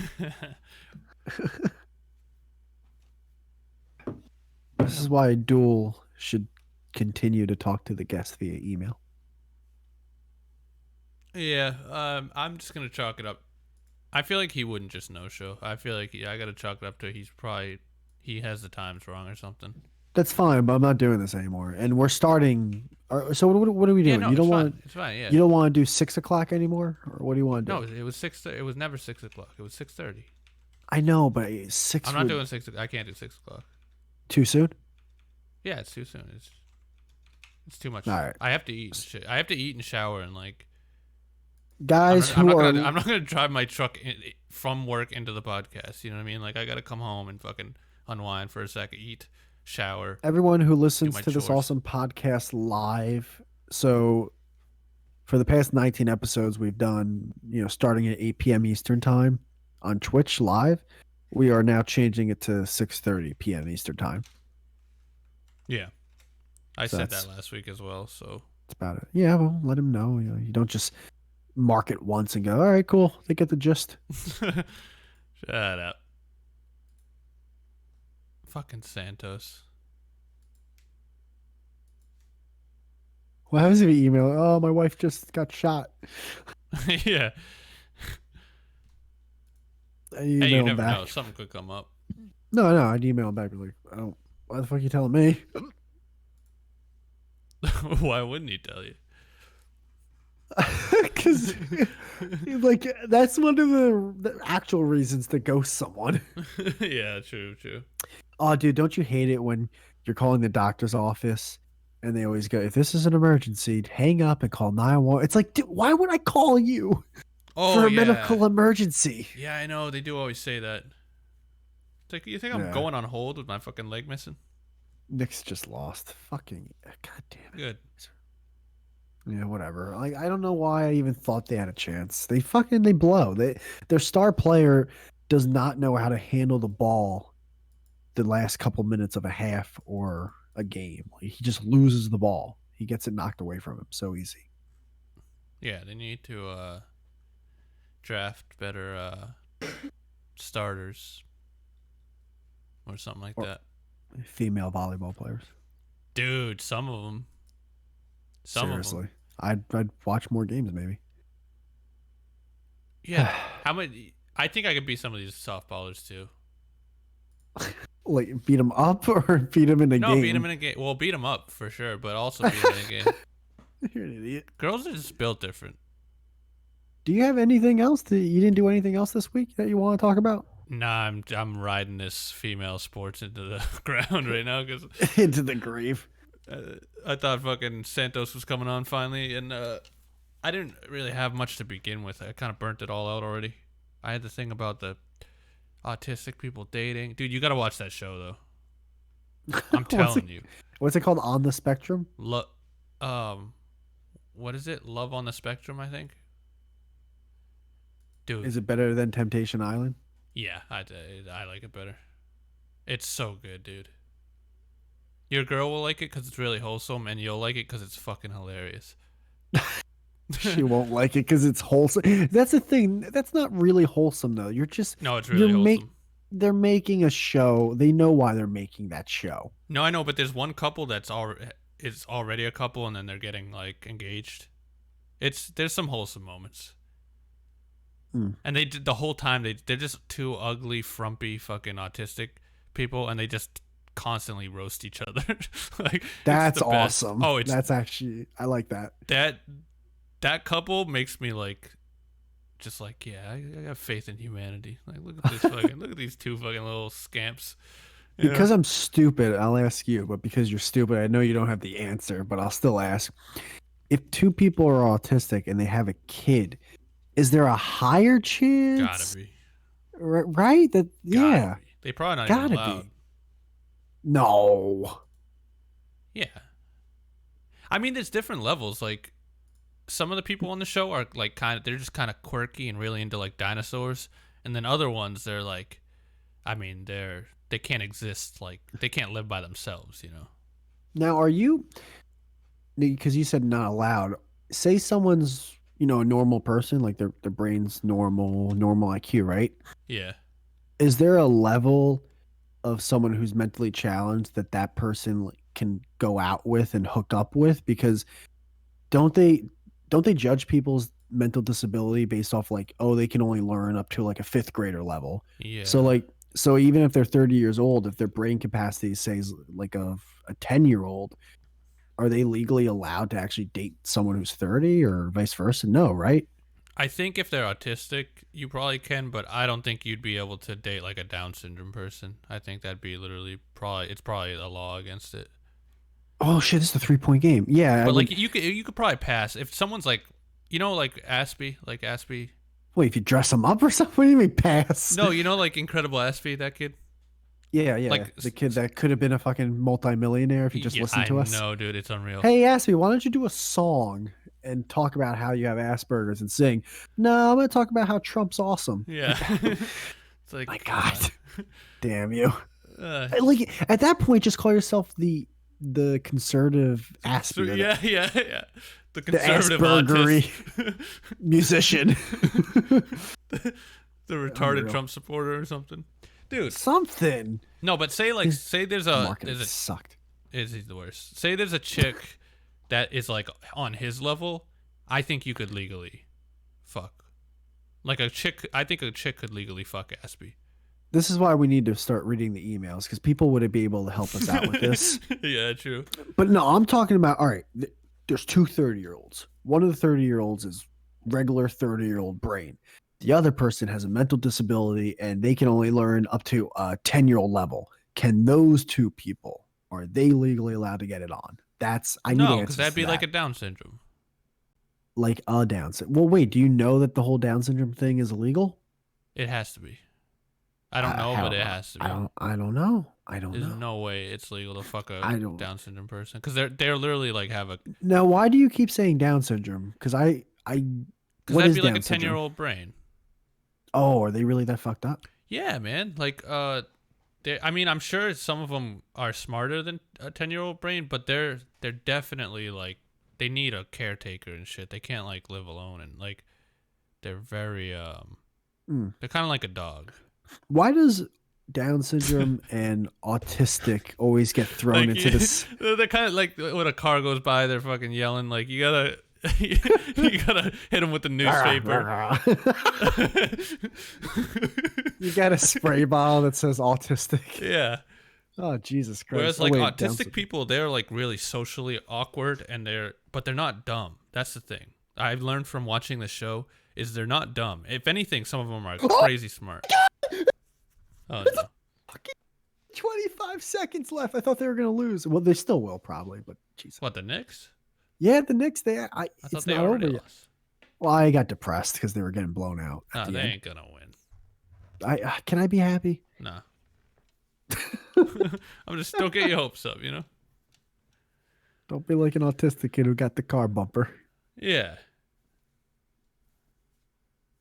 This is why Duel should continue to talk to the guests via email. Yeah, I'm just gonna chalk it up. I feel like he wouldn't just no show. I feel like I gotta chalk it up to he has the times wrong or something. That's fine, but I'm not doing this anymore. And we're starting. So what are we Yeah, doing? no, You don't it's fine. want It's fine. Yeah. you don't want to do 6 o'clock anymore, or what do you want to do? No, it was 6. It was never 6 o'clock. It was 6:30. I know, but six. I'm not would- doing 6. I can't do 6 o'clock. too soon. Yeah, it's too soon. It's too much. All right. I have to eat and shit. I have to eat and shower and like. Guys I'm who not are gonna drive my truck from work into the podcast. You know what I mean? Like I gotta come home and fucking unwind for a second, eat, shower. everyone who listens my to this chores. awesome podcast live. So for the past 19 episodes we've done, starting at 8 p.m. Eastern time on Twitch live, we are now changing it to 6:30 p.m. Eastern time. Yeah, I So said that's- that last week as well. So That's about it. Yeah, well, let him know. You don't just mark it once and go, all right, cool. They get the gist. shut up. Fucking Santos. What happens if you email? Oh, my wife just got shot. Yeah. I Hey, email you him never back. know. Something could come up. No, I'd email him back. Be like, I don't. Why the fuck are you telling me? Why wouldn't he tell you? Because, like, that's one of the actual reasons to ghost someone. Yeah, true. Oh, dude, don't you hate it when you're calling the doctor's office and they always go, if this is an emergency, hang up and call 911. It's like, dude, why would I call you Oh, for a yeah. medical emergency? Yeah, I know. They do always say that. It's like, you think I'm Yeah. going on hold with my fucking leg missing? Nick's just lost. Fucking, god damn it. Good. Yeah, whatever. Like, I don't know why I even thought they had a chance. They blow. Their star player does not know how to handle the ball the last couple minutes of a half or a game. Like, he just loses the ball. He gets it knocked away from him so easy. Yeah, they need to draft better starters or something like Or- that. Female volleyball players. Dude, some of them. Some Seriously. of them. I'd watch more games maybe. Yeah. How many? I think I could beat some of these softballers too. Like, beat them up or beat them in a No, game? beat them in a game. Well, beat them up for sure, but also beat them in a game. You're an idiot. Girls are just built different. Do you have anything else? You didn't do anything else this week that you want to talk about? Nah, I'm riding this female sports into the ground right now because Into the grave. I thought fucking Santos was coming on finally, and I didn't really have much to begin with. I kind of burnt it all out already. I had the thing about the autistic people dating. Dude, you got to watch that show though. I'm telling you. What's it called? On the Spectrum? What is it? Love on the Spectrum, I think. Dude, Is it better than Temptation Island? yeah, I like it better. It's so good, dude. Your girl will like it because it's really wholesome, and you'll like it because it's fucking hilarious. She won't like it because it's wholesome. That's the thing. That's not really wholesome, though. You're just No, it's really You're make- wholesome. they're making a show. They know why they're making that show. No, I know, but there's one couple that's already a couple, and then they're getting like engaged. There's some wholesome moments, and they did the whole time. They're just two ugly, frumpy, fucking autistic people, and they just constantly roast each other. Like That's it's the best. awesome. Oh, it's that's actually I like that. that couple makes me like, just like, yeah, I have faith in humanity. Like, look at this fucking look at these two fucking little scamps. You know? Because I'm stupid, I'll ask you. But because you're stupid, I know you don't have the answer. But I'll still ask. If two people are autistic and they have a kid, is there a higher chance? Gotta be. Right? That Gotta yeah. be. They probably not Gotta even allowed. be. No. Yeah. I mean, there's different levels. Like, some of the people on the show are like they're just kind of quirky and really into like dinosaurs, and then other ones they're like, I mean, they can't exist, like they can't live by themselves, you know. Now, are you, because you said not allowed, say someone's, a normal person, like their brain's normal IQ, right? Yeah. Is there a level of someone who's mentally challenged that person like, can go out with and hook up with? Because don't they judge people's mental disability based off like, oh, they can only learn up to like a fifth grader level? Yeah. So even if they're 30 years old, if their brain capacity says like a 10-year-old, are they legally allowed to actually date someone who's 30 or vice versa? No, right? I think if they're autistic, you probably can, but I don't think you'd be able to date like a Down syndrome person. I think that'd be literally it's probably a law against it. Oh shit, this is a 3-point game. Yeah, But like you could probably pass if someone's like, like Aspie. Wait, if you dress them up or something? What do you mean pass? No, like Incredible Aspie, that kid. Yeah, Like the kid that could have been a fucking multimillionaire if he just listened to us. No, dude, it's unreal. Hey, Aspie, why don't you do a song and talk about how you have Asperger's and sing? No, I'm going to talk about how Trump's awesome. Yeah. It's like, my God, damn you! Uh, Like at that point, just call yourself the conservative Aspie. yeah. The The conservative Aspergery autist. musician. The retarded Unreal. Trump supporter or something. Dude. Something. No, but say there's Marketing sucked. Is he the worst? Say there's a chick that is like on his level. I think you could legally fuck. Like I think a chick could legally fuck Aspie. This is why we need to start reading the emails because people would be able to help us out with this. Yeah, true. But no, I'm talking about, all right, there's two 30-year-olds. One of the 30-year-olds is regular 30-year-old brain. The other person has a mental disability and they can only learn up to a 10-year-old level. Can those two people, are they legally allowed to get it on? I need No, answers because that'd be to like that. a Down syndrome. Like a Down syndrome. Well, wait, do you know that the whole Down syndrome thing is illegal? It has to be. I don't know, but it has to be. I don't know. There's no way it's legal to fuck a I don't- Down syndrome person because they're literally like have a. Now, why do you keep saying Down syndrome? Because Because what that'd is be like Down a syndrome? 10-year-old brain. Oh, are they really that fucked up? Yeah, man. Like, I mean, I'm sure some of them are smarter than a 10-year-old brain, but they're definitely like they need a caretaker and shit. They can't like live alone and like they're very they're kind of like a dog. Why does Down syndrome and autistic always get thrown Like, into this? They're kind of like when a car goes by, they're fucking yelling. Like you gotta, you gotta hit them with the newspaper. You got a spray bottle that says autistic. Yeah. Oh, Jesus Christ. Whereas Oh, like wait, Down autistic syndrome. people, they're like really socially awkward and but they're not dumb. That's the thing. I've learned from watching the show is they're not dumb. If anything, some of them are crazy smart. Oh no. 25 seconds left. I thought they were going to lose. Well, they still will probably, but Jesus. What, the Knicks? Yeah, the Knicks, I thought it's they not already over yet. lost. Well, I got depressed because they were getting blown out. No, at the they end. ain't gonna win. Can I be happy? Nah. I'm just don't get your hopes up, you know? Don't be like an autistic kid who got the car bumper. Yeah.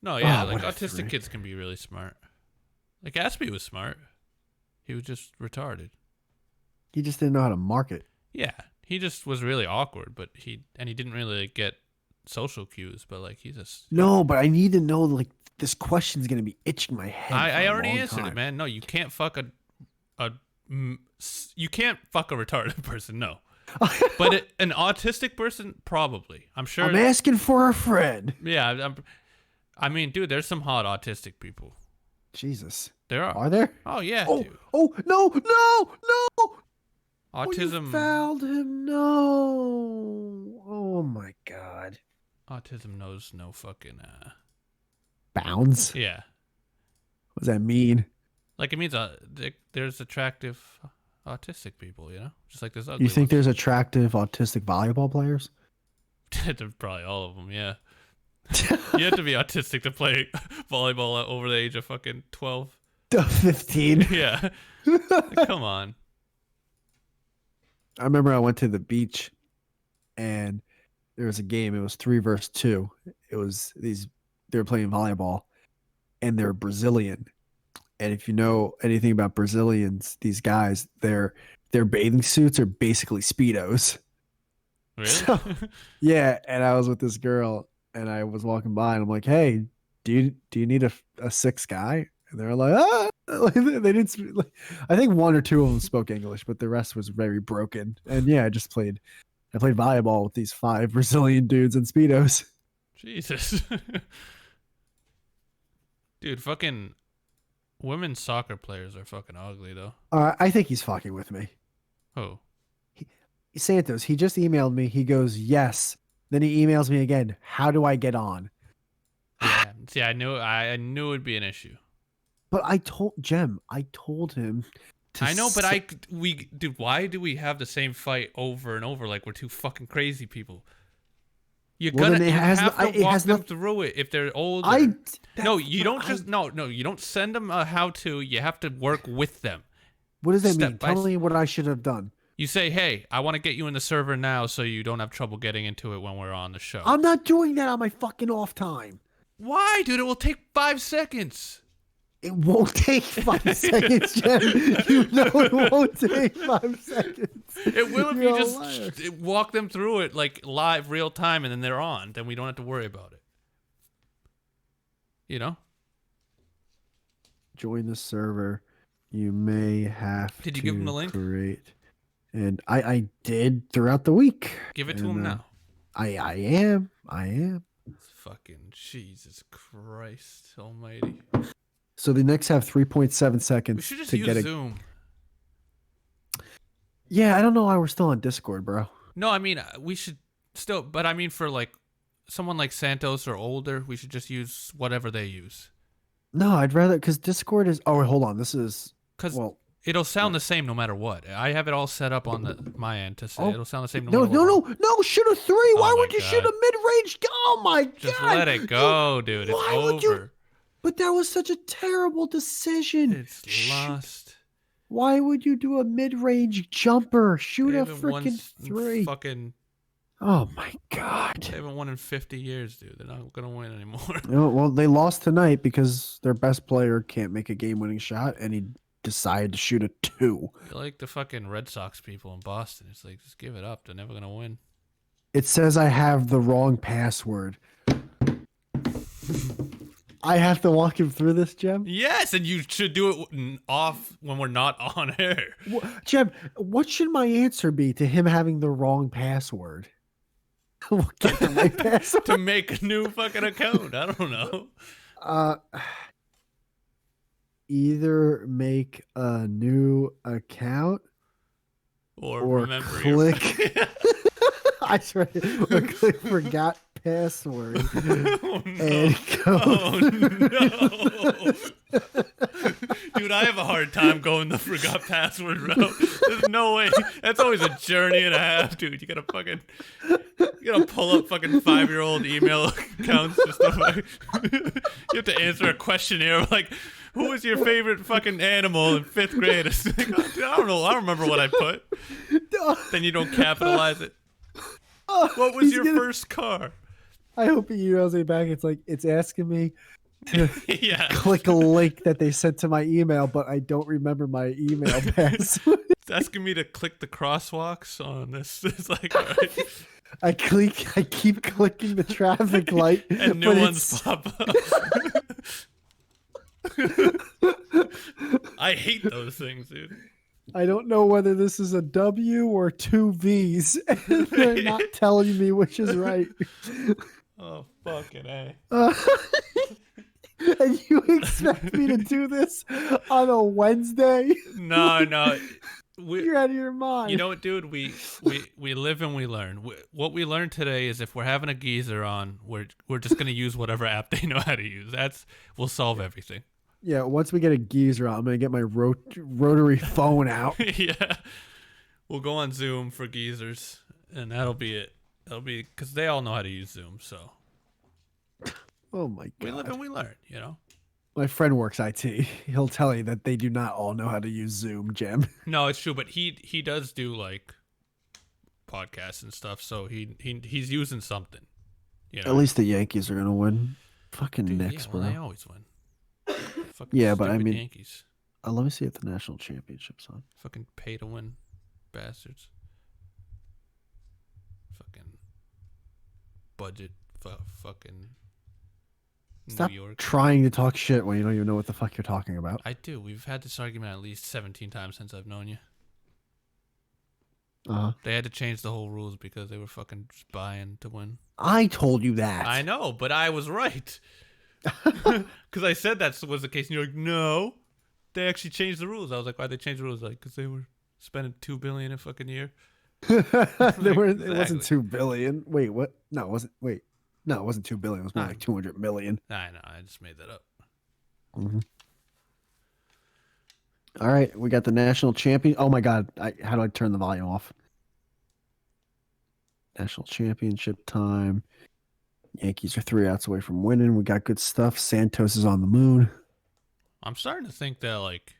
No, yeah, Oh, like what a autistic freak. kids can be really smart. Like Aspie was smart. He was just retarded. He just didn't know how to market. Yeah. He just was really awkward, but he didn't really like, get social cues, but like he's just No, but I need to know, like, this question's going to be itching my head. I for a already long answered time. it, man. No, you can't fuck you can't fuck a retarded person, no. But an autistic person, probably. I'm sure. I'm asking for a friend. Yeah, I mean, dude, there's some hot autistic people. Jesus. There are. Are there? Oh yeah, Oh, dude. oh, no. Oh, you Autism. fouled him. No. Oh, my God. Autism knows no fucking. Bounds? Yeah, What does that mean? like it means there's attractive autistic people, you know, just like there's ugly. You think ones. there's attractive autistic volleyball players? There's probably all of them, yeah. You have to be autistic to play volleyball over the age of fucking 12. 15. Yeah. Like, come on. I remember I went to the beach and there was a game. It was 3 versus 2. It was they were playing volleyball and they're Brazilian. And if you know anything about Brazilians, these guys, their bathing suits are basically Speedos. Really? So, yeah, and I was with this girl and I was walking by and I'm like, "Hey, do you need a 6 guy?" And they were like, "Ah." Like, they didn't speak, like, I think 1 or 2 of them spoke English, but the rest was very broken. And yeah, I played volleyball with these 5 Brazilian dudes in Speedos. Jesus. Dude, fucking women's soccer players are fucking ugly though. I think he's fucking with me. Oh. Santos, he just emailed me. He goes, "Yes." Then he emails me again. "How do I get on?" Yeah. See, I knew it'd be an issue. But I told him to I know, but dude, why do we have the same fight over and over like we're two fucking crazy people? You have to walk them through it if they're older. You don't send them a how-to. You have to work with them. What does that mean? Tell me what I should have done. You say, "Hey, I want to get you in the server now so you don't have trouble getting into it when we're on the show." I'm not doing that on my fucking off time. Why, dude? It will take 5 seconds. It won't take 5 seconds, Jen. You know it won't take 5 seconds. It will if you just walk them through it like live, real time, and then they're on. Then we don't have to worry about it. You know? Join the server. You may have Did you give him the link? Create. And I did throughout the week. Give it to him now. I am. It's fucking Jesus Christ almighty. So the Knicks have 3.7 seconds. We should just to use get Zoom. Yeah, I don't know why we're still on Discord, bro. No, I mean, we should still, but I mean, for like someone like Santos or older, we should just use whatever they use. No, I'd rather, because Discord is, oh, wait, hold on. This is, because it'll sound the same no matter what. I have it all set up on my end to say it'll sound the same no matter what. No, shoot a 3. Why would you shoot a mid-range? Oh my God. Just let it go, dude. It's over. But that was such a terrible decision. It's lost. Why would you do a mid-range jumper? Shoot a freaking 3. Fucking. Oh my God. They haven't won in 50 years, dude. They're not gonna win anymore. Well, they lost tonight because their best player can't make a game-winning shot, and he decided to shoot a 2. They're like the fucking Red Sox people in Boston. It's like, just give it up. They're never gonna win. It says I have the wrong password. I have to walk him through this, Jem? Yes, and you should do it off when we're not on air. Jem, what should my answer be to him having the wrong password? Get the right password? To make a new fucking account. I don't know. Either make a new account or remember click. I swear, or click forgot password and go. Oh no, dude! I have a hard time going the forgot password route. There's no way. That's always a journey and a half, dude. You gotta pull up fucking 5-year-old email accounts and stuff like. You have to answer a questionnaire like, "Who was your favorite fucking animal in 5th grade?" It's like, oh, dude, I don't know. I don't remember what I put. Then you don't capitalize it. What was your first car? I hope he emails me back. It's like, it's asking me to yeah. click a link that they sent to my email, but I don't remember my email password. It's asking me to click the crosswalks on this. It's like, all right. I keep clicking the traffic light. And new ones pop up. I hate those things, dude. I don't know whether this is a W or 2 V's. They're not telling me which is right. Oh, fucking A. And you expect me to do this on a Wednesday? No. You're out of your mind. You know what, dude? We live and we learn. What we learned today is if we're having a geezer on, we're just gonna use whatever app they know how to use. We'll solve everything. Yeah, once we get a geezer out, I'm going to get my rotary phone out. Yeah. We'll go on Zoom for geezers, and that'll be it. That'll be because they all know how to use Zoom, so. Oh, my God. We live and we learn, you know? My friend works IT. He'll tell you that they do not all know how to use Zoom, Jem. No, it's true, but he does do, like, podcasts and stuff, so he's using something. You know? At least the Yankees are gonna win. Fucking Dude, Knicks, yeah, well, bro. they always win. Fucking Yeah, but I stupid mean, Yankees. let me see if the national championship's on. Fucking pay to win bastards. Fucking budget. Fucking Stop New York. trying to talk shit when you don't even know what the fuck you're talking about. I do. We've had this argument at least 17 times since I've known you. They had to change the whole rules because they were fucking just buying to win. I told you that. I know, but I was right. Because I said that was the case, and you're like, no, they actually changed the rules. I was like, why'd they change the rules? Like, because they were spending $2 billion a fucking year. It wasn't Exactly. 2 billion. Wait, what? No, it wasn't. Wait, no, it wasn't 2 billion. It was more Nah. like 200 million. I know, I just made that up. Mm-hmm. All right, we got the national champion. Oh my god, how do I turn the volume off? National championship time. Yankees are 3 outs away from winning. We got good stuff. Santos is on the moon. I'm starting to think that, like,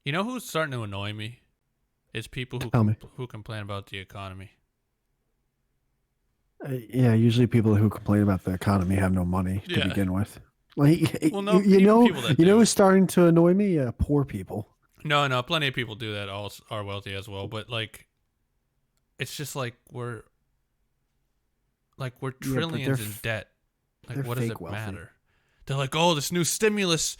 you know who's starting to annoy me? It's people who complain about the economy. Yeah, usually people who complain about the economy have no money to Yeah. begin with. Like, Well, no, you even know, people that you know do. who's starting to annoy me? Poor people. No, plenty of people do that. All are wealthy as well, but like, it's just like we're trillions in debt. Like, they're what does fake it wealthy. matter? They're like, oh, this new stimulus.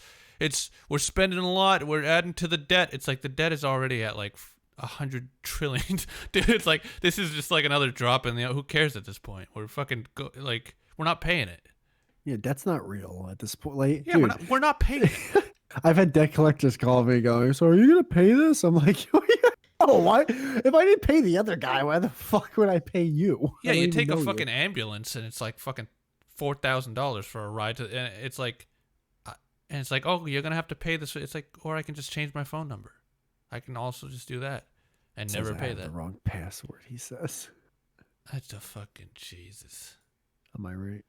We're spending a lot. We're adding to the debt. It's like the debt is already at like 100 trillion. Dude, it's like this is just like another drop in the. Who cares at this point? We're fucking we're not paying it. Yeah, that's not real at this point. Like, Yeah, dude, we're not paying it. I've had debt collectors call me going, so are you going to pay this? I'm like, oh, why? If I didn't pay the other guy, why the fuck would I pay you? Yeah, I don't you even take a know fucking ambulance and it's like fucking $4,000 for a ride to, and it's like, oh, you're gonna have to pay this. It's like, or I can just change my phone number. I can also just do that and Says never I pay have that. The wrong password, he says. That's a fucking Jesus. Am I right?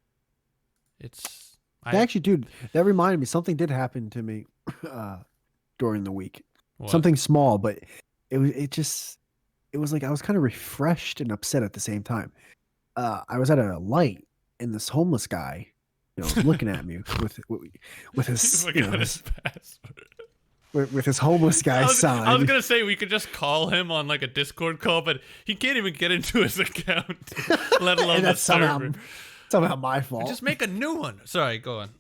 It's Actually, dude, that reminded me. Something did happen to me during the week. what? Something small, but it was like I was kind of refreshed and upset at the same time. I was at a light, and this homeless guy, was looking at me with his, Look at his password. with his homeless guy sign. I was gonna say we could just call him on like a Discord call, but he can't even get into his account, let alone And the that's server. somehow my fault. Just make a new one. Sorry, go on.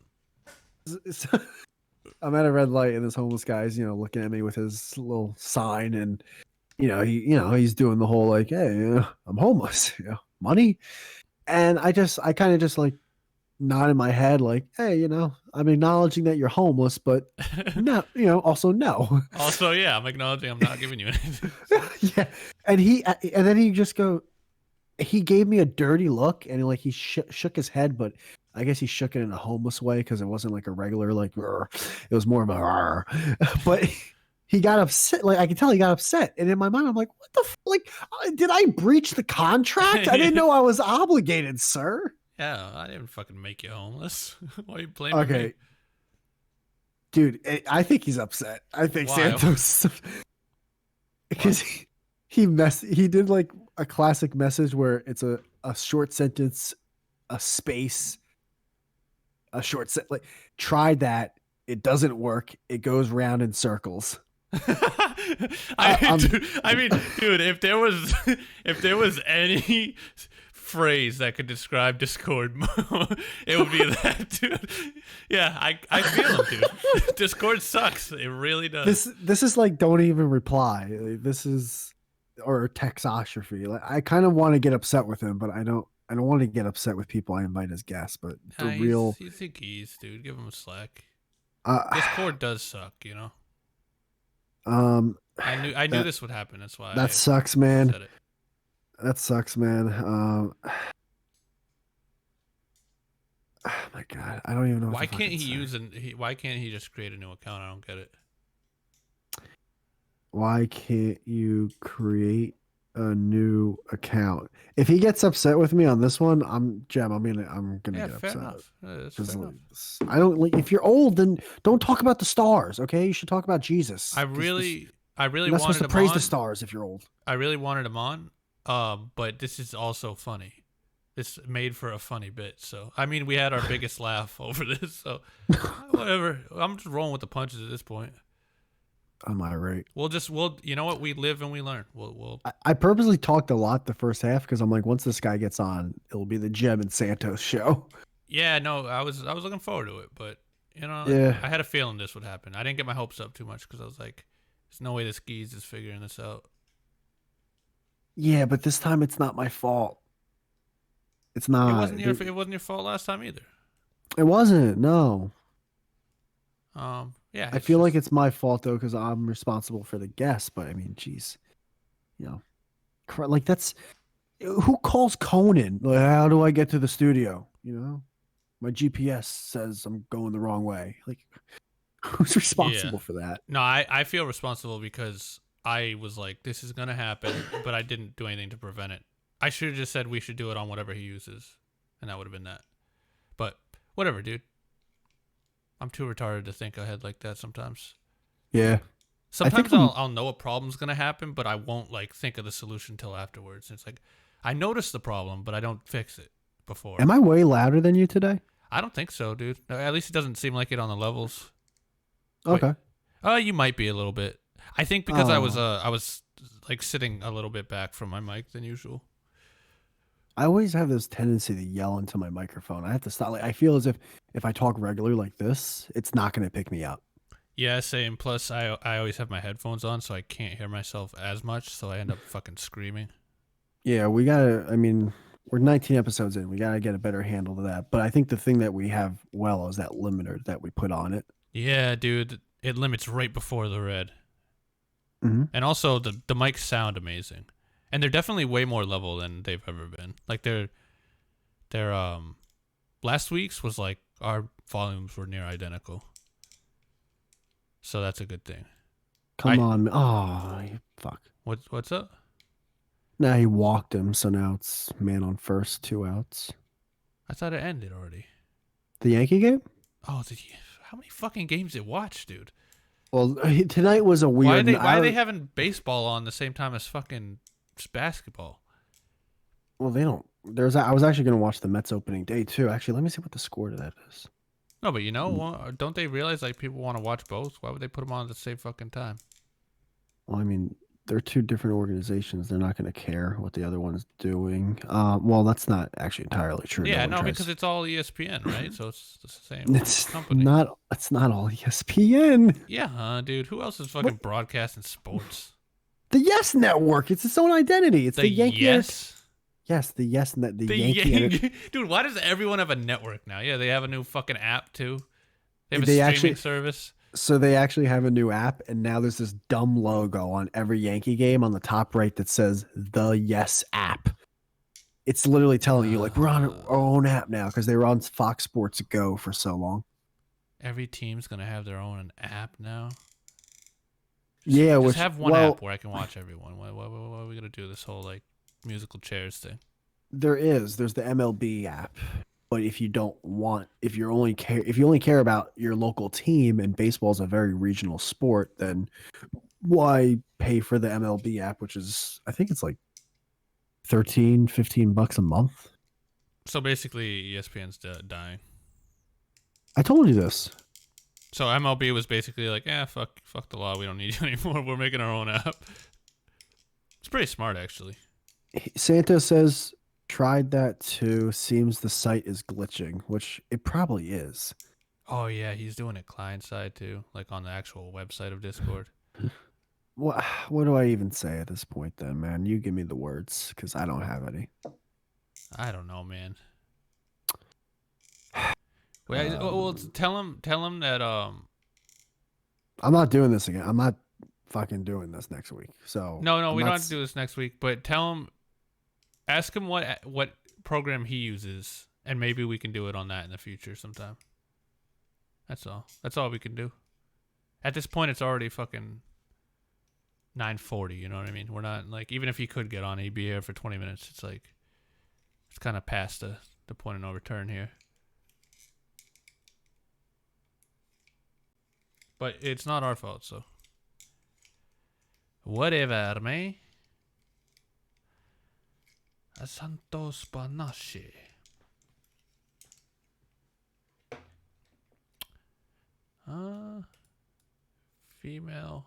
I'm at a red light, and this homeless guy's, looking at me with his little sign, and he's doing the whole like, hey, I'm homeless, money, and I kind of just like nodded my head like, hey, I'm acknowledging that you're homeless, but no, also no. Also, yeah, I'm acknowledging I'm not giving you anything. Yeah, and then he gave me a dirty look, and he shook his head, but I guess he shook it in a homeless way because it wasn't like a regular like. Rrr. It was more of a. Rrr. But he got upset. Like I could tell he got upset, and in my mind I'm like, what the like? Did I breach the contract? I didn't know I was obligated, sir. Yeah, I didn't fucking make you homeless. Why are you blaming Okay, me? dude, I think he's upset. I think Why? Santos because he did like a classic message where it's a short sentence, a space, a short set. Like, tried that, it doesn't work. It goes round in circles. I mean, dude, if there was any phrase that could describe Discord, it would be that, dude. Yeah, I feel him, dude. Discord sucks. It really does. This is like, don't even reply. Like, this is, or textostrophe. Like, I kind of want to get upset with him, but I don't want to get upset with people I invite as guests. But the real, You think he's, dude? Give him a slack. uh, Discord does suck, I knew this would happen. That's why that sucks, man. said it. That sucks, man. Oh my god, I don't even know. Why can't why can't he just create a new account? I don't get it. Why can't you create a new account? If he gets upset with me on this one, I'm gonna Yeah, get fair upset. enough. That's 'Cause, fair enough. I don't like, if you're old, then don't talk about the stars, okay? You should talk about Jesus. I 'Cause really I really You're not wanted supposed to him praise on. the stars if you're old. I really wanted him on. But this is also funny. It's made for a funny bit. So I mean, we had our biggest laugh over this. So whatever. I'm just rolling with the punches at this point. Am I right? We'll you know what? We live and we learn. We'll I purposely talked a lot the first half because I'm like, once this guy gets on, it'll be the Gem and Santos show. Yeah, no, I was looking forward to it, but you know, Yeah. I had a feeling this would happen. I didn't get my hopes up too much because I was like, there's no way this Geese is figuring this out. Yeah, but this time it's not my fault. It's not. It wasn't your fault last time either. It wasn't. No. Yeah. I feel like it's my fault though because I'm responsible for the guests. But I mean, geez, you know, like that's who calls Conan? Like, how do I get to the studio? You know, my GPS says I'm going the wrong way. Like, who's responsible for that? No, I feel responsible because I was like, this is gonna happen, but I didn't do anything to prevent it. I should have just said we should do it on whatever he uses, and that would have been that. But whatever, dude. I'm too retarded to think ahead like that sometimes. Yeah. Sometimes I'll know a problem's gonna happen, but I won't like think of the solution till afterwards. It's like I noticed the problem, but I don't fix it before. Am I way louder than you today? I don't think so, dude. No, at least it doesn't seem like it on the levels. Okay. You might be a little bit. I think because I was like sitting a little bit back from my mic than usual. I always have this tendency to yell into my microphone. I have to stop. Like, I feel as if I talk regularly like this, it's not going to pick me up. Yeah, same. Plus, I always have my headphones on, so I can't hear myself as much, so I end up fucking screaming. Yeah, we gotta. I mean, we're 19 episodes in. We gotta get a better handle to that. But I think the thing that we have well is that limiter that we put on it. Yeah, dude, it limits right before the red, Mm-hmm. and also the mics sound amazing, and they're definitely way more level than they've ever been. Like they're last week's was like our volumes were near identical, so that's a good thing. Come on. Oh, fuck. What's up? Now he walked him, so now it's man on first, 2 outs. I thought it ended already. The Yankee game? Oh, how many fucking games did you watch, dude? Well, tonight was a weird. Why are they having baseball on the same time as fucking basketball? Well, they don't. I was actually going to watch the Mets opening day too. Actually, let me see what the score to that is. No, but don't they realize like people want to watch both? Why would they put them on at the same fucking time? Well, I mean, they're two different organizations. They're not going to care what the other one's doing. Well, that's not actually entirely true. Yeah, no, because it's all ESPN, right? So it's the same it's company. not. It's not all ESPN. Yeah, dude. Who else is fucking broadcasting sports? The Yes Network. It's its own identity. It's the Yankee. Yes. Yes, the Yes Net. The Yankee. Dude, why does everyone have a network now? Yeah, they have a new fucking app too. They have a streaming service. So they actually have a new app, and now there's this dumb logo on every Yankee game on the top right that says the Yes app. It's literally telling you, like, we're on our own app now because they were on Fox Sports Go for so long. Every team's going to have their own app now. Yeah, just have one app where I can watch everyone. Why are we going to do this whole, like, musical chairs thing? There's the MLB app. But if you only care about your local team and baseball is a very regional sport, then why pay for the MLB app, which is, I think it's like $13-15 a month. So basically ESPN's dying. I told you this. So MLB was basically like, fuck the law. We don't need you anymore. We're making our own app. It's pretty smart, actually. Santa says, tried that too. Seems the site is glitching, which it probably is. Oh yeah, he's doing it client side too, like on the actual website of Discord. What do I even say at this point then, man? You give me the words because I don't have any. I don't know, man. Wait, well, tell him that I'm not doing this again. I'm not fucking doing this next week. So no, we don't have to do this next week. But tell him. Ask him what program he uses, and maybe we can do it on that in the future sometime. That's all. That's all we can do. At this point, it's already fucking 9:40. You know what I mean? We're not like, even if he could get on, he'd be here for 20 minutes. It's like it's kind of past the point of no return here. But it's not our fault, so. Whatever, man. Santos Panache. Female.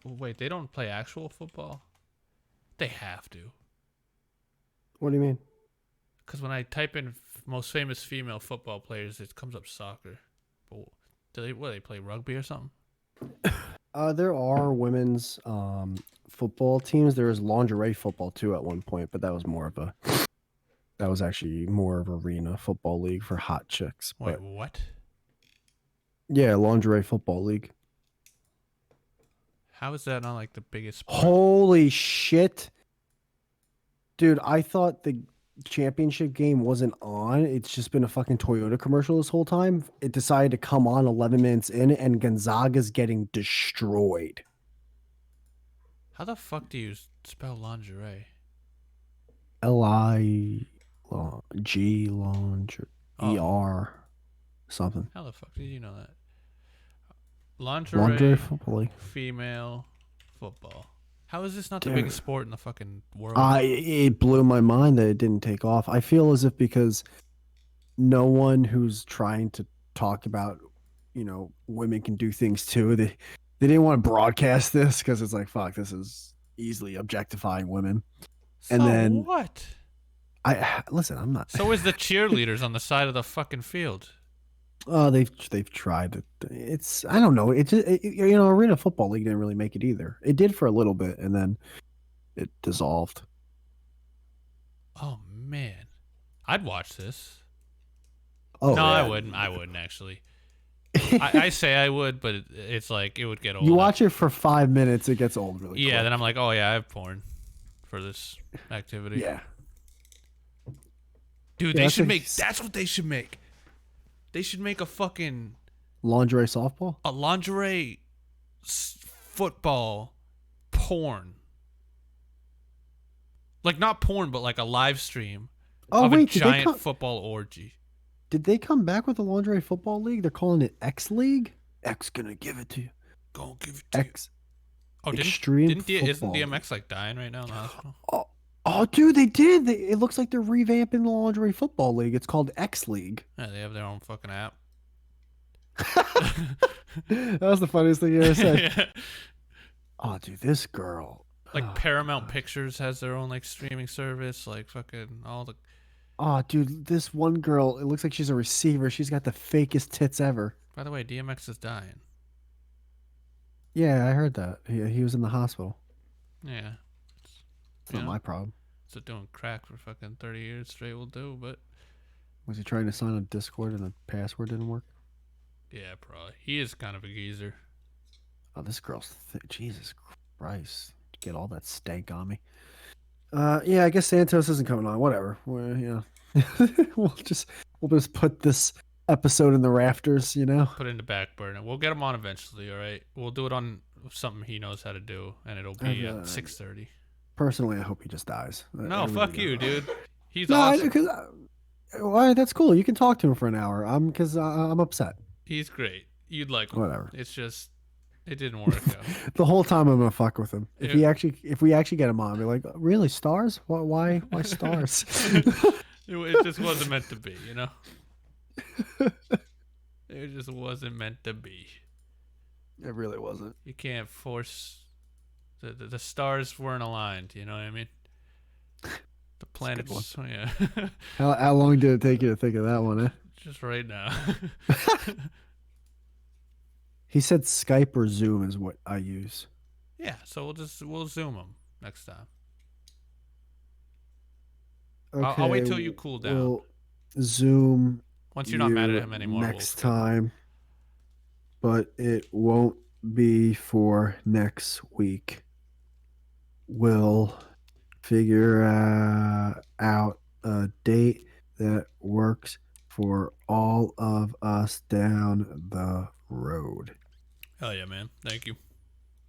Wait, they don't play actual football? They have to. What do you mean? Because when I type in most famous female football players, it comes up soccer. But do they play rugby or something? There are women's football teams. There was lingerie football too at one point, but that was actually more of arena football league for hot chicks. Wait, But what? yeah, lingerie football league. How is that not like the biggest sport? Holy shit. Dude, I thought the championship game wasn't on. It's just been a fucking Toyota commercial this whole time. It decided to come on 11 minutes in, and Gonzaga's getting destroyed. How the fuck do you spell lingerie? L-I-G, lingerie, Oh. E-R, something. How the fuck did you know that? Lingerie Lingerie football league. female football. How is this not the Dude. biggest sport in the fucking world? It blew my mind that it didn't take off. I feel as if because no one who's trying to talk about, women can do things too. They didn't want to broadcast this because it's like, fuck, this is easily objectifying women. And so then- what? Listen, I'm not. So is the cheerleaders on the side of the fucking field. Oh, they've tried it. It's I don't know. Arena football league didn't really make it either. It did for a little bit, and then it dissolved. Oh man, I'd watch this. Oh no, yeah. I wouldn't. I wouldn't actually. I say I would, but it's like it would get old. You watch it for 5 minutes, it gets old really quick. Yeah, then I'm like, oh yeah, I have porn for this activity. Yeah. Dude, Yeah, they that's should a- make. That's what they should make. They should make a fucking Lingerie softball? a lingerie football porn. Like not porn, but like a live stream Oh of wait, a giant football orgy. did they come back with the lingerie football league? They're calling it X League? X gonna give it to you. Go give it to you. X. Oh, Extreme isn't football. DMX like dying right now in the hospital? Oh, dude, they did. It looks like they're revamping the lingerie football league. It's called X League. Yeah, they have their own fucking app. That was the funniest thing you ever said. Yeah. Oh, dude, this girl. Like Oh, Paramount Pictures has their own like streaming service. Like fucking all the. Oh, dude, this one girl, it looks like she's a receiver. She's got the fakest tits ever. By the way, DMX is dying. Yeah, I heard that. He was in the hospital. Yeah. It's not Yeah. my problem. So doing crack for fucking 30 years straight will do, but Was he trying to sign on Discord and the password didn't work? yeah, probably. He is kind of a geezer. Oh, this girl's Jesus Christ. Get all that stank on me. Yeah, I guess Santos isn't coming on. Whatever. We'll just put this episode in the rafters, Put it in the back burner. We'll get him on eventually, all right? We'll do it on something he knows how to do, and it'll be at 6:30. Personally, I hope he just dies. I No, really fuck do. you, dude. He's No, awesome. because well, that's cool. You can talk to him for an hour. Because I'm upset. He's great. You'd like him. Whatever. It's just, it didn't work out. The whole time I'm gonna fuck with him. If Yeah. we actually get him on, be like, really stars? Why stars? It just wasn't meant to be, you know? It just wasn't meant to be. It really wasn't. You can't force the stars weren't aligned, you know what I mean? The planets, yeah. How long did it take you to think of that one? Just right now. He said Skype or Zoom is what I use. Yeah, so we'll zoom them next time. Okay, I'll wait till you cool down. We'll Zoom. Once you're not mad at you him anymore. next time, but it won't be for next week. We'll figure out a date that works for all of us down the road. Hell yeah, man. Thank you.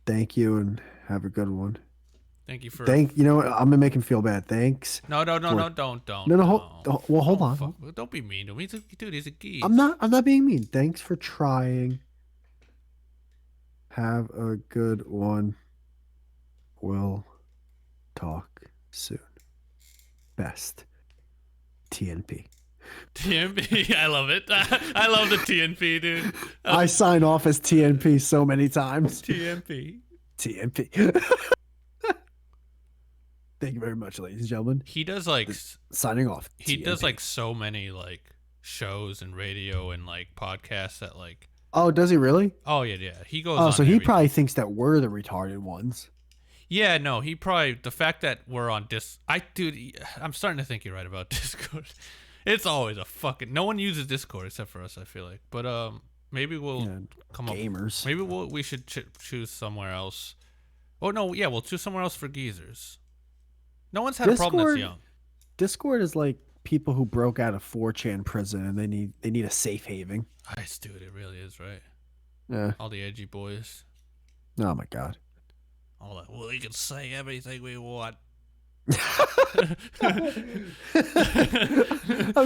Thank you and have a good one. Thank you for You know what? I'm gonna make him feel bad. Thanks. No, don't. No, hold on. Don't be mean to me. Dude, he's a geek. I'm not being mean. Thanks for trying Have a good one. We'll talk soon. Best. TNP. TNP. I love it. I love the TNP, dude. I sign off as TNP so many times. TNP. TNP. Thank you very much, ladies and gentlemen. He does like Signing off. he TNP. does like so many like shows and radio and like podcasts that like. Oh, does he really? Oh yeah. He goes. Oh, on so he everything. probably thinks that we're the retarded ones. Yeah, no, he probably the fact that we're on I'm starting to think you're right about Discord. It's always a fucking no one uses Discord except for us, I feel like. But maybe we'll come gamers. up. Maybe we should choose somewhere else. Oh no, yeah, we'll choose somewhere else for geezers. No one's had a problem that's young. Discord is like people who broke out of 4chan prison and they need a safe haven. Nice, dude, it really is, right? Yeah. All the edgy boys. Oh my god. All that. Well, we can say everything we want. I'm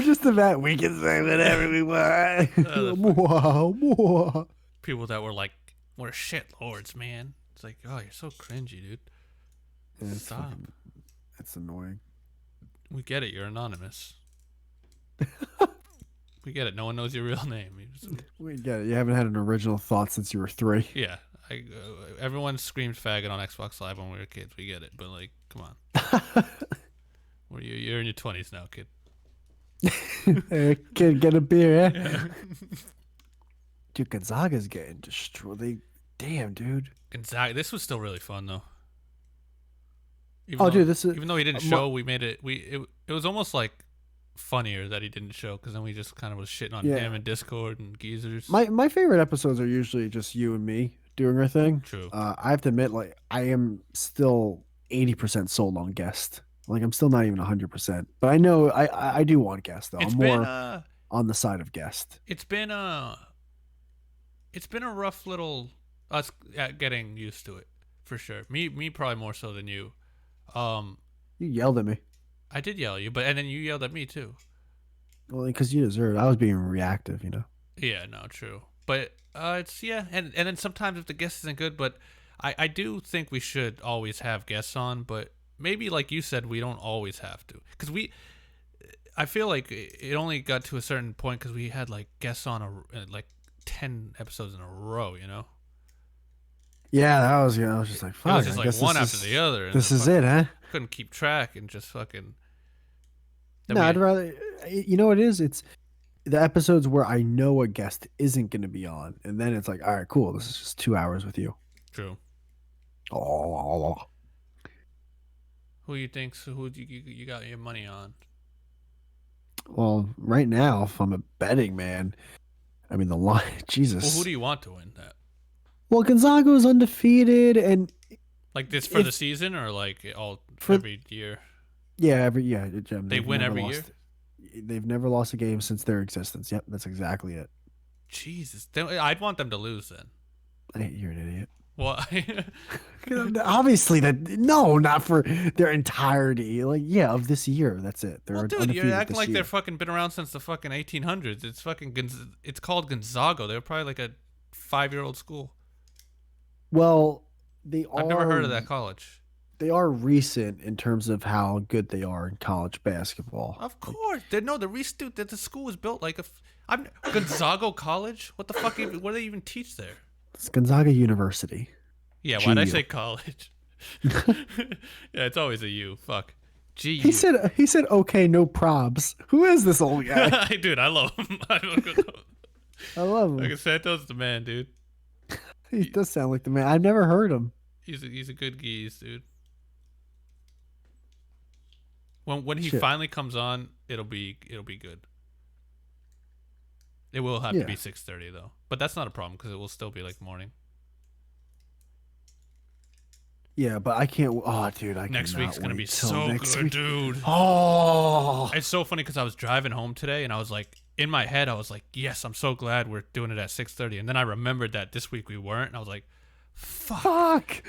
just about we can say whatever we want. People that were like, we're shit lords, man. It's like, oh, you're so cringy, dude. Yeah, Stop. It's annoying. We get it. You're anonymous. We get it. No one knows your real name. We get it. You haven't had an original thought since you were 3. Yeah. Everyone screamed faggot on Xbox Live when we were kids. We get it. But, like, come on. You're in your 20s now, kid. Hey, kid, get a beer, eh? Yeah. Dude, Gonzaga's getting destroyed. Damn, dude. Gonzaga. This was still really fun, though. Even though he didn't show, we made it. It was almost like funnier that he didn't show because then we just kind of was shitting on him and Discord and geezers. My favorite episodes are usually just you and me doing our thing. True. I have to admit, like, I am still 80% sold on guest. Like, I'm still not even 100%. But I know I do want guest though. I'm more on the side of guest. It's been a rough little us getting used to it for sure. Me probably more so than you. You yelled at me. I did yell at you, and then you yelled at me too. Well, because you deserved it. I was being reactive, you know. Yeah, no, true. But it's and then sometimes if the guest isn't good, but I do think we should always have guests on, but maybe like you said, we don't always have to, because I feel like it only got to a certain point because we had like guests on like 10 episodes in a row, you know. Yeah, that was, I was just like, fuck. It was just like one after the other. This is it, huh? Couldn't keep track and just fucking. No, I'd rather, you know what it is? It's the episodes where I know a guest isn't going to be on, and then it's like, all right, cool. This is just 2 hours with you. True. Oh. Who you got your money on? Well, right now, if I'm a betting man, I mean, the line, Jesus. Well, who do you want to win that? Well, Gonzaga was undefeated, and like this for the season or like every year? Yeah, Gem. They win every year? They've never lost a game since their existence. Yep, that's exactly it. Jesus. I'd want them to lose then. You're an idiot. Well, obviously not for their entirety. Like, yeah, of this year. That's it. They're dude, you're acting like they're fucking been around since the fucking 1800s. It's fucking it's called Gonzaga. They're probably like a 5-year-old school. Well, I've never heard of that college. They are recent in terms of how good they are in college basketball. Of course, the recent that the school was built like Gonzaga College. What the fuck? What do they even teach there? It's Gonzaga University. Yeah, why'd I say college? Yeah, it's always a U. Fuck. G. He said okay, no probs. Who is this old guy? Dude, I love him. I love him. Like Santos the man, dude. He does sound like the man. I've never heard him. He's a good geese, dude. When he finally comes on, it'll be good. It will have to be 6:30 though, but that's not a problem because it will still be like morning. Yeah, but I can't. Oh, dude, next week's gonna be so good, dude. Oh, it's so funny because I was driving home today and I was like, in my head, I was like, yes, I'm so glad we're doing it at 6:30, and then I remembered that this week we weren't, and I was like, fuck.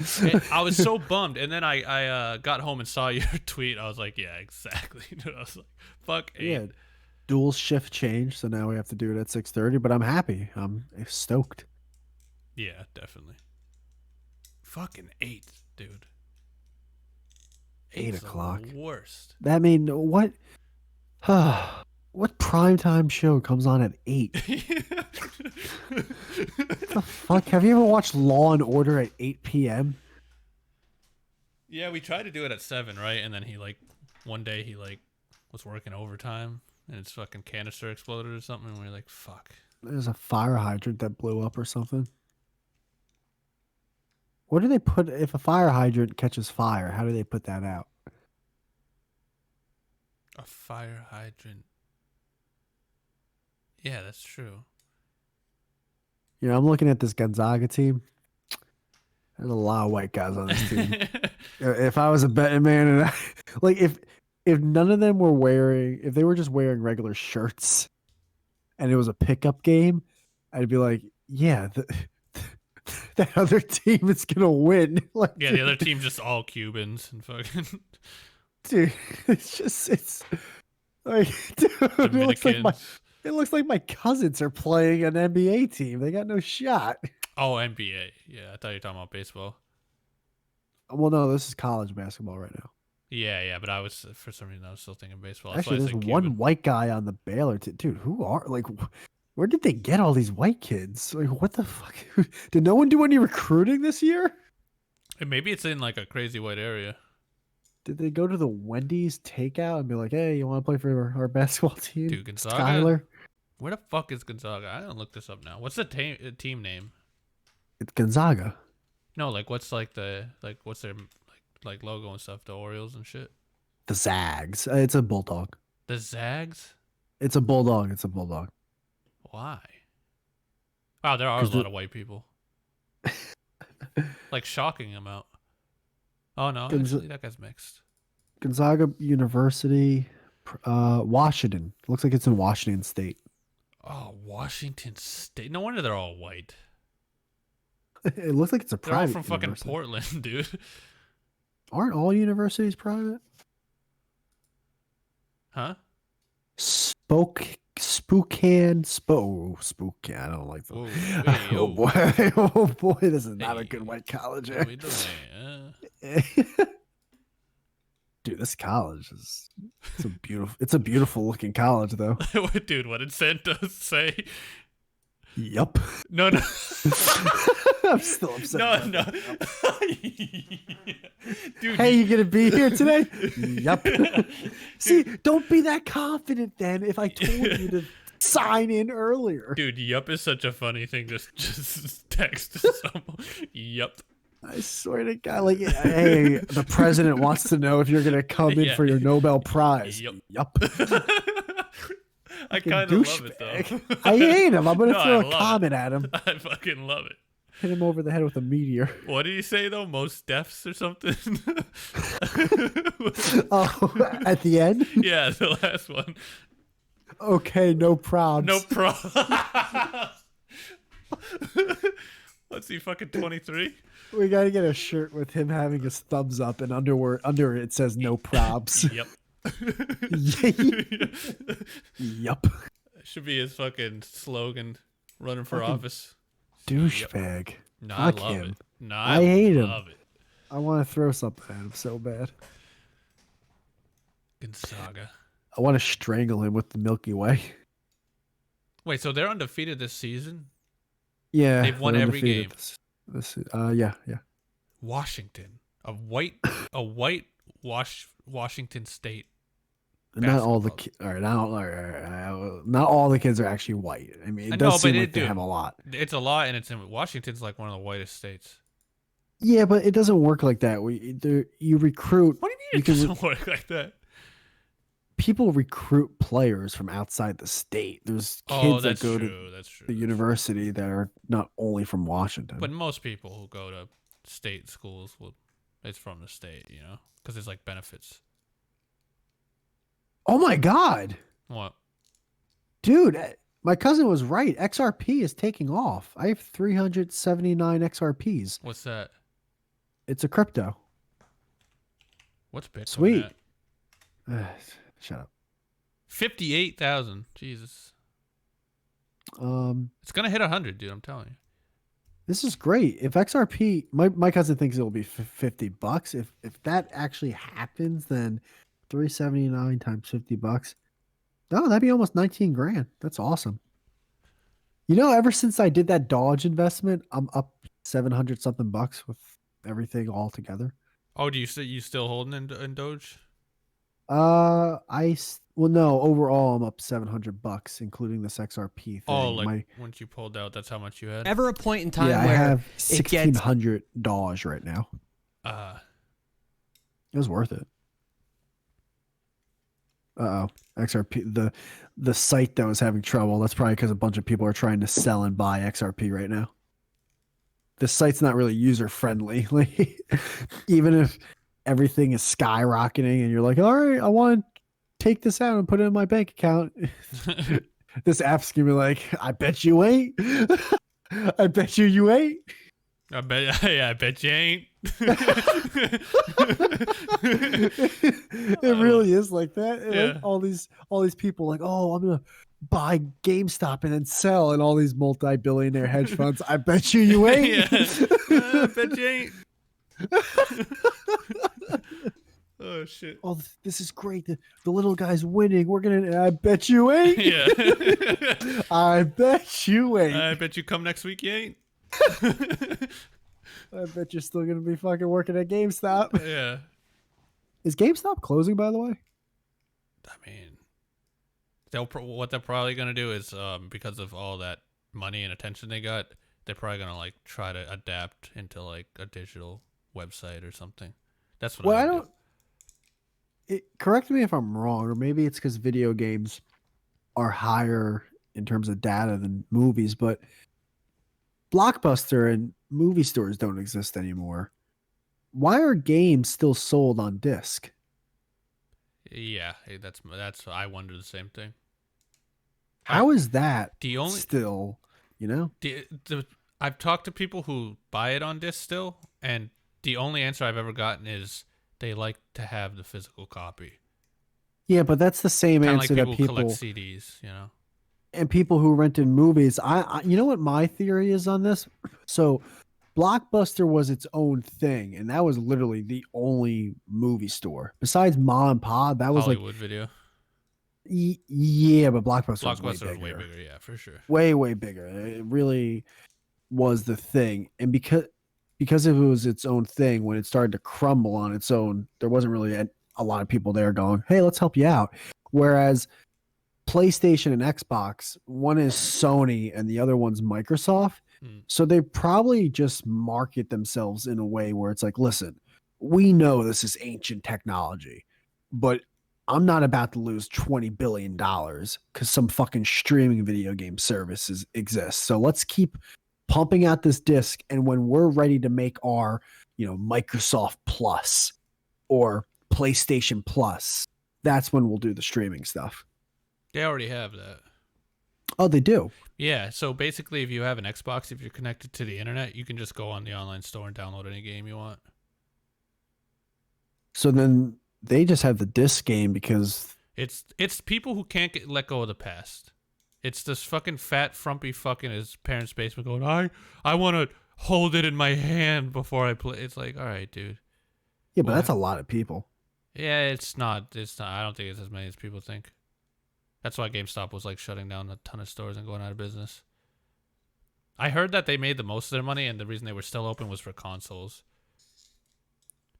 I was so bummed, and then I got home and saw your tweet. I was like, yeah, exactly. I was like, fuck. Yeah, dual shift change, so now we have to do it at 6:30. But I'm happy. I'm stoked. Yeah, definitely. Fucking 8, dude. 8 8's o'clock. the worst. That mean what? What primetime show comes on at 8? What the fuck? Have you ever watched Law and Order at 8 p.m.? Yeah, we tried to do it at 7, right? And then he like one day he like was working overtime and his fucking canister exploded or something, and we were like, fuck. There's a fire hydrant that blew up or something. What do they put if a fire hydrant catches fire? How do they put that out? A fire hydrant. Yeah, that's true. You know, I'm looking at this Gonzaga team. There's a lot of white guys on this team. If I was a betting man, and like if none of them were wearing, if they were just wearing regular shirts, and it was a pickup game, I'd be like, yeah, that other team is gonna win. Like, Yeah, the other team's just all Cubans and fucking dude, it's like, dude, Dominicans. it looks like my cousins are playing an NBA team. They got no shot. Oh, NBA. Yeah, I thought you were talking about baseball. Well, no, this is college basketball right now. Yeah, but I was, for some reason, I was still thinking baseball. That's Actually, why I there's said one Cuban. white guy on the Baylor team. Dude, who are like? Where did they get all these white kids? Like, what the fuck? Did no one do any recruiting this year? And maybe it's in like a crazy white area. Did they go to the Wendy's takeout and be like, "Hey, you want to play for our basketball team?" Dude, Gonzaga? Skyler. Where the fuck is Gonzaga? I gotta look this up now. What's the team name? It's Gonzaga. No, like what's like the what's their like logo and stuff? The Orioles and shit. The Zags. It's a bulldog. The Zags? It's a bulldog. It's a bulldog. Why? Wow, there are a 'Cause lot of white people. Like shocking amount. Oh no, actually that guy's mixed. Gonzaga University, Washington. Looks like it's in Washington State. Oh, Washington State. No wonder they're all white. It looks like it's a They're all private. from fucking university. Portland, dude. Aren't all universities private? Huh? Spokane. I don't like them. Whoa, hey, Oh yo. boy, oh boy, this is not a Hey, good white college. What are we doing? Dude, this college is it's a beautiful looking college though. Dude, what did Santa say? Yup. No. I'm still upset. No. about that. Dude, Hey, you gonna be here today? Yup. See, don't be that confident then if I told you to sign in earlier. dude, yup is such a funny thing. Just text someone. Yup. I swear to God, like, hey, the president wants to know if you're gonna come in Yeah. for your Nobel Prize. Yup. Yup. I Fucking kind of love it though. douchebag. I hate him. I'm gonna No, throw I a love comment at him. I fucking love it. Hit him over the head with a meteor. What did he say though? Most deaths or something? Oh, at the end? Yeah, the last one. Okay, no probs. No problem. What's he fucking 23? We gotta get a shirt with him having his thumbs up and under it says no probs. Yep. Yup. Should be his fucking slogan running for Fucking office. Douchebag. No, Fuck I love him. it. No, I hate him. love it. I want to throw something at him so bad. Gonzaga. I want to strangle him with the Milky Way. Wait, so they're undefeated this season? Yeah, They've won they're every undefeated game. Yeah. Washington, a white Washington State. Not all the Basketball. all right, not all the kids are actually white. I mean, I it know, does seem but like they have a lot. It's a lot, and it's in Washington's like one of the whitest states. Yeah, but it doesn't work like that. You recruit. What do you mean it doesn't work like that? People recruit players from outside the state. There's Oh, kids that that's go true. to That's true. the university that are not only from Washington. But most people who go to state schools it's from the state, you know, because it's like benefits. Oh my God, What? dude, my cousin was right. XRP is taking off. I have 379 XRPs. What's that? It's a crypto. What's Bitcoin? Sweet. At? Shut up. 58,000. Jesus. It's gonna hit 100, dude. I'm telling you. This is great. If XRP, my cousin thinks it will be $50. If that actually happens, then 379 times $50. Oh, that'd be almost 19 grand. That's awesome. Ever since I did that Dodge investment, I'm up 700 something bucks with everything all together. Oh, do you still holding in Doge? Well, no, overall I'm up 700 bucks, including this XRP thing. Oh, like once you pulled out, that's how much you had. Ever a point in time yeah, I where have it gets 1,600 Dodge right now. It was worth it. XRP, the site that was having trouble. That's probably because a bunch of people are trying to sell and buy XRP right now. The site's not really user friendly. Like, even if everything is skyrocketing and you're like, all right, I want to take this out and put it in my bank account. This app's gonna be like, I bet you ain't. I bet you ain't. I bet you ain't. It really is like that. Yeah. Like, all these people like, oh, I'm gonna buy GameStop and then sell, and all these multi-billionaire hedge funds. I bet you ain't. Yeah. I bet you ain't. Oh shit. Oh, this is great. The little guy's winning. We're gonna. I bet you ain't. Yeah. I bet you ain't. I bet you come next week you ain't. I bet you're still gonna be fucking working at GameStop. Yeah. Is GameStop closing, by the way? I mean, what they're probably gonna do is because of all that money and attention they got, they're probably gonna like try to adapt into like a digital website or something. That's what Well, I don't. Correct me if I'm wrong, or maybe it's because video games are higher in terms of data than movies, but Blockbuster and movie stores don't exist anymore. Why are games still sold on disc? Yeah, that's I wonder the same thing. How is that The only still, I've talked to people who buy it on disc still, and the only answer I've ever gotten is they like to have the physical copy. Yeah, but that's the same Kind of answer like that people people collect CDs, you know. and people who rented movies. I you know what my theory is on this? So Blockbuster was its own thing, and that was literally the only movie store besides Ma and Pa. That was Hollywood Video. yeah, but Blockbuster, Blockbuster was was way bigger, yeah, for sure. way bigger. It really was the thing, and because it was its own thing, when it started to crumble on its own, there wasn't really a lot of people there going, "Hey, let's help you out." Whereas PlayStation and Xbox, one is Sony and the other one's Microsoft. So they probably just market themselves in a way where it's like, listen, we know this is ancient technology, but I'm not about to lose $20 billion because some fucking streaming video game services exist. So let's keep pumping out this disc. And when we're ready to make our, Microsoft Plus or PlayStation Plus, that's when we'll do the streaming stuff. They already have that. Oh, they do? Yeah, so basically if you have an Xbox, if you're connected to the internet, you can just go on the online store and download any game you want. So then they just have the disc game because it's people who can't let go of the past. It's this fucking fat, frumpy fuck in his parents' basement going, I want to hold it in my hand before I play. It's like, all right, dude. Yeah, but that's a lot of people. Yeah, it's not. I don't think it's as many as people think. That's why GameStop was like shutting down a ton of stores and going out of business. I heard that they made the most of their money, and the reason they were still open was for consoles.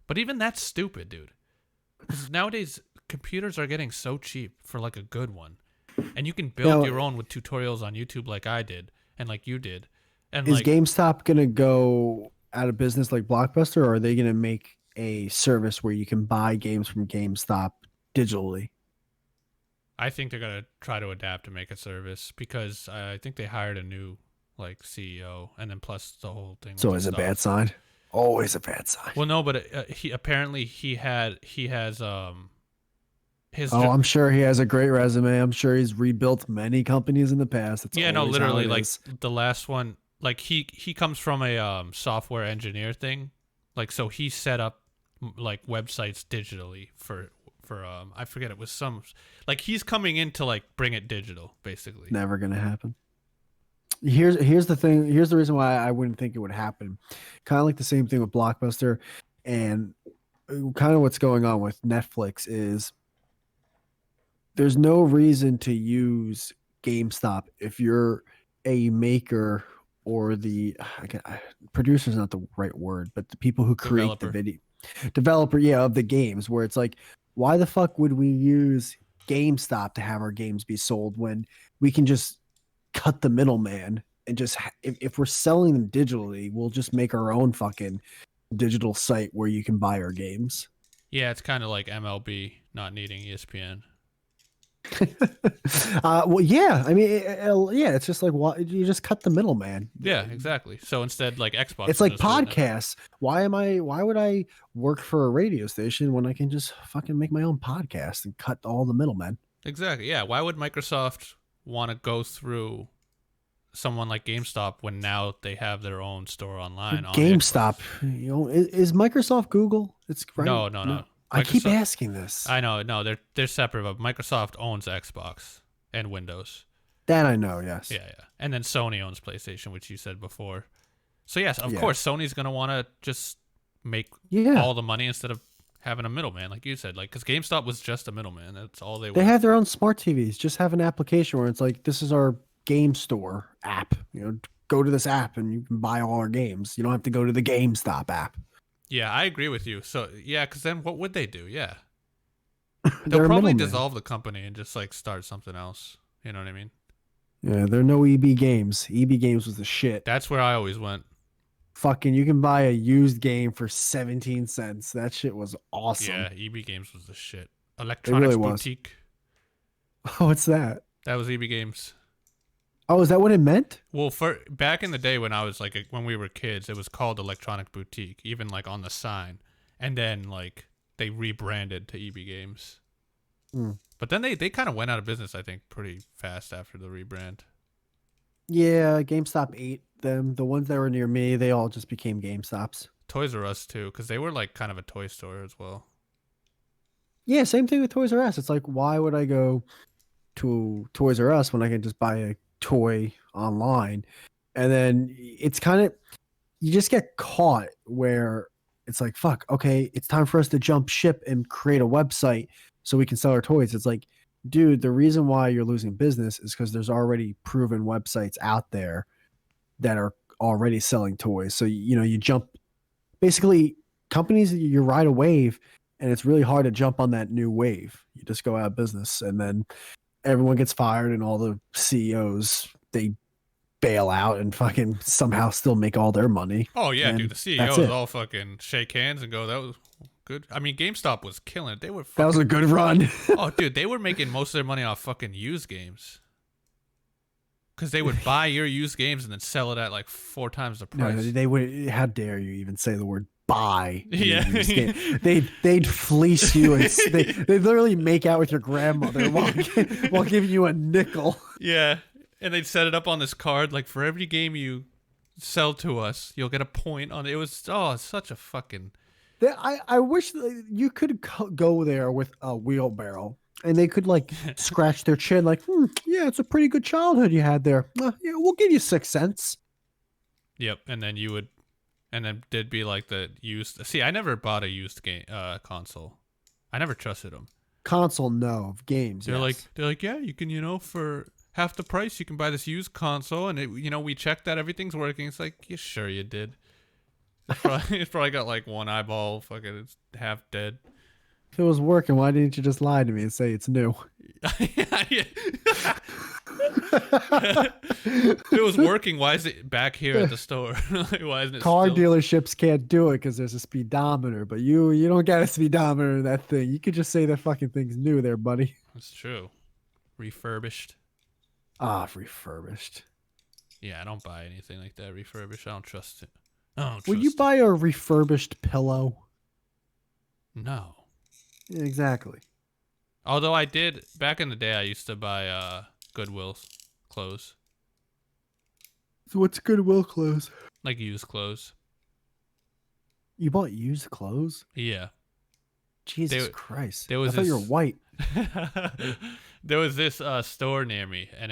But even that's stupid, dude. Because nowadays, computers are getting so cheap for like a good one. And you can build your own with tutorials on YouTube like I did, and like you did. And is GameStop going to go out of business like Blockbuster, or are they going to make a service where you can buy games from GameStop digitally? I think they're going to try to adapt and make a service because I think they hired a new like CEO, and then plus the whole thing. So is a bad sign? Always a bad sign. Well, no, but he has his. I'm sure he has a great resume. I'm sure he's rebuilt many companies in the past. That's literally, like is. the last one, like he comes from a software engineer thing, like so he set up like websites digitally for I forget, it was some like he's coming in to like bring it digital basically. Never gonna happen. Here's the thing. Here's the reason why I wouldn't think it would happen. Kind of like the same thing with Blockbuster, and kind of what's going on with Netflix is there's no reason to use GameStop if you're a maker or producer is not the right word, but the people who create Developer. the video developer, yeah, of the games, where it's like, why the fuck would we use GameStop to have our games be sold when we can just cut the middleman and just if we're selling them digitally, we'll just make our own fucking digital site where you can buy our games. Yeah, it's kind of like MLB not needing ESPN. Well, yeah. I mean, yeah. It's just like, why you just cut the middleman? Yeah, exactly. So instead, like Xbox, It's will like just do it now. podcasts. Why would I work for a radio station when I can just fucking make my own podcast and cut all the middlemen? Exactly. Yeah. Why would Microsoft want to go through someone like GameStop when now they have their own store online? On the GameStop, Xbox? you know, is Microsoft Google? It's right. No. I keep Microsoft- asking this. I know. No, they're separate. But Microsoft owns Xbox and Windows. That I know. Yes. Yeah. And then Sony owns PlayStation, which you said before. So yes, of Yeah. course, Sony's gonna want to just make Yeah. all the money instead of having a middleman, like you said. Like, because GameStop was just a middleman. That's all they were. They have their own smart TVs. Just have an application where it's like, this is our game store app. You know, go to this app and you can buy all our games. You don't have to go to the GameStop app. Yeah, I agree with you. So yeah, because then what would they do? Yeah, They're they'll a probably middleman. dissolve the company and just like start something else. You know what I mean? Yeah, there are no EB games. EB games was the shit. That's where I always went. Fucking, you can buy a used game for 17 cents. That shit was awesome. Yeah, EB Games was the shit. Electronics really was. Boutique. Oh, what's that? That was EB Games. Oh, is that what it meant? Well, for back in the day when I was like when we were kids, it was called Electronic Boutique, even like on the sign, and then like they rebranded to EB Games. Mm. But then they kind of went out of business, I think, pretty fast after the rebrand. Yeah, GameStop ate them. The ones that were near me, they all just became GameStops. Toys R Us too, because they were like kind of a toy store as well. Yeah, same thing with Toys R Us. It's like, why would I go to Toys R Us when I can just buy a toy online? And then it's kind of, you just get caught where it's like, fuck, okay, it's time for us to jump ship and create a website so we can sell our toys. It's like, dude, the reason why you're losing business is because there's already proven websites out there that are already selling toys. So, you know, you jump, basically, companies, you ride a wave, and it's really hard to jump on that new wave. You just go out of business, and then everyone gets fired, and all the CEOs, they bail out and fucking somehow still make all their money. Oh yeah, And dude, the that's CEOs it. all fucking shake hands and go, "That was good." I mean, GameStop was killing it. They were. That was a good run. Oh, dude, they were making most of their money off fucking used games. Because they would buy your used games and then sell it at like 4 times the No, price. they would. How dare you even say the word buy? in a Yeah. used game. They'd fleece you, and they literally make out with your grandmother while giving you a nickel. Yeah, and they'd set it up on this card like, for every game you sell to us, you'll get a point on it. It was such a fucking. I wish that you could go there with a wheelbarrow and they could like scratch their chin like, yeah, it's a pretty good childhood you had there. Yeah, we'll give you 6 cents. Yep, and then you would, and then there'd be like the used. See, I never bought a used game console. I never trusted them. Console, no. Of games, They're yes. like, yeah, you can, for half the price, you can buy this used console, and we checked that everything's working. It's like, yeah, sure you did. It's probably got like one eyeball, fucking, it's half dead. If it was working, why didn't you just lie to me and say it's new? If it was working, why is it back here at the store? Like, why isn't it Car still... dealerships can't do it because there's a speedometer, but you don't got a speedometer in that thing. You could just say that fucking thing's new there, buddy. That's true. Refurbished. Refurbished. Yeah, I don't buy anything like that refurbished. I don't trust it. I don't trust Would you it. buy a refurbished pillow? No. Yeah, exactly. Although I did, back in the day, I used to buy Goodwill clothes. So what's Goodwill clothes? Like used clothes. You bought used clothes? Yeah. Jesus Christ. there was I thought you were this- white. There was this store near me, and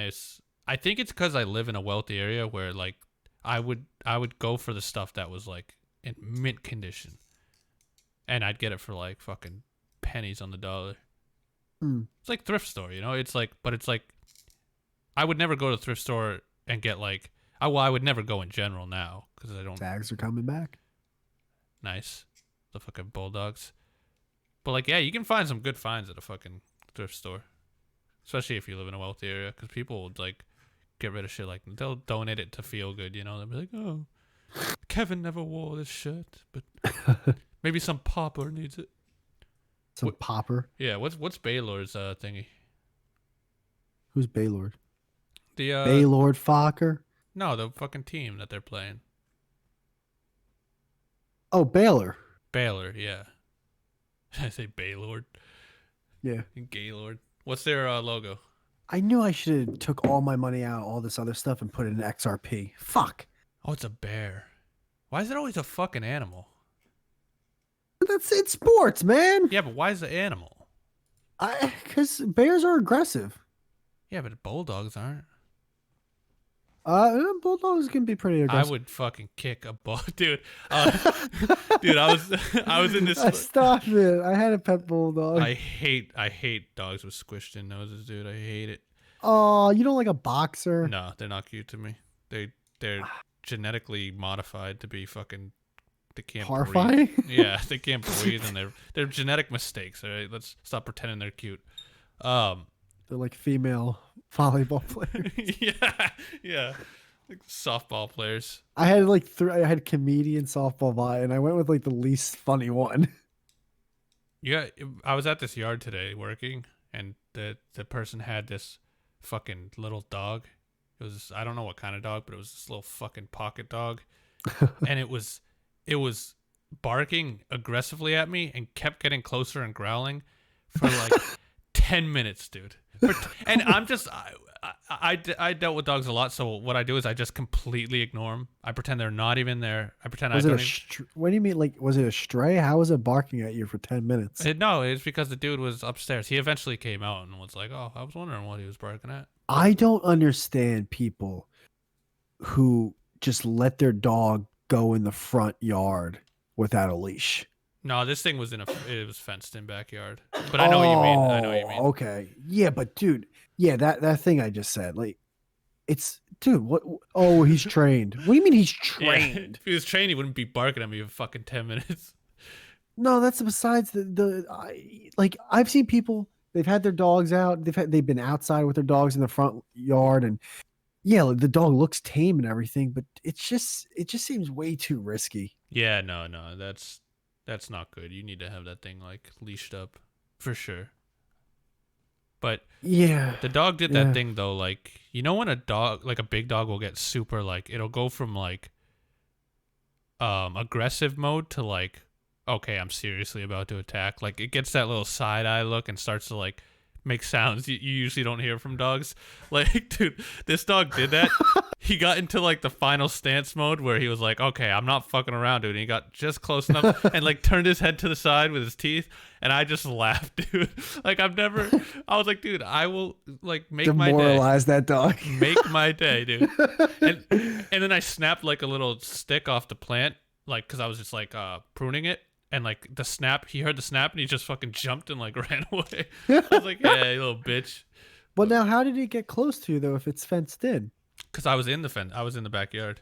I think it's because I live in a wealthy area where like I would go for the stuff that was like in mint condition, and I'd get it for like fucking pennies on the dollar. Mm. It's like thrift store, you know. It's like, but it's like I would never go to the thrift store and get like I would never go in general now because I don't. Tags are coming back. Nice, the fucking bulldogs. But like, yeah, you can find some good finds at a fucking thrift store, especially if you live in a wealthy area, because people would like get rid of shit. Like they'll donate it to feel good, you know. They'll be like, oh, Kevin never wore this shirt, but maybe some pauper needs it. Some popper. Yeah, what's Baylor's thingy? Who's Baylord? The Baylord Fokker. No, the fucking team that they're playing. Oh, Baylor. Baylor, yeah. I say Baylord. Yeah. Gaylord. What's their logo? I knew I should have took all my money out, all this other stuff, and put it in XRP. Fuck. Oh, it's a bear. Why is it always a fucking animal? It's sports, man. Yeah, but why is the animal? Because bears are aggressive. Yeah, but bulldogs aren't. Bulldogs can be pretty aggressive. I would fucking kick a ball, dude. Dude, I was in this. Stop it! I had a pet bulldog. I hate dogs with squished in noses, dude. I hate it. Oh, you don't like a boxer? No, they're not cute to me. They're genetically modified to be fucking. They can't Horrifying. breathe. Yeah, they can't breathe, and they're genetic mistakes. All right, let's stop pretending they're cute. They're like female volleyball players. yeah, like softball players. I had like I had comedian softball vibe, and I went with like the least funny one. Yeah, I was at this yard today working, and the person had this fucking little dog. It was, I don't know what kind of dog, but it was this little fucking pocket dog, and it was barking aggressively at me and kept getting closer and growling for like 10 minutes, dude. And I'm just I dealt with dogs a lot, so what I do is I just completely ignore them. I pretend they're not even there. I pretend Was I it don't. what do you mean? Like, was it a stray? How was it barking at you for 10 minutes? No, it's because the dude was upstairs. He eventually came out and was like, "Oh, I was wondering what he was barking at." I don't understand people who just let their dog go in the front yard without a leash. No, this thing was it was fenced in backyard. But I know what you mean. I know what you mean. Okay. Yeah, but dude, yeah, that thing I just said, like, it's dude. What? Oh, he's trained. What do you mean he's Yeah, trained? if he was trained, he wouldn't be barking at me for fucking 10 minutes. No, that's besides like I've seen people. They've had their dogs out. They've been outside with their dogs in the front yard, and yeah, like, the dog looks tame and everything, but it just seems way too risky. Yeah, no, that's not good. You need to have that thing like leashed up for sure. But Yeah, the dog did that thing though, like, you know when a dog, like a big dog, will get super, like, it'll go from like aggressive mode to like, okay, I'm seriously about to attack. Like it gets that little side eye look and starts to like make sounds you usually don't hear from dogs. Like, dude, this dog did that. He got into like the final stance mode where he was like, okay, I'm not fucking around, dude. And he got just close enough and like turned his head to the side with his teeth. And I just laughed, dude. Like I was like, dude, I will like make my day. Demoralize that dog. Make my day, dude. And then I snapped like a little stick off the plant, like, cause I was just like pruning it. And like the snap, he heard the snap and he just fucking jumped and like ran away. I was like, yeah, you little bitch. Well, now how did he get close to you though if it's fenced in? Cause I was in the fence. I was in the backyard.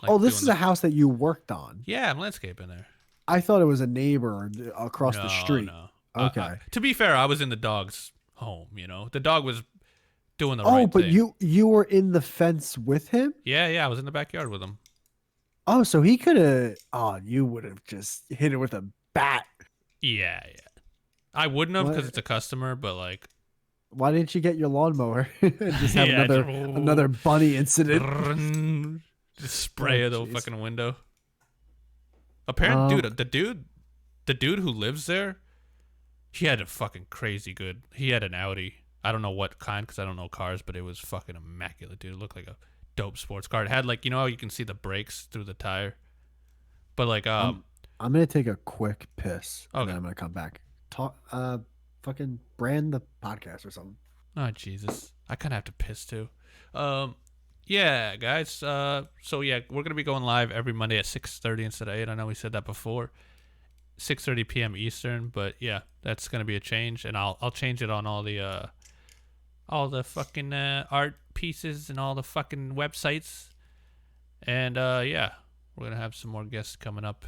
Like, Oh, this is a house that you worked on. Yeah, I'm landscaping there. I thought it was a neighbor across the street. No. Okay. To be fair, I was in the dog's home. You know, the dog was doing the right but thing. you were in the fence with him? Yeah, I was in the backyard with him. Oh, so he could have. Oh, you would have just hit it with a bat. Yeah. I wouldn't have because What? it's a customer, but like, Why didn't you get your lawnmower and just have Yeah, another bunny incident? just spray Oh, the jeez. fucking window. Apparently, Um, the dude who lives there, he had a fucking crazy good. He had an Audi. I don't know what kind because I don't know cars, but it was fucking immaculate, dude. It looked like a dope sports car. It had like, you know how you can see the brakes through the tire, but like I'm gonna take a quick piss and Okay. then I'm gonna come back. Fucking brand the podcast or something. oh Jesus, I kind of have to piss too. Yeah, guys. So yeah, we're gonna be going live every Monday at 6:30 instead of 8. I know we said that before. 6:30 p.m. Eastern, but yeah, that's gonna be a change, and I'll change it on all the fucking art pieces and all the fucking websites, and yeah, we're gonna have some more guests coming up.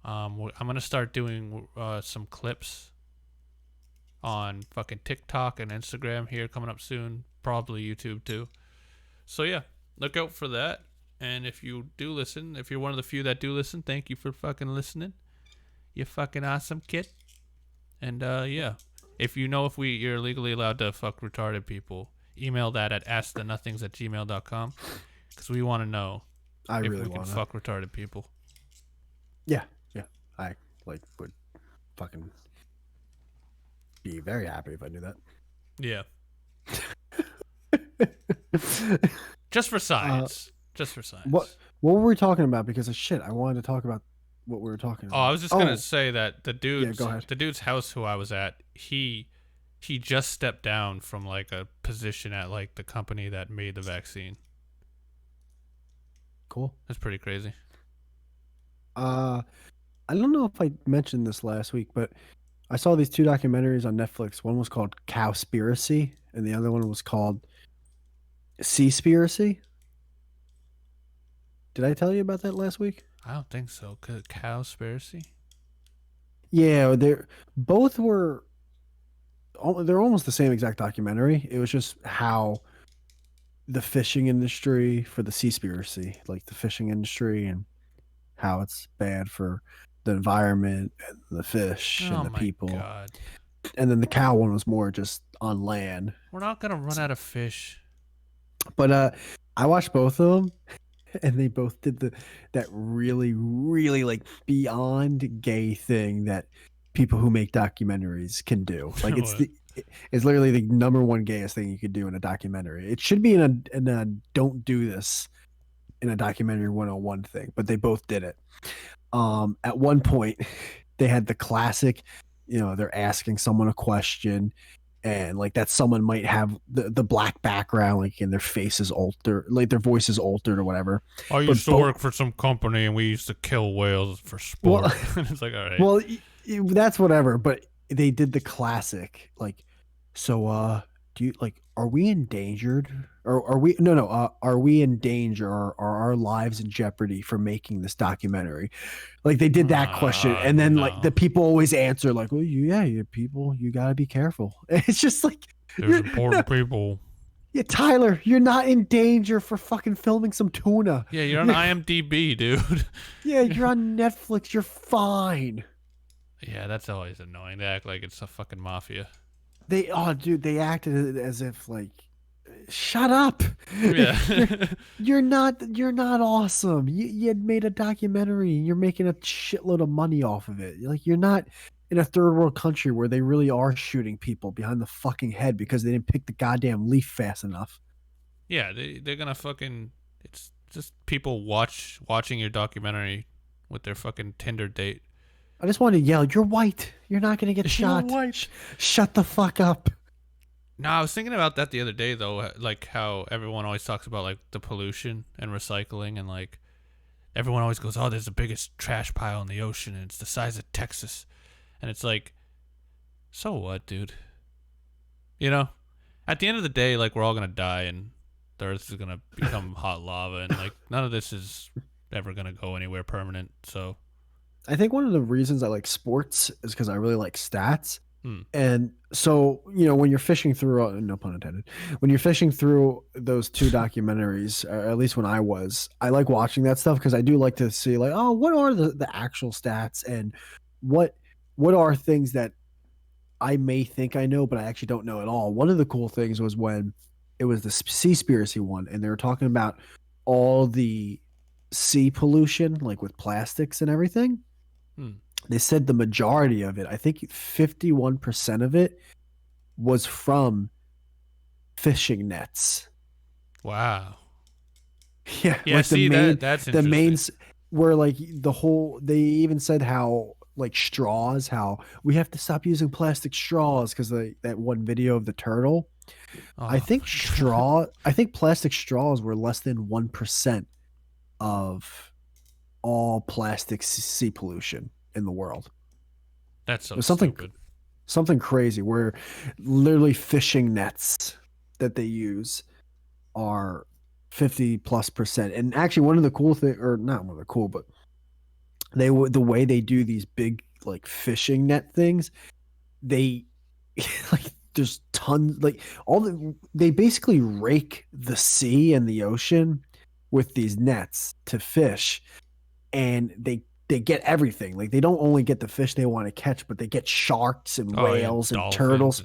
I'm gonna start doing some clips on fucking TikTok and Instagram here coming up soon, probably YouTube too. So yeah, look out for that. And if you do listen, if you're one of the few that do listen, thank you for fucking listening. You fucking awesome kid. And yeah, if you know if you're legally allowed to fuck retarded people, email that at askthenothinks@gmail.com, because we want to know I if really we can want to. fuck retarded people. Yeah, I would fucking be very happy if I knew that. Yeah. Just for science. Just for science. What were we talking about? Because of shit, I wanted to talk about what we were talking about. Oh, I was just gonna say that the go ahead. dude's house who I was at, he just stepped down from like a position at like the company that made the vaccine. Cool. That's pretty crazy. I don't know if I mentioned this last week, but I saw these 2 documentaries on Netflix. One was called Cowspiracy, and the other one was called Seaspiracy. Did I tell you about that last week? I don't think so. Cowspiracy? Yeah, they're almost the same exact documentary. It was just how the fishing industry for the Seaspiracy, like the fishing industry, and how it's bad for the environment and the fish and the people. God. And then the cow one was more just on land. We're not gonna run out of fish. But I watched both of them, and they both did that really, really like beyond gay thing that people who make documentaries can do. Like it's literally the number one gayest thing you could do in a documentary. It should be in a don't do this in a documentary 101 thing, but they both did it. At one point they had the classic, they're asking someone a question, and like that someone might have the black background, like, and their face is altered, like their voice is altered or whatever. I used to work for some company and we used to kill whales for sport. Well, it's like, all right. Well, that's whatever, but they did the classic, like, so do you, like, are we endangered, or are we are we in danger, or are our lives in jeopardy for making this documentary? Like, they did that question, and then like the people always answer like, well, yeah, people, you gotta be careful. It's just like, there's important people. Yeah, Tyler, you're not in danger for fucking filming some tuna. Yeah, you're on IMDb, dude. Yeah, you're on Netflix, you're fine. Yeah, that's always annoying. They act like it's a fucking mafia. They acted as if like, shut up. Yeah. you're not awesome. You had made a documentary and you're making a shitload of money off of it. Like, you're not in a third world country where they really are shooting people behind the fucking head because they didn't pick the goddamn leaf fast enough. Yeah, they're gonna fucking, it's just people watching your documentary with their fucking Tinder date. I just wanted to yell, you're white. You're not going to get shot. You're white. Shut the fuck up. No, I was thinking about that the other day, though, like how everyone always talks about like the pollution and recycling, and like everyone always goes, oh, there's the biggest trash pile in the ocean and it's the size of Texas. And it's like, so what, dude? At the end of the day, like, we're all going to die and the earth is going to become hot lava, and like none of this is ever going to go anywhere permanent. So I think one of the reasons I like sports is because I really like stats. And so, when you're fishing through, no pun intended, when you're fishing through those 2 documentaries, at least when I like watching that stuff because I do like to see like, oh, what are the actual stats, and what are things that I may think I know, but I actually don't know at all. One of the cool things was when it was the Seaspiracy one, and they were talking about all the sea pollution, like with plastics and everything. They said the majority of it, I think 51% of it, was from fishing nets. wow. Yeah, Yeah, like see, that's the interesting. mains were like they even said how like straws, how we have to stop using plastic straws because that one video of the turtle, I think plastic straws were less than 1% of all plastic sea pollution in the world. That's so There's something stupid. Something crazy where literally fishing nets that they use are 50+%. And actually one of the cool things, or not one of the cool, but the way they do these big like fishing net things, they like there's tons, like they basically rake the sea and the ocean with these nets to fish, and they get everything. Like they don't only get the fish they want to catch, but they get sharks and whales and turtles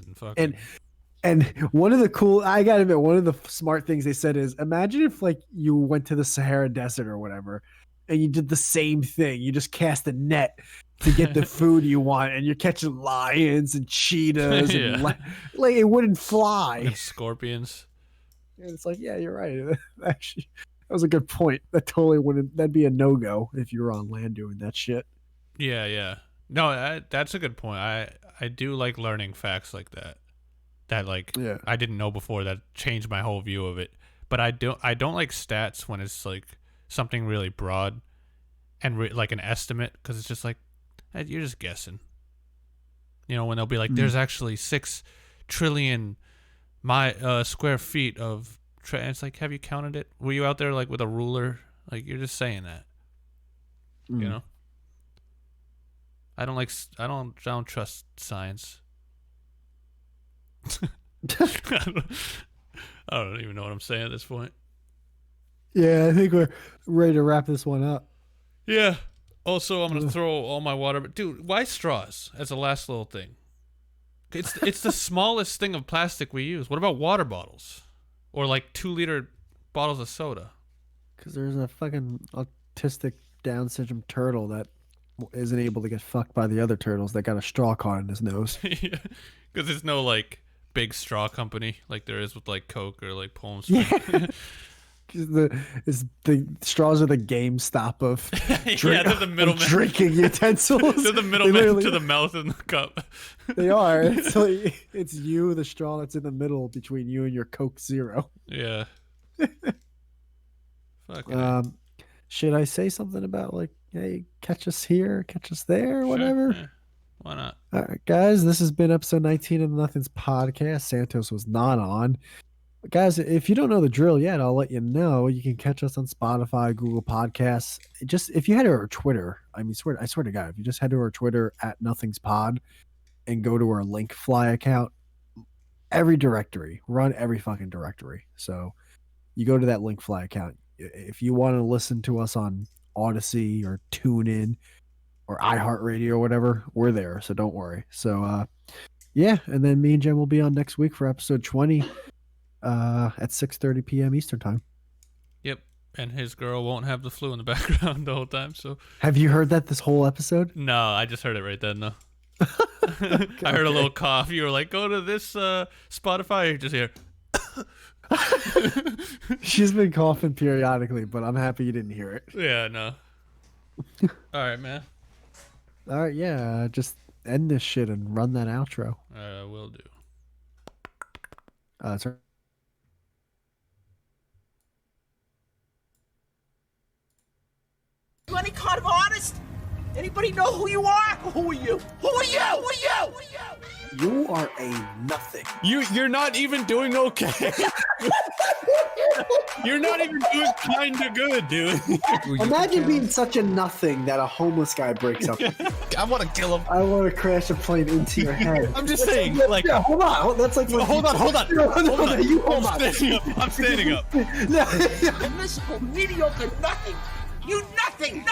and one of the cool, I gotta admit, one of the smart things they said is, imagine if like you went to the Sahara Desert or whatever and you did the same thing. You just cast a net to get the food you want, and you're catching lions and cheetahs and like it wouldn't fly. And scorpions. And it's like, yeah, you're right. Actually, that was a good point. That totally wouldn't. That'd be a no-go if you were on land doing that shit. Yeah. No, that's a good point. I do like learning facts like that. That like I didn't know before, that changed my whole view of it. But I don't like stats when it's like something really broad and like an estimate, because it's just like you're just guessing. You know, when they'll be like, there's actually 6 trillion square feet of and it's like, have you counted it? Were you out there like with a ruler? Like, you're just saying that. You know? I don't trust science. I don't even know what I'm saying at this point. Yeah, I think we're ready to wrap this one up. Yeah. Also, I'm gonna throw all my water. But dude, why straws as the last little thing? It's the smallest thing of plastic we use. What about water bottles, or like 2-liter bottles of soda? Because there's a fucking autistic Down syndrome turtle that isn't able to get fucked by the other turtles that got a straw caught in his nose. Yeah, because there's no like big straw company like there is with like Coke or like Poem. Yeah. The straws are the GameStop of they're the middleman. Drinking utensils. They're the middleman to the mouth and the cup. They are. It's like, it's you, the straw that's in the middle between you and your Coke Zero. Yeah. Should I say something about like, hey, catch us here, catch us there, whatever? Yeah. Why not? All right, guys, this has been episode 19 of the Nothing's podcast. Santos was not on. Guys, if you don't know the drill yet, I'll let you know. You can catch us on Spotify, Google Podcasts. Just if you head to our Twitter, I swear to God, if you just head to our Twitter at NothingsPod and go to our Linkfly account, every directory, we're on every fucking directory. So you go to that Linkfly account. If you want to listen to us on Odyssey or TuneIn or iHeartRadio or whatever, we're there. So don't worry. So yeah, and then me and Jen will be on next week for episode 20. At 6:30 p.m. Eastern time. Yep, and his girl won't have the flu in the background the whole time. So have you heard that this whole episode? No, I just heard it right then. No, I heard a little cough. You were like, "Go to this Spotify." You just hear. She's been coughing periodically, but I'm happy you didn't hear it. Yeah, no. All right, man. All right, yeah. Just end this shit and run that outro. Will do. Sorry. You any kind of artist? Anybody know who you are? Who are you? Who are you? Who are you? You are a nothing. You're not even doing okay. You're not even doing kind of good, dude. Imagine being such a nothing that a homeless guy breaks up with. I want to kill him. I want to crash a plane into your head. I'm just saying, like, yeah, hold on. That's like, hold on. I'm standing up. A miserable, mediocre nothing. You nothing.